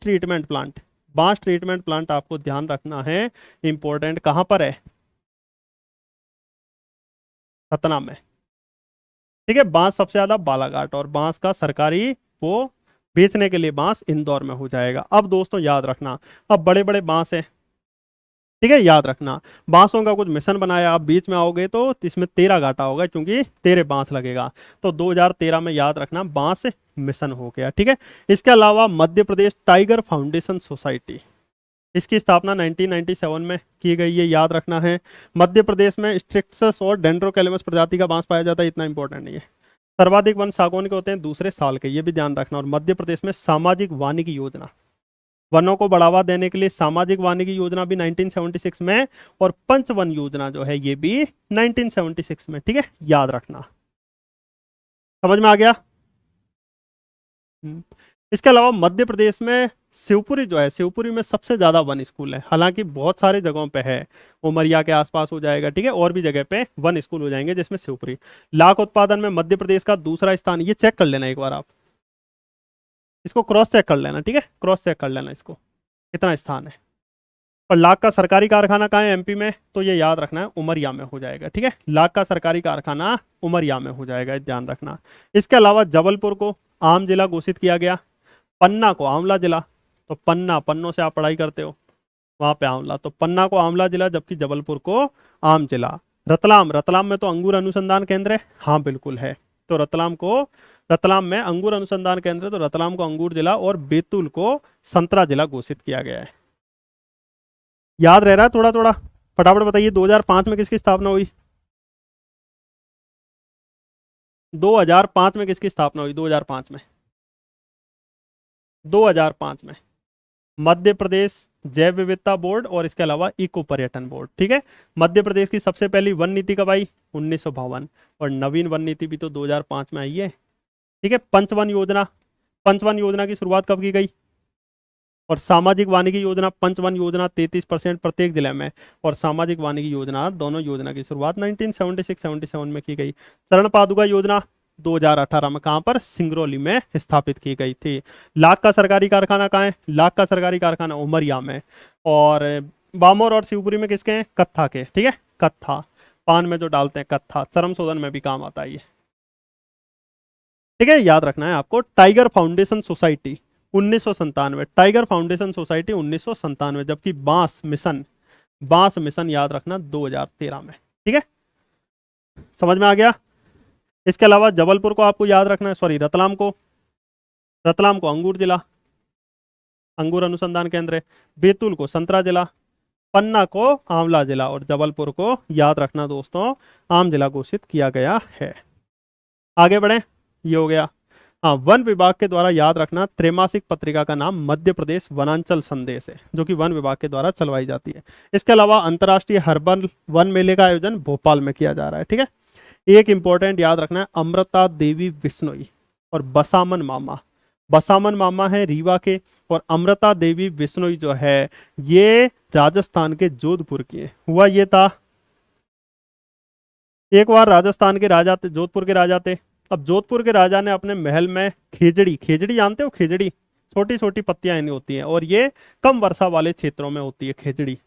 ट्रीटमेंट प्लांट आपको ध्यान रखना है, इंपॉर्टेंट कहां पर है? सतना में। ठीक है, बांस सबसे ज्यादा बालाघाट, और बांस का सरकारी वो बेचने के लिए बांस इंदौर में हो जाएगा। अब दोस्तों याद रखना, अब बड़े बड़े बांस है। ठीक है, याद रखना बांसों का कुछ मिशन बनाया। आप बीच में आओगे तो इसमें 13 घाटा होगा, क्योंकि 13 बांस लगेगा। तो 2013 में याद रखना बांस मिशन हो गया। ठीक है, इसके अलावा Madhya Pradesh tiger foundation society, इसकी स्थापना 1997 में की गई है, याद रखना है। मध्य प्रदेश में स्ट्रिक्सस और डेंड्रोकैलिमस प्रजाति का बांस पाया जाता है, इतना इंपॉर्टेंट नहीं है। सर्वाधिक वन सागौन के होते हैं दूसरे साल के, ये भी ध्यान रखना। और मध्य प्रदेश में सामाजिक वानिकी योजना, वनों को बढ़ावा देने के लिए सामाजिक वानिकी योजना भी 1976 में, और पंचवन योजना जो है ये भी 1976 में, ठीक है, याद रखना। समझ में आ गया? हम्म। इसके अलावा मध्य प्रदेश में शिवपुरी जो है, शिवपुरी में सबसे ज्यादा वन स्कूल है, हालांकि बहुत सारे जगहों पे है, उमरिया के आसपास हो जाएगा, ठीक है, और भी जगह पे वन स्कूल हो जाएंगे, जिसमें शिवपुरी। लाख उत्पादन में मध्य प्रदेश का दूसरा स्थान, ये चेक कर लेना एक बार आप, इसको क्रॉस चेक कर लेना, ठीक है, क्रॉस चेक कर लेना इसको, कितना स्थान है। और लाख का सरकारी कारखाना कहाँ है एमपी में, तो ये याद रखना है उमरिया में हो जाएगा, ठीक है, लाख का सरकारी कारखाना उमरिया में हो जाएगा, ध्यान रखना। इसके अलावा जबलपुर को आम जिला घोषित किया गया, पन्ना को आंवला जिला, तो पन्ना, पन्नों से आप पढ़ाई करते हो, वहां पे आंवला, तो पन्ना को आंवला जिला, जबकि जबलपुर को आम जिला। रतलाम, रतलाम में तो अंगूर अनुसंधान केंद्र है, हाँ बिल्कुल है, तो रतलाम में अंगूर अनुसंधान केंद्र है, तो रतलाम को अंगूर जिला, और बैतूल को संतरा जिला घोषित किया गया है। याद रह रहा है थोड़ा थोड़ा? फटाफट बताइए, 2005 में किसकी स्थापना हुई? 2005 में किसकी स्थापना हुई? 2005 में, 2005 में मध्य प्रदेश जैव विविधता बोर्ड, और इसके अलावा इको पर्यटन बोर्ड, ठीक है। मध्य प्रदेश की सबसे पहली वन नीति कब आई? 1952, और नवीन वन नीति भी तो 2005 में आई है, ठीक है। पंचवन योजना, पंचवन योजना की शुरुआत कब की गई? और सामाजिक वानिकी योजना, पंचवन योजना 33% प्रत्येक जिले में, और सामाजिक वानिकी योजना, दोनों योजना की शुरुआत 1976-77 में की गई। चरण पादुका योजना 2018 में कहां पर? सिंगरौली में स्थापित की गई थी। लाख का सरकारी कारखाना कहाँ है? लाख का सरकारी कारखाना उमरिया में, और बामोर और शिवपुरी में किसके हैं? कत्था के, ठीक है, कत्था, पान में जो डालते हैं कत्था, चरम शोधन में भी काम आता है ये, ठीक है, याद रखना है आपको। Tiger foundation society 1997, tiger foundation society 1997, जबकि बांस मिशन, बांस मिशन याद रखना 2013 में, ठीक है, समझ में आ गया? इसके अलावा जबलपुर को आपको याद रखना है, सॉरी रतलाम को अंगूर जिला, अंगूर अनुसंधान केंद्र है, बैतूल को संतरा जिला, पन्ना को आंवला जिला, और जबलपुर को याद रखना दोस्तों आम जिला घोषित किया गया है। आगे बढ़े, ये हो गया। हाँ, वन विभाग के द्वारा याद रखना त्रैमासिक पत्रिका का नाम मध्य प्रदेश वनांचल संदेश है, जो कि वन विभाग के द्वारा चलवाई जाती है। इसके अलावा अंतर्राष्ट्रीय हर्बल वन मेले का आयोजन भोपाल में किया जा रहा है, ठीक है। एक इंपॉर्टेंट याद रखना है, अमृता देवी बिश्नोई और बसामन मामा, बसामन मामा है रीवा के, और अमृता देवी बिश्नोई जो है ये राजस्थान के जोधपुर की है। हुआ ये था, एक बार राजस्थान के राजा थे, जोधपुर के राजा थे। अब जोधपुर के राजा ने अपने महल में खेजड़ी, खेजड़ी जानते हो? खेजड़ी छोटी छोटी पत्तियां इन्हें होती हैं, और ये कम वर्षा वाले क्षेत्रों में होती है खेजड़ी।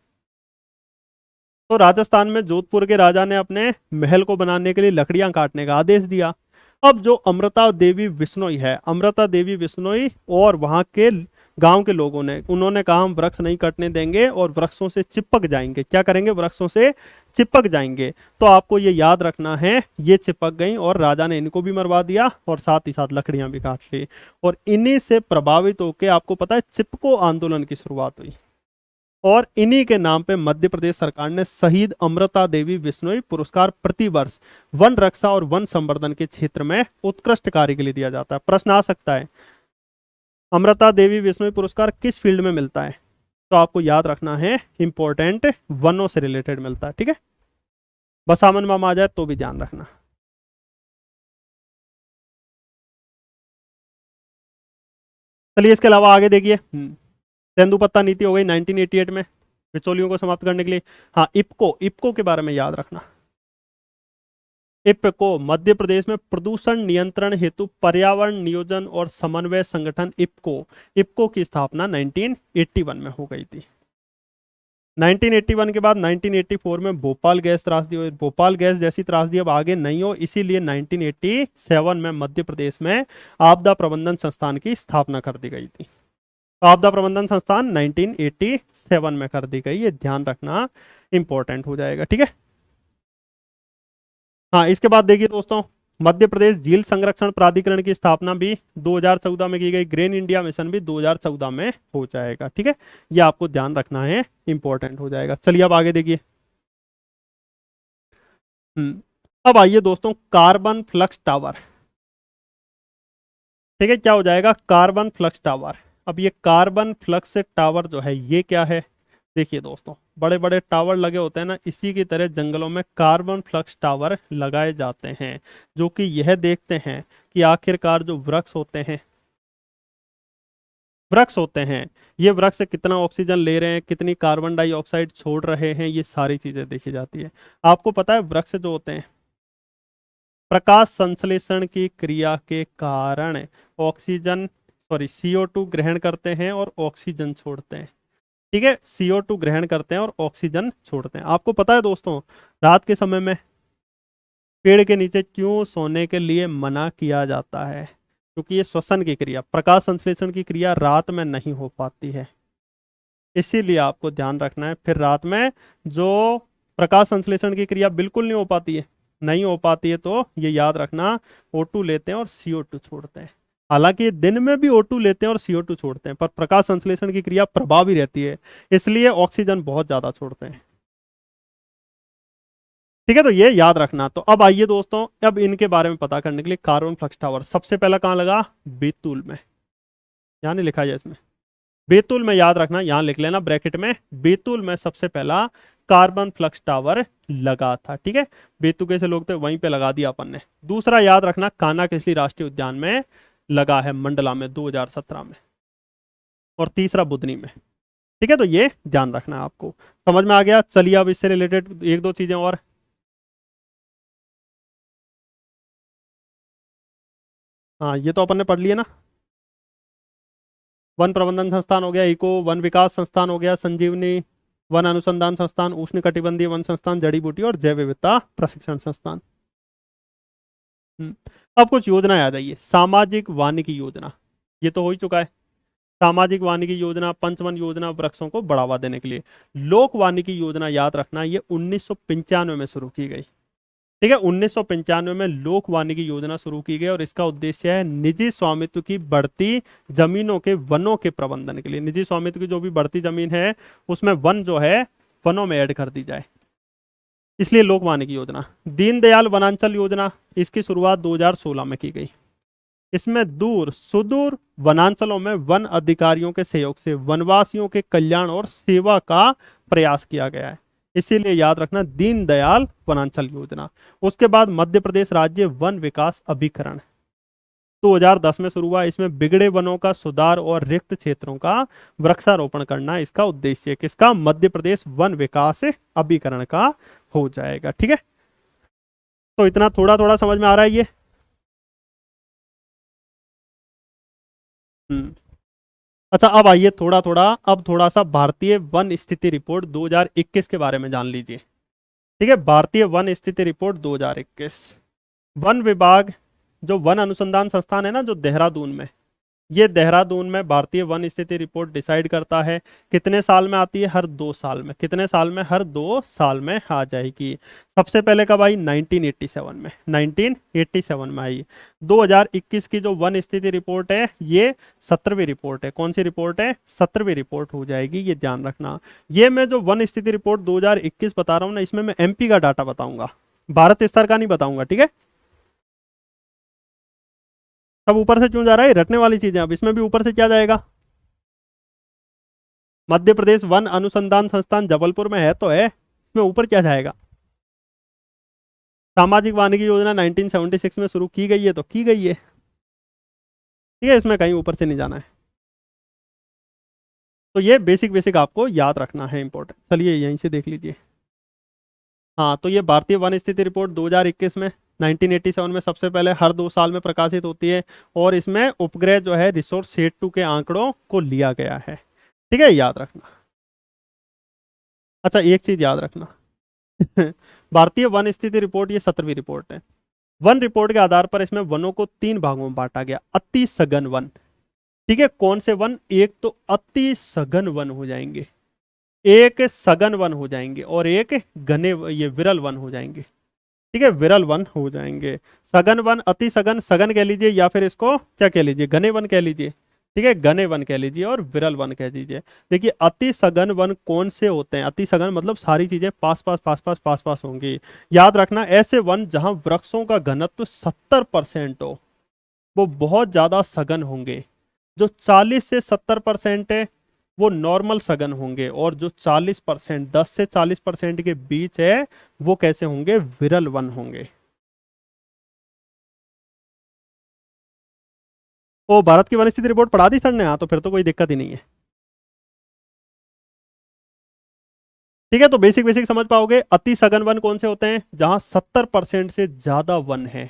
तो राजस्थान में जोधपुर के राजा ने अपने महल को बनाने के लिए लकड़ियां काटने का आदेश दिया। अब जो अमृता देवी बिश्नोई है, अमृता देवी बिश्नोई और वहां के गांव के लोगों ने, उन्होंने कहा हम वृक्ष नहीं कटने देंगे और वृक्षों से चिपक जाएंगे। क्या करेंगे? वृक्षों से चिपक जाएंगे। तो आपको ये याद रखना है, ये चिपक गई और राजा ने इनको भी मरवा दिया और साथ ही साथ लकड़ियां भी काट ली। और इन्हीं से प्रभावित होकर आपको पता है चिपको आंदोलन की शुरुआत हुई, और इन्हीं के नाम पे मध्य प्रदेश सरकार ने शहीद अमृता देवी बिश्नोई पुरस्कार प्रति वर्ष वन रक्षा और वन संवर्धन के क्षेत्र में उत्कृष्ट कार्य के लिए दिया जाता है। प्रश्न आ सकता है अमृता देवी बिश्नोई पुरस्कार किस फील्ड में मिलता है? तो आपको याद रखना है इंपॉर्टेंट वनों से रिलेटेड मिलता है, ठीक है। बसामन मामा आ जाए तो भी ध्यान रखना। चलिए इसके अलावा आगे देखिए, तेंदुपत्ता नीति हो गई 1988 में बिचौलियों को समाप्त करने के लिए। हाँ, इप्को, इप्को के बारे में याद रखना। इप्को मध्य प्रदेश में प्रदूषण नियंत्रण हेतु पर्यावरण नियोजन और समन्वय संगठन इप्को, इप्को की स्थापना 1981 में हो गई थी। 1981 के बाद 1984 में भोपाल गैस त्रासदी हुई। भोपाल गैस जैसी त्रासदी अब आगे नहीं हो, इसीलिए 1987 में मध्य प्रदेश में आपदा प्रबंधन संस्थान की स्थापना कर दी गई थी। आपदा प्रबंधन संस्थान 1987 में कर दी गई, ये ध्यान रखना इंपॉर्टेंट हो जाएगा, ठीक है। हाँ, इसके बाद देखिए दोस्तों, मध्य प्रदेश झील संरक्षण प्राधिकरण की स्थापना भी 2014 में की गई। ग्रीन इंडिया मिशन भी 2014 में हो जाएगा। ठीक है, ये आपको ध्यान रखना है, इंपॉर्टेंट हो जाएगा। चलिए अब आगे देखिए। अब आइए दोस्तों, कार्बन फ्लक्स टावर। ठीक है, क्या हो जाएगा, कार्बन फ्लक्स टावर। अब ये कार्बन फ्लक्स टावर जो है ये क्या है, देखिए दोस्तों, बड़े बड़े टावर लगे होते हैं ना, इसी की तरह जंगलों में कार्बन फ्लक्स टावर लगाए जाते हैं, जो कि यह देखते हैं कि आखिरकार जो वृक्ष होते हैं, ये वृक्ष कितना ऑक्सीजन ले रहे हैं, कितनी कार्बन डाइऑक्साइड छोड़ रहे हैं, ये सारी चीजें देखी जाती है। आपको पता है वृक्ष जो होते हैं, प्रकाश संश्लेषण की क्रिया के कारण ऑक्सीजन, सॉरी, CO2 ग्रहण करते हैं और ऑक्सीजन छोड़ते हैं। ठीक है, CO2 ग्रहण करते हैं और ऑक्सीजन छोड़ते हैं। आपको पता है दोस्तों, रात के समय में पेड़ के नीचे क्यों सोने के लिए मना किया जाता है? क्योंकि ये श्वसन की क्रिया, प्रकाश संश्लेषण की क्रिया रात में नहीं हो पाती है, इसीलिए आपको ध्यान रखना है। फिर रात में जो प्रकाश संश्लेषण की क्रिया बिल्कुल नहीं हो पाती है, तो ये याद रखना, O2 लेते हैं और CO2 छोड़ते हैं। हालांकि दिन में भी O2 लेते हैं और CO2 छोड़ते हैं, पर प्रकाश संश्लेषण की क्रिया प्रभावी रहती है, इसलिए ऑक्सीजन बहुत ज्यादा छोड़ते हैं। ठीक है, तो ये याद रखना। तो अब आइए दोस्तों, अब इनके बारे में पता करने के लिए, कार्बन फ्लक्स टावर सबसे पहला कहाँ लगा, बैतूल में। यहाँ नहीं लिखा है इसमें, बैतूल में, याद रखना, यहाँ लिख लेना ब्रैकेट में, बैतूल में सबसे पहला कार्बन फ्लक्स टावर लगा था। ठीक है, बैतूल के से लोग थे, वहीं पे लगा दिया अपन ने। दूसरा याद रखना, कान्हा किसली राष्ट्रीय उद्यान में लगा है, मंडला में 2017 में। और तीसरा बुधनी में। ठीक है, तो ये ध्यान रखना है आपको। समझ में आ गया? चलिए अब इससे रिलेटेड एक दो चीजें और। हाँ, ये तो अपन ने पढ़ लिया ना, वन प्रबंधन संस्थान हो गया, इको वन विकास संस्थान हो गया, संजीवनी वन अनुसंधान संस्थान, उष्णकटिबंधीय वन संस्थान, जड़ी बूटी और जैव विविधता प्रशिक्षण संस्थान। हम्म, अब कुछ योजना याद आई है। सामाजिक वानिकी योजना, ये तो हो ही चुका है। सामाजिक वानिकी योजना, पंचवन योजना, वृक्षों को बढ़ावा देने के लिए। लोक वानिकी योजना याद रखना, ये 1995 में शुरू की गई। ठीक है, 1995 में लोक वानिकी योजना शुरू की गई और इसका उद्देश्य है निजी स्वामित्व की बढ़ती जमीनों के वनों के प्रबंधन के लिए। निजी स्वामित्व की जो भी बढ़ती जमीन है, उसमें वन जो है वनों में ऐड कर दी जाए, इसलिए लोक वानिकी योजना। दीनदयाल वनांचल योजना, इसकी शुरुआत 2016 में की गई। इसमें दूर सुदूर वनांचलों में वन अधिकारियों के सहयोग से वनवासियों के कल्याण और सेवा का प्रयास किया गया है, इसीलिए याद रखना, दीनदयाल वनांचल योजना। उसके बाद मध्य प्रदेश राज्य वन विकास अभिकरण 2010 में शुरू हुआ। इसमें बिगड़े वनों का सुधार और रिक्त क्षेत्रों का वृक्षारोपण करना इसका उद्देश्य है। किसका? मध्य प्रदेश वन विकास अभिकरण का हो जाएगा। ठीक है, तो इतना थोड़ा थोड़ा समझ में आ रहा है ये। हम्म अच्छा, अब आइए थोड़ा थोड़ा, अब थोड़ा सा भारतीय वन स्थिति रिपोर्ट 2021 के बारे में जान लीजिए। ठीक है, भारतीय वन स्थिति रिपोर्ट 2021। वन विभाग, जो वन अनुसंधान संस्थान है ना, जो देहरादून में, ये देहरादून में भारतीय वन स्थिति रिपोर्ट डिसाइड करता है कितने साल में आती है, हर 2 साल में। कितने साल में? हर 2 साल में आ जाएगी। सबसे पहले कब आई? 1987 में, 1987 में आई। 2021 की जो वन स्थिति रिपोर्ट है, ये 17वीं रिपोर्ट है। कौन सी रिपोर्ट है? 17वीं रिपोर्ट हो जाएगी, ये ध्यान रखना। ये मैं जो वन स्थिति रिपोर्ट 2021 बता रहा हूँ ना, इसमें मैं MP का डाटा बताऊंगा, भारत स्तर का नहीं बताऊंगा। ठीक है, सब ऊपर से क्यों जा रहा है? रटने वाली चीजें। अब इसमें भी ऊपर से क्या जाएगा? मध्य प्रदेश वन अनुसंधान संस्थान जबलपुर में है तो है, इसमें ऊपर क्या जाएगा? सामाजिक वानिकी योजना 1976 में शुरू की गई है तो की गई है। ठीक है, इसमें कहीं ऊपर से नहीं जाना है। तो ये बेसिक बेसिक आपको याद रखना है, इंपॉर्टेंट। चलिए यहीं से देख लीजिए। हाँ, तो ये भारतीय वन स्थिति रिपोर्ट 2021 में, 1987 में सबसे पहले हर 2 साल में प्रकाशित होती है, और इसमें उपग्रह जो है रिसोर्स सेट 2 के आंकड़ों को लिया गया है। ठीक है, याद रखना। अच्छा, एक चीज याद रखना भारतीय वन स्थिति रिपोर्ट ये 17वीं रिपोर्ट है। वन रिपोर्ट के आधार पर इसमें वनों को 3 भागों में बांटा गया। अति सघन वन, ठीक है, कौन से वन? एक तो अति सघन वन हो जाएंगे, एक सघन वन हो जाएंगे, और एक घने, ये विरल वन हो जाएंगे। ठीक है, विरल वन हो जाएंगे। सघन वन, अति सघन, सघन कह लीजिए या फिर इसको क्या कह लीजिए, घने वन कह लीजिए। ठीक है, घने वन कह लीजिए और विरल वन कह दीजिए। देखिए अति सघन वन कौन से होते हैं, अति सघन मतलब सारी चीजें पास पास पास पास पास पास होंगी। याद रखना ऐसे वन जहां वृक्षों का घनत्व 70% हो, वो बहुत ज्यादा सघन होंगे। जो 40 से 70% है वो नॉर्मल सघन होंगे, और जो 40%, 10 से 40% के बीच है, वो कैसे होंगे, विरल वन होंगे। ओ, भारत की वन स्थिति रिपोर्ट पढ़ा दी सर ने, हाँ तो फिर तो कोई दिक्कत ही नहीं है। ठीक है, तो बेसिक बेसिक समझ पाओगे। अति सघन वन कौन से होते हैं, जहां 70% से ज्यादा वन है।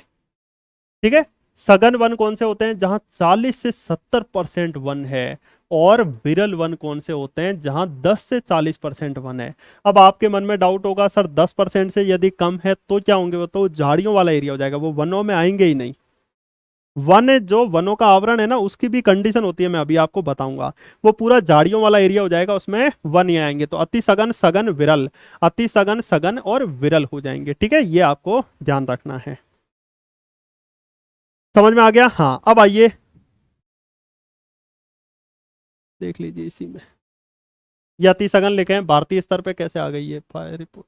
ठीक है, सघन वन कौन से होते हैं, जहां 40 से 70% वन है। और विरल वन कौन से होते हैं, जहां 10 से 40% वन है। अब आपके मन में डाउट होगा सर 10% से यदि कम है तो क्या होंगे, वो तो झाड़ियों वाला एरिया हो जाएगा, वो वनों में आएंगे ही नहीं। वन है, जो वनों का आवरण है ना, उसकी भी कंडीशन होती है, मैं अभी आपको बताऊंगा। वो पूरा झाड़ियों वाला एरिया हो जाएगा, उसमें वन ही आएंगे। तो अति सघन, सघन, विरल, अति सघन, सघन और विरल हो जाएंगे। ठीक है, ये आपको ध्यान रखना है। समझ में आ गया, हाँ अब आइए देख लीजिए इसी में। ये अति सघन लिखे हैं, भारतीय स्तर पे कैसे आ गई है फायर रिपोर्ट।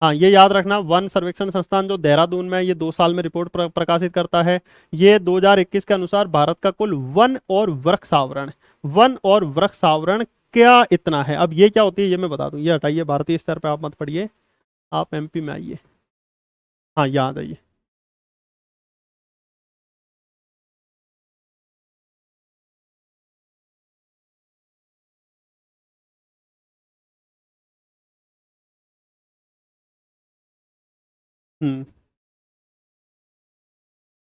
हाँ, ये याद रखना, वन सर्वेक्षण संस्थान जो देहरादून में है, ये 2 साल में रिपोर्ट प्रकाशित करता है। ये 2021 के अनुसार भारत का कुल वन और वृक्ष आवरण, वन और वृक्ष आवरण क्या इतना है। अब ये क्या होती है ये मैं बता दूं, ये हटाइए, भारतीय स्तर पे आप मत पढ़िए, आप एमपी में आइए। हाँ, याद आइए। हम्म,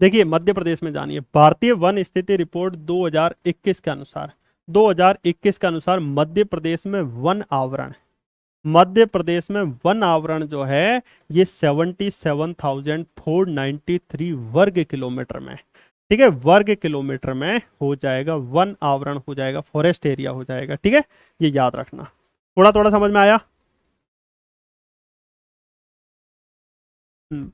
देखिए मध्य प्रदेश में जानिए, भारतीय वन स्थिति रिपोर्ट 2021 के अनुसार, 2021 के अनुसार मध्य प्रदेश में वन आवरण, मध्य प्रदेश में वन आवरण जो है ये 77,493 वर्ग किलोमीटर में, ठीक है, वर्ग किलोमीटर में हो जाएगा, वन आवरण हो जाएगा, फॉरेस्ट एरिया हो जाएगा। ठीक है, ये याद रखना। थोड़ा थोड़ा समझ में आया। हम्म,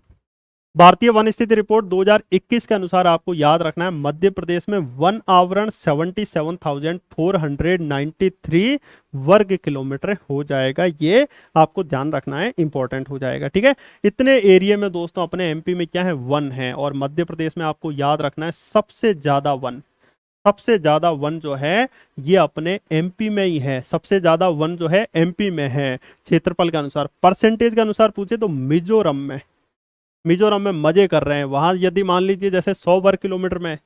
भारतीय वन स्थिति रिपोर्ट 2021 के अनुसार आपको याद रखना है, मध्य प्रदेश में वन आवरण 77,493 वर्ग किलोमीटर हो जाएगा। ये आपको ध्यान रखना है, इंपॉर्टेंट हो जाएगा। ठीक है, इतने एरिया में दोस्तों अपने एमपी में क्या है, वन है। और मध्य प्रदेश में आपको याद रखना है सबसे ज्यादा वन, सबसे ज्यादा वन जो है ये अपने एमपी में ही है, सबसे ज्यादा वन जो है एमपी में है। क्षेत्रफल के अनुसार, परसेंटेज के अनुसार पूछे तो मिजोरम में, मिजोरम में मजे कर रहे हैं। वहां यदि मान लीजिए जैसे 100 वर्ग किलोमीटर में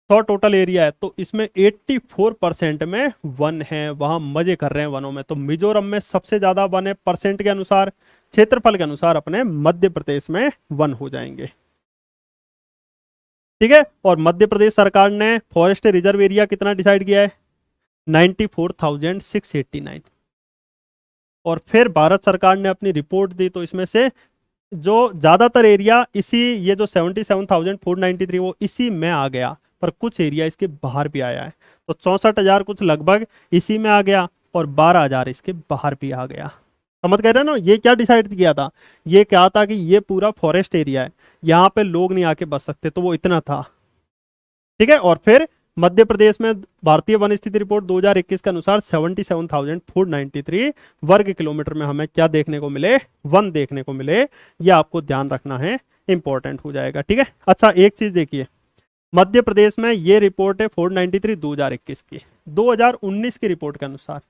100 टोटल एरिया है, तो इसमें 84% में वन है, वहां मजे कर रहे हैं वनों में। तो मिजोरम में सबसे ज्यादा वन है, परसेंट के अनुसार, क्षेत्रफल के अनुसार अपने मध्य प्रदेश में वन हो जाएंगे। ठीक है, और मध्य प्रदेश सरकार ने फॉरेस्ट रिजर्व एरिया कितना डिसाइड किया है, 94,689। और फिर भारत सरकार ने अपनी रिपोर्ट दी, तो इसमें से जो ज्यादातर एरिया इसी, ये जो 77,493 वो इसी में आ गया, पर कुछ एरिया इसके बाहर भी आया है। तो 64,000 कुछ लगभग इसी में आ गया, और 12,000 इसके बाहर भी आ गया। समझ गए ना, ये क्या डिसाइड किया था, ये क्या था कि ये पूरा फॉरेस्ट एरिया है, यहाँ पे लोग नहीं आके बस सकते, तो वो इतना था। ठीक है, और फिर मध्य प्रदेश में भारतीय वन स्थिति रिपोर्ट 2021 के अनुसार 77,493 वर्ग किलोमीटर में हमें क्या देखने को मिले, वन देखने को मिले। ये आपको ध्यान रखना है, इंपॉर्टेंट हो जाएगा। ठीक है, अच्छा एक चीज देखिए, मध्य प्रदेश में ये रिपोर्ट है 493 2021 की, 2019 की रिपोर्ट के अनुसार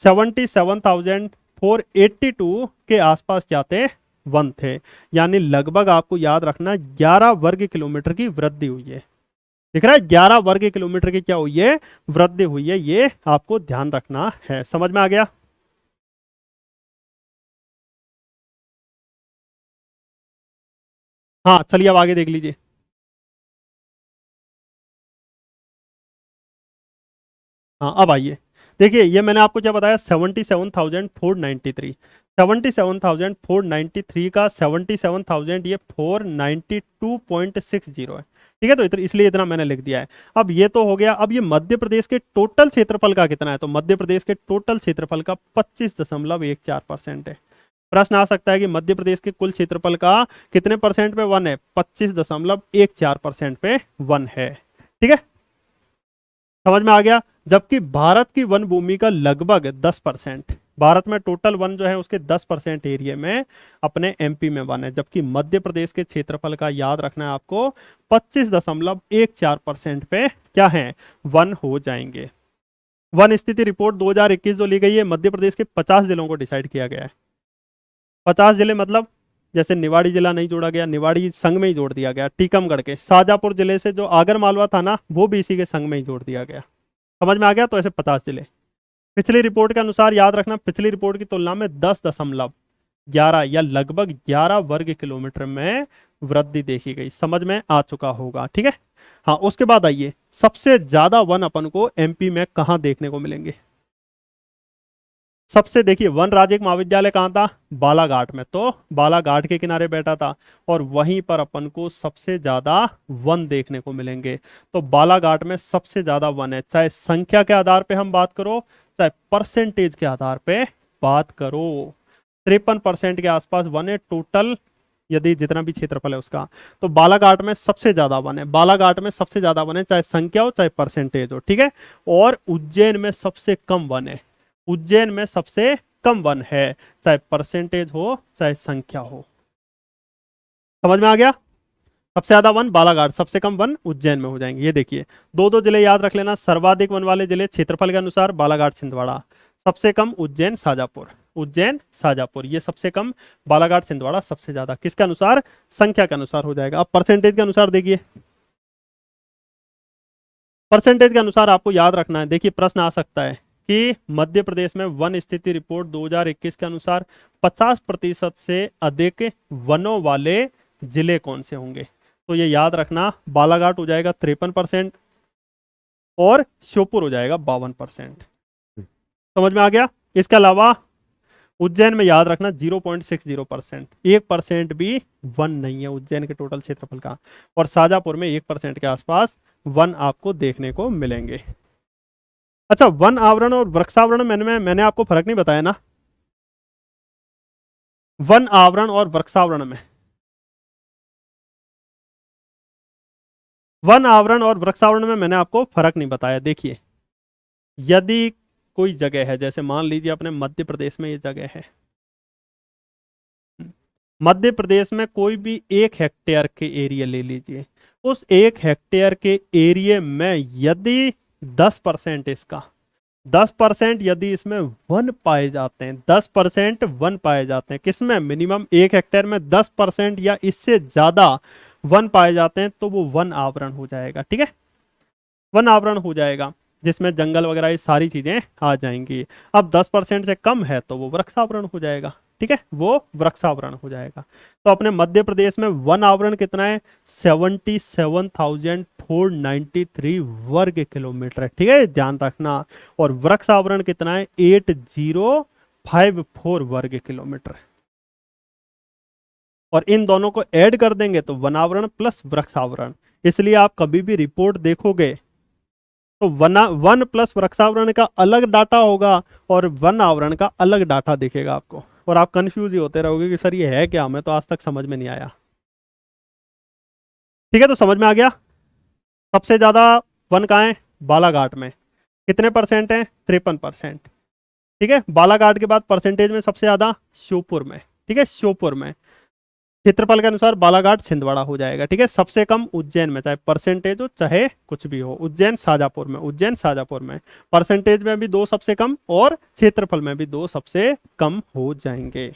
77,482 के आसपास क्या थे, वन थे। यानी लगभग आपको याद रखना 11 वर्ग किलोमीटर की वृद्धि हुई है। दिख रहा है, 11 वर्ग किलोमीटर की क्या हुई है, वृद्धि हुई है। ये आपको ध्यान रखना है। समझ में आ गया। हाँ चलिए अब आगे देख लीजिए। हाँ अब आइए, देखिए ये मैंने आपको क्या बताया, 77,493, 77,493 का 77,000 ये 492.60 है। ठीक है, तो इसलिए इतना मैंने लिख दिया है। अब ये तो हो गया। अब ये मध्य प्रदेश के टोटल क्षेत्रफल का कितना है, तो मध्य प्रदेश के टोटल क्षेत्रफल का 25.14% है। प्रश्न आ सकता है कि मध्य प्रदेश के कुल क्षेत्रफल का कितने परसेंट पे वन है? 25.14% पे वन है। ठीक है, समझ में आ गया। जबकि भारत की वन भूमि का लगभग 10%, भारत में टोटल वन जो है उसके 10% एरिया में अपने एमपी में वन है, जबकि मध्य प्रदेश के क्षेत्रफल का याद रखना है आपको 25.14% पे क्या है? वन हो जाएंगे। वन स्थिति रिपोर्ट 2021 जो ली गई है, मध्य प्रदेश के 50 जिलों को डिसाइड किया गया है। 50 जिले मतलब जैसे निवाड़ी जिला नहीं जोड़ा गया, निवाड़ी संघ में ही जोड़ दिया गया। टीकमगढ़ के शाजापुर जिले से जो आगर मालवा था ना, वो भी इसी के संघ में ही जोड़ दिया गया। समझ में आ गया? तो ऐसे 50 जिले। पिछली रिपोर्ट के अनुसार याद रखना, पिछली रिपोर्ट की तुलना में 10.11 या लगभग 11 वर्ग किलोमीटर में वृद्धि देखी गई। समझ में आ चुका होगा। ठीक है, हाँ, उसके बाद आइए, सबसे ज्यादा वन अपन को एमपी में कहां देखने को मिलेंगे? सबसे देखिए, वन राज्य महाविद्यालय कहाँ था? बालाघाट में, तो बालाघाट के किनारे बैठा था और वहीं पर अपन को सबसे ज्यादा वन देखने को मिलेंगे। तो बालाघाट में सबसे ज्यादा वन है, चाहे संख्या के आधार पे हम बात करो, चाहे परसेंटेज के आधार पे बात करो। 53% के आसपास वन है टोटल, यदि जितना भी क्षेत्रफल है उसका। तो बालाघाट में सबसे ज्यादा वन है, बालाघाट में सबसे ज्यादा वन है, चाहे संख्या हो चाहे परसेंटेज हो। ठीक है, और उज्जैन में सबसे कम वन है, उज्जैन में सबसे कम वन है, चाहे परसेंटेज हो चाहे संख्या हो। समझ में आ गया? सबसे ज्यादा वन बालाघाट, सबसे कम वन उज्जैन में हो जाएंगे। ये देखिए, दो दो जिले याद रख लेना। सर्वाधिक वन वाले जिले क्षेत्रफल के अनुसार बालाघाट छिंदवाड़ा, सबसे कम उज्जैन शाजापुर, उज्जैन शाजापुर ये सबसे कम, बालाघाट छिंदवाड़ा सबसे ज्यादा। किसके अनुसार? संख्या के अनुसार हो जाएगा। अब परसेंटेज के अनुसार देखिए, परसेंटेज के अनुसार आपको याद रखना है। देखिए, प्रश्न आ सकता है कि मध्य प्रदेश में वन स्थिति रिपोर्ट 2021 के अनुसार 50% से अधिक वनों वाले जिले कौन से होंगे? तो ये याद रखना, बालाघाट हो जाएगा 53% और श्योपुर हो जाएगा 52%। समझ में आ गया? इसके अलावा उज्जैन में याद रखना 0.60%, 1% भी वन नहीं है उज्जैन के टोटल क्षेत्रफल का, और शाजापुर में 1% के आसपास वन आपको देखने को मिलेंगे। अच्छा, वन आवरण और वृक्षावरण मैंने आपको फर्क नहीं बताया ना? वन आवरण और वृक्षावरण में, वन आवरण और वृक्षावरण में मैंने आपको फर्क नहीं बताया। देखिए, यदि कोई जगह है, जैसे मान लीजिए अपने मध्य प्रदेश में ये जगह है, मध्य प्रदेश में कोई भी 1 हेक्टेयर के एरिया ले लीजिए, उस 1 हेक्टेयर के एरिया में यदि 10% इसका, 10% यदि इसमें वन पाए जाते हैं, 10% वन पाए जाते हैं, किसमें? मिनिमम 1 हेक्टेयर में 10% या इससे ज्यादा वन पाए जाते हैं, तो वो वन आवरण हो जाएगा। ठीक है, वन आवरण हो जाएगा, जिसमें जंगल वगैरह ये सारी चीजें आ जाएंगी। अब 10% से कम है तो वो वृक्षावरण हो जाएगा। ठीक है, वो वृक्षावरण हो जाएगा। तो अपने मध्य प्रदेश में वन आवरण कितना है? 77,493 वर्ग किलोमीटर है। ठीक है, ध्यान रखना। और वृक्ष आवरण कितना है? 8054 वर्ग किलोमीटर। और इन दोनों को ऐड कर देंगे तो वन आवरण प्लस वृक्ष आवरण। इसलिए आप कभी भी रिपोर्ट देखोगे तो वन प्लस वृक्षावरण का अलग डाटा होगा और वन आवरण का अलग डाटा दिखेगा आपको, और आप कंफ्यूज ही होते रहोगे कि सर ये है क्या, हमें तो आज तक समझ में नहीं आया। ठीक है, तो समझ में आ गया। सबसे ज्यादा वन कहाँ है? बालाघाट में। कितने परसेंट है? 53%। ठीक है, बालाघाट के बाद परसेंटेज में सबसे ज्यादा श्योपुर में। ठीक है, श्योपुर में। क्षेत्रफल के अनुसार बालाघाट छिंदवाड़ा हो जाएगा। ठीक है, सबसे कम उज्जैन में, चाहे परसेंटेज हो चाहे कुछ भी हो, उज्जैन शाजापुर में, उज्जैन शाजापुर में। परसेंटेज में भी 2 सबसे कम और क्षेत्रफल में भी 2 सबसे कम हो जाएंगे।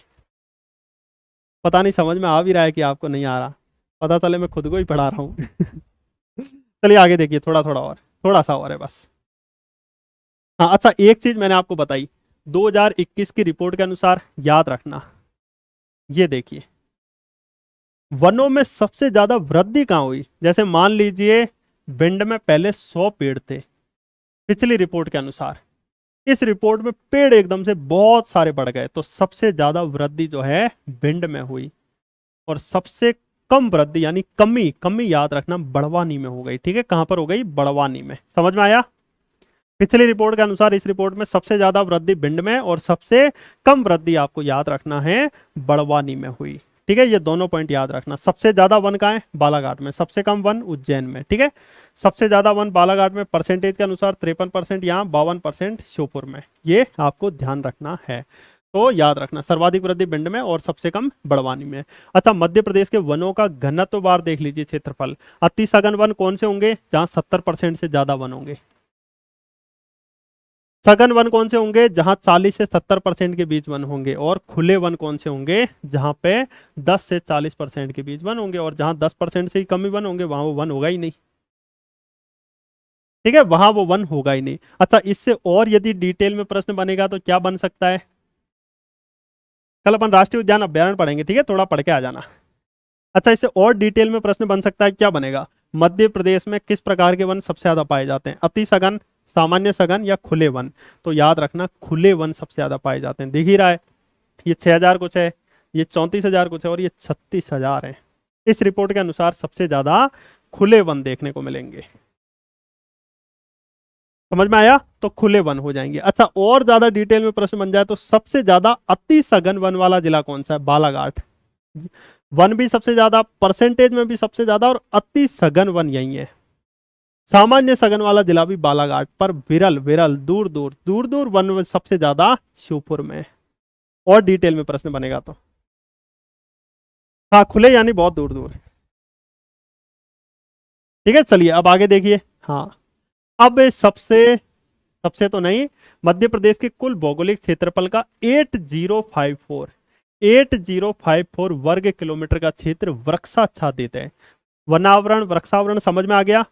पता नहीं समझ में आ भी रहा है कि आपको नहीं आ रहा, पता चले मैं खुद को ही पढ़ा रहा हूँ। चलिए आगे देखिए, थोड़ा थोड़ा और, थोड़ा सा और है बस। हाँ, अच्छा, एक चीज मैंने आपको बताई 2021 की रिपोर्ट के अनुसार, याद रखना। ये देखिए, वनों में सबसे ज्यादा वृद्धि कहाँ हुई? जैसे मान लीजिए भिंड में पहले 100 पेड़ थे पिछली रिपोर्ट के अनुसार, इस रिपोर्ट में पेड़ एकदम से बहुत सारे बढ़ गए, तो सबसे ज्यादा वृद्धि जो है भिंड में हुई। और सबसे कम वृद्धि यानी कमी, कमी याद रखना बड़वानी में हो गई। ठीक है, कहां पर हो गई? बड़वानी में। समझ में आया? पिछली रिपोर्ट के अनुसार इस रिपोर्ट में सबसे ज्यादा वृद्धि भिंड में और सबसे कम वृद्धि आपको याद रखना है बड़वानी में हुई। ठीक है, ये दोनों पॉइंट याद रखना। सबसे ज्यादा वन कहाँ है? बालाघाट में। सबसे कम वन उज्जैन में। ठीक है, सबसे ज्यादा वन बालाघाट में परसेंटेज के अनुसार 53%, यहाँ 52% श्योपुर में। ये आपको ध्यान रखना है, तो याद रखना सर्वाधिक वृद्धि भिंड में और सबसे कम बड़वानी में। अच्छा, मध्य प्रदेश के वनों का घनत्व बार देख लीजिए, क्षेत्रफल। अति सघन वन कौन से होंगे? जहां 70% से ज्यादा वन होंगे। सघन वन कौन से होंगे? जहां 40 से 70% के बीच वन होंगे। और खुले वन कौन से होंगे? जहां पे 10 से 40% के बीच वन होंगे। और जहां 10% से ही कम ही वन होंगे वहां वो वन होगा ही नहीं। ठीक है, वहां वो वन होगा ही नहीं। अच्छा, इससे और यदि डिटेल में प्रश्न बनेगा तो क्या बन सकता है? कल अपन राष्ट्रीय उद्यान अभ्यारण्य पढ़ेंगे, ठीक है, थोड़ा पढ़ के आ जाना। अच्छा, इससे और डिटेल में प्रश्न बन सकता है, क्या बनेगा? मध्य प्रदेश में किस प्रकार के वन सबसे ज्यादा पाए जाते हैं? अति सघन, सामान्य सघन या खुले वन? तो याद रखना खुले वन सबसे ज्यादा पाए जाते हैं। दिख ही रहा है, ये 6000 कुछ है, ये 34,000 कुछ है और ये 36,000 है। इस रिपोर्ट के अनुसार सबसे ज्यादा खुले वन देखने को मिलेंगे। समझ में आया? तो खुले वन हो जाएंगे। अच्छा, और ज्यादा डिटेल में प्रश्न बन जाए तो सबसे ज्यादा अति सघन वन वाला जिला कौन सा है? बालाघाट। वन भी सबसे ज्यादा, परसेंटेज में भी सबसे ज्यादा, और अति सघन वन यही है। सामान्य सघन वाला जिला भी बालाघाट, पर विरल विरल दूर दूर दूर दूर वन सबसे ज्यादा श्योपुर में। और डिटेल में प्रश्न बनेगा तो हाँ, खुले यानी बहुत दूर दूर। ठीक है, चलिए अब आगे देखिए। हाँ, अब सबसे सबसे तो नहीं, मध्य प्रदेश के कुल भौगोलिक क्षेत्रफल का 8054 वर्ग किलोमीटर का क्षेत्र वृक्षाच्छादित है। वनावरण, वृक्षावरण समझ में आ गया?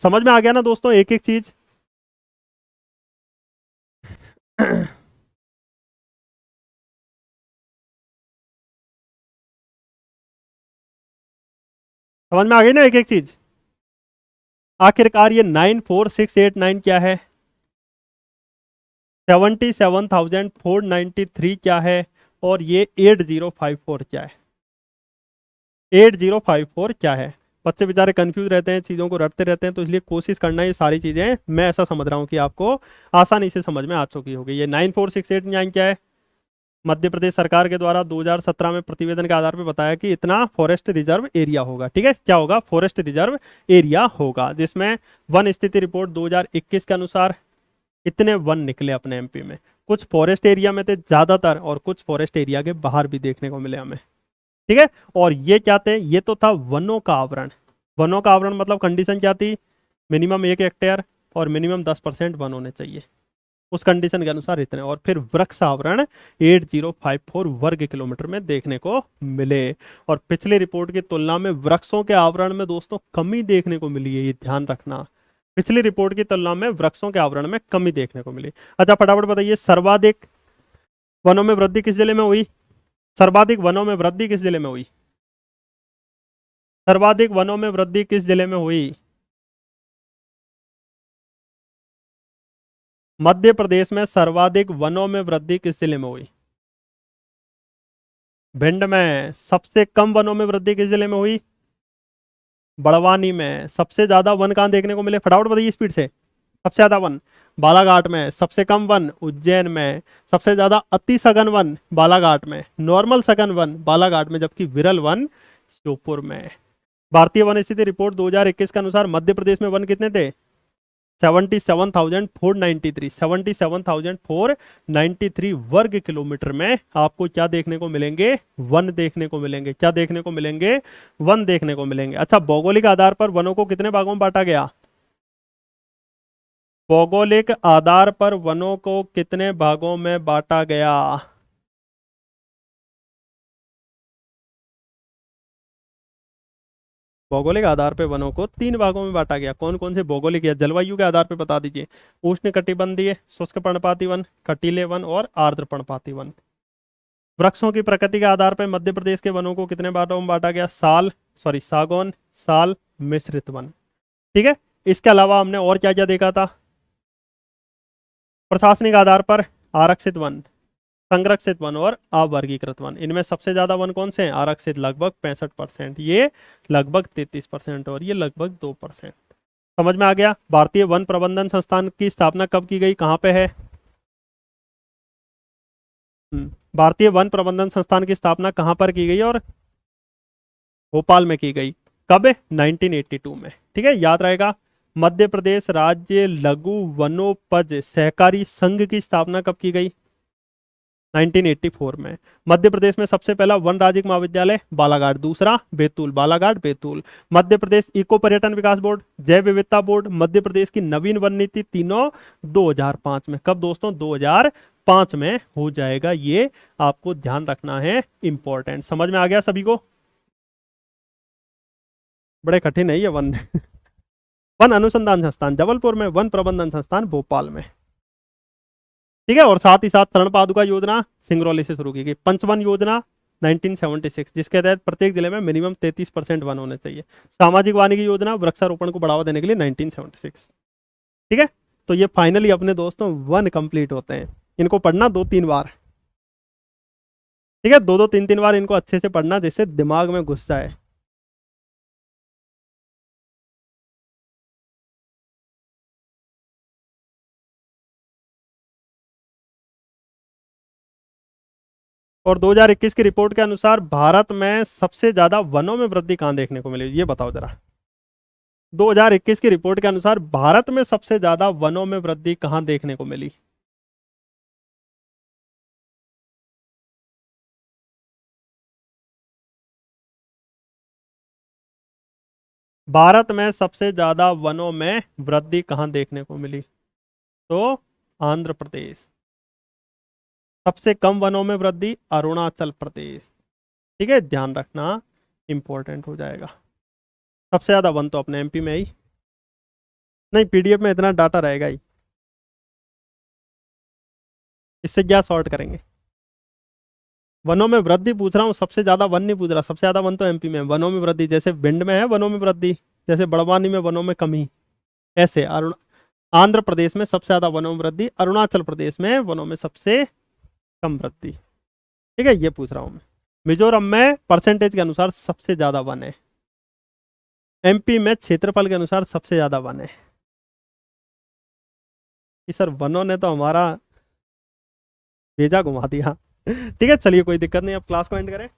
समझ में आ गया ना दोस्तों, एक एक चीज। समझ में आ गई ना एक एक चीज? आखिरकार ये 94689 क्या है? 77,493 क्या है? और ये 8054 क्या है? 8054 क्या है? बच्चे बेचारे कंफ्यूज रहते हैं, चीज़ों को रटते रहते हैं, तो इसलिए कोशिश करना, ये सारी चीज़ें मैं ऐसा समझ रहा हूँ कि आपको आसानी से समझ में आ चुकी होगी। ये 94689 क्या है? मध्य प्रदेश सरकार के द्वारा 2017 में प्रतिवेदन के आधार पर बताया कि इतना फॉरेस्ट रिजर्व एरिया होगा। ठीक है, क्या होगा? फॉरेस्ट रिजर्व एरिया होगा, जिसमें वन स्थिति रिपोर्ट 2021 के अनुसार इतने वन निकले अपने एमपी में। कुछ फॉरेस्ट एरिया में थे ज्यादातर, और कुछ फॉरेस्ट एरिया के बाहर भी देखने को मिले हमें। ठीक है, और ये क्या थे? ये तो था वनों का आवरण। वनों का आवरण मतलब कंडीशन क्या थी? मिनिमम 1 हेक्टेयर और मिनिमम 10% वन होने चाहिए, उस कंडीशन के अनुसार इतने। और फिर वृक्ष आवरण 8054 वर्ग किलोमीटर में देखने को मिले। और पिछले रिपोर्ट की तुलना में वृक्षों के आवरण में दोस्तों कमी देखने को मिली है, ये ध्यान रखना। पिछली रिपोर्ट की तुलना में वृक्षों के आवरण में कमी देखने को मिली। अच्छा, फटाफट बताइए, सर्वाधिक वनों में वृद्धि किस जिले में हुई? सर्वाधिक वनों में वृद्धि किस जिले में हुई? सर्वाधिक वनों में वृद्धि किस जिले में हुई? मध्य प्रदेश में सर्वाधिक वनों में वृद्धि किस जिले में हुई? भिंड में। सबसे कम वनों में वृद्धि किस जिले में हुई? बड़वानी में। सबसे ज्यादा वन कहां देखने को मिले? फटाफट बताइए स्पीड से। सबसे ज्यादा वन बालाघाट में। सबसे कम वन उज्जैन में। सबसे ज्यादा अति सघन वन बालाघाट में। नॉर्मल सघन वन बालाघाट में, जबकि विरल वन श्योपुर में। भारतीय वन स्थिति रिपोर्ट 2021 के अनुसार मध्य प्रदेश में वन कितने थे? 77,493 वर्ग किलोमीटर में आपको क्या देखने को मिलेंगे? वन देखने को मिलेंगे। क्या देखने को मिलेंगे? वन देखने को मिलेंगे। अच्छा, भौगोलिक आधार पर वनों को कितने भागों में बांटा गया? भौगोलिक आधार पर वनों को कितने भागों में बांटा गया? भौगोलिक आधार पर वनों को 3 भागों में बांटा गया। कौन कौन से भौगोलिक या जलवायु के आधार पर बता दीजिए। उष्ण कटिबंधीय, शुष्क पर्णपाती वन, कटीले वन और आर्द्र पर्णपाती वन। वृक्षों की प्रकृति के आधार पर मध्य प्रदेश के वनों को कितने भागों में बांटा गया? सागौन, साल, मिश्रित वन। ठीक है, इसके अलावा हमने और क्या क्या देखा था? प्रशासनिक आधार पर आरक्षित वन, संरक्षित वन और अवर्गीकृत वन। इनमें सबसे ज्यादा वन कौन से हैं? आरक्षित लगभग 65%, ये लगभग 33% और ये लगभग 2%। समझ में आ गया। भारतीय वन प्रबंधन संस्थान की स्थापना कब की गई, कहाँ पे है? भारतीय वन प्रबंधन संस्थान की स्थापना कहाँ पर की गई और भोपाल में की गई। कब है? 1982 में। ठीक है, याद रहेगा। मध्य प्रदेश राज्य लघु वनोपज सहकारी संघ की स्थापना कब की गई? 1984 में। मध्य प्रदेश में सबसे पहला वन राज्य महाविद्यालय बालाघाट, दूसरा बैतूल, बालाघाट बैतूल। मध्य प्रदेश इको पर्यटन विकास बोर्ड, जैव विविधता बोर्ड, मध्य प्रदेश की नवीन वन नीति, तीनों 2005 में। कब दोस्तों? 2005 में हो जाएगा। ये आपको ध्यान रखना है, इंपॉर्टेंट। समझ में आ गया सभी को? बड़े कठिन है ये वन वन अनुसंधान संस्थान जबलपुर में, वन प्रबंधन संस्थान भोपाल में। ठीक है, और साथ ही साथ शरण पादुका योजना सिंगरौली से शुरू की गई। पंचवन योजना 1976, जिसके तहत प्रत्येक जिले में मिनिमम 33% वन होने चाहिए। सामाजिक वानिकी योजना वृक्षारोपण को बढ़ावा देने के लिए 1976। ठीक है, तो ये फाइनली अपने दोस्तों वन कंप्लीट होते हैं। इनको पढ़ना 2-3 बार। ठीक है, 2-2, 3-3 बार इनको अच्छे से पढ़ना, जिससे दिमाग में घुस जाए। और 2021 की रिपोर्ट के अनुसार भारत में सबसे ज्यादा वनों में वृद्धि कहां देखने को मिली, ये बताओ जरा। 2021 की रिपोर्ट के अनुसार भारत में सबसे ज्यादा वनों में वृद्धि कहां देखने को मिली? भारत में सबसे ज्यादा वनों में वृद्धि कहां देखने को मिली? तो आंध्र प्रदेश। सबसे कम वनों में वृद्धि अरुणाचल प्रदेश। ठीक है, ध्यान रखना, इंपॉर्टेंट हो जाएगा। सबसे ज्यादा वन तो अपने एमपी में ही नहीं, पीडीएफ में इतना डाटा रहेगा ही, इससे क्या सॉर्ट करेंगे। वनों में वृद्धि पूछ रहा हूँ, सबसे ज्यादा वन नहीं पूछ रहा। सबसे ज्यादा वन तो एमपी में है। वनों में वृद्धि जैसे भिंड में है वनों में वृद्धि, जैसे बड़वानी में वनों में कमी, ऐसे आंध्र प्रदेश में सबसे ज्यादा वनों में वृद्धि, अरुणाचल प्रदेश में वनों में सबसे कम वृद्धि। ठीक है, ये पूछ रहा हूं मैं। मिजोरम में परसेंटेज के अनुसार सबसे ज्यादा वन है। एमपी में क्षेत्रफल के अनुसार सबसे ज्यादा वन है। कि सर वनों ने तो हमारा भेजा घुमा दिया। ठीक है, चलिए कोई दिक्कत नहीं, अब क्लास को एंड करें।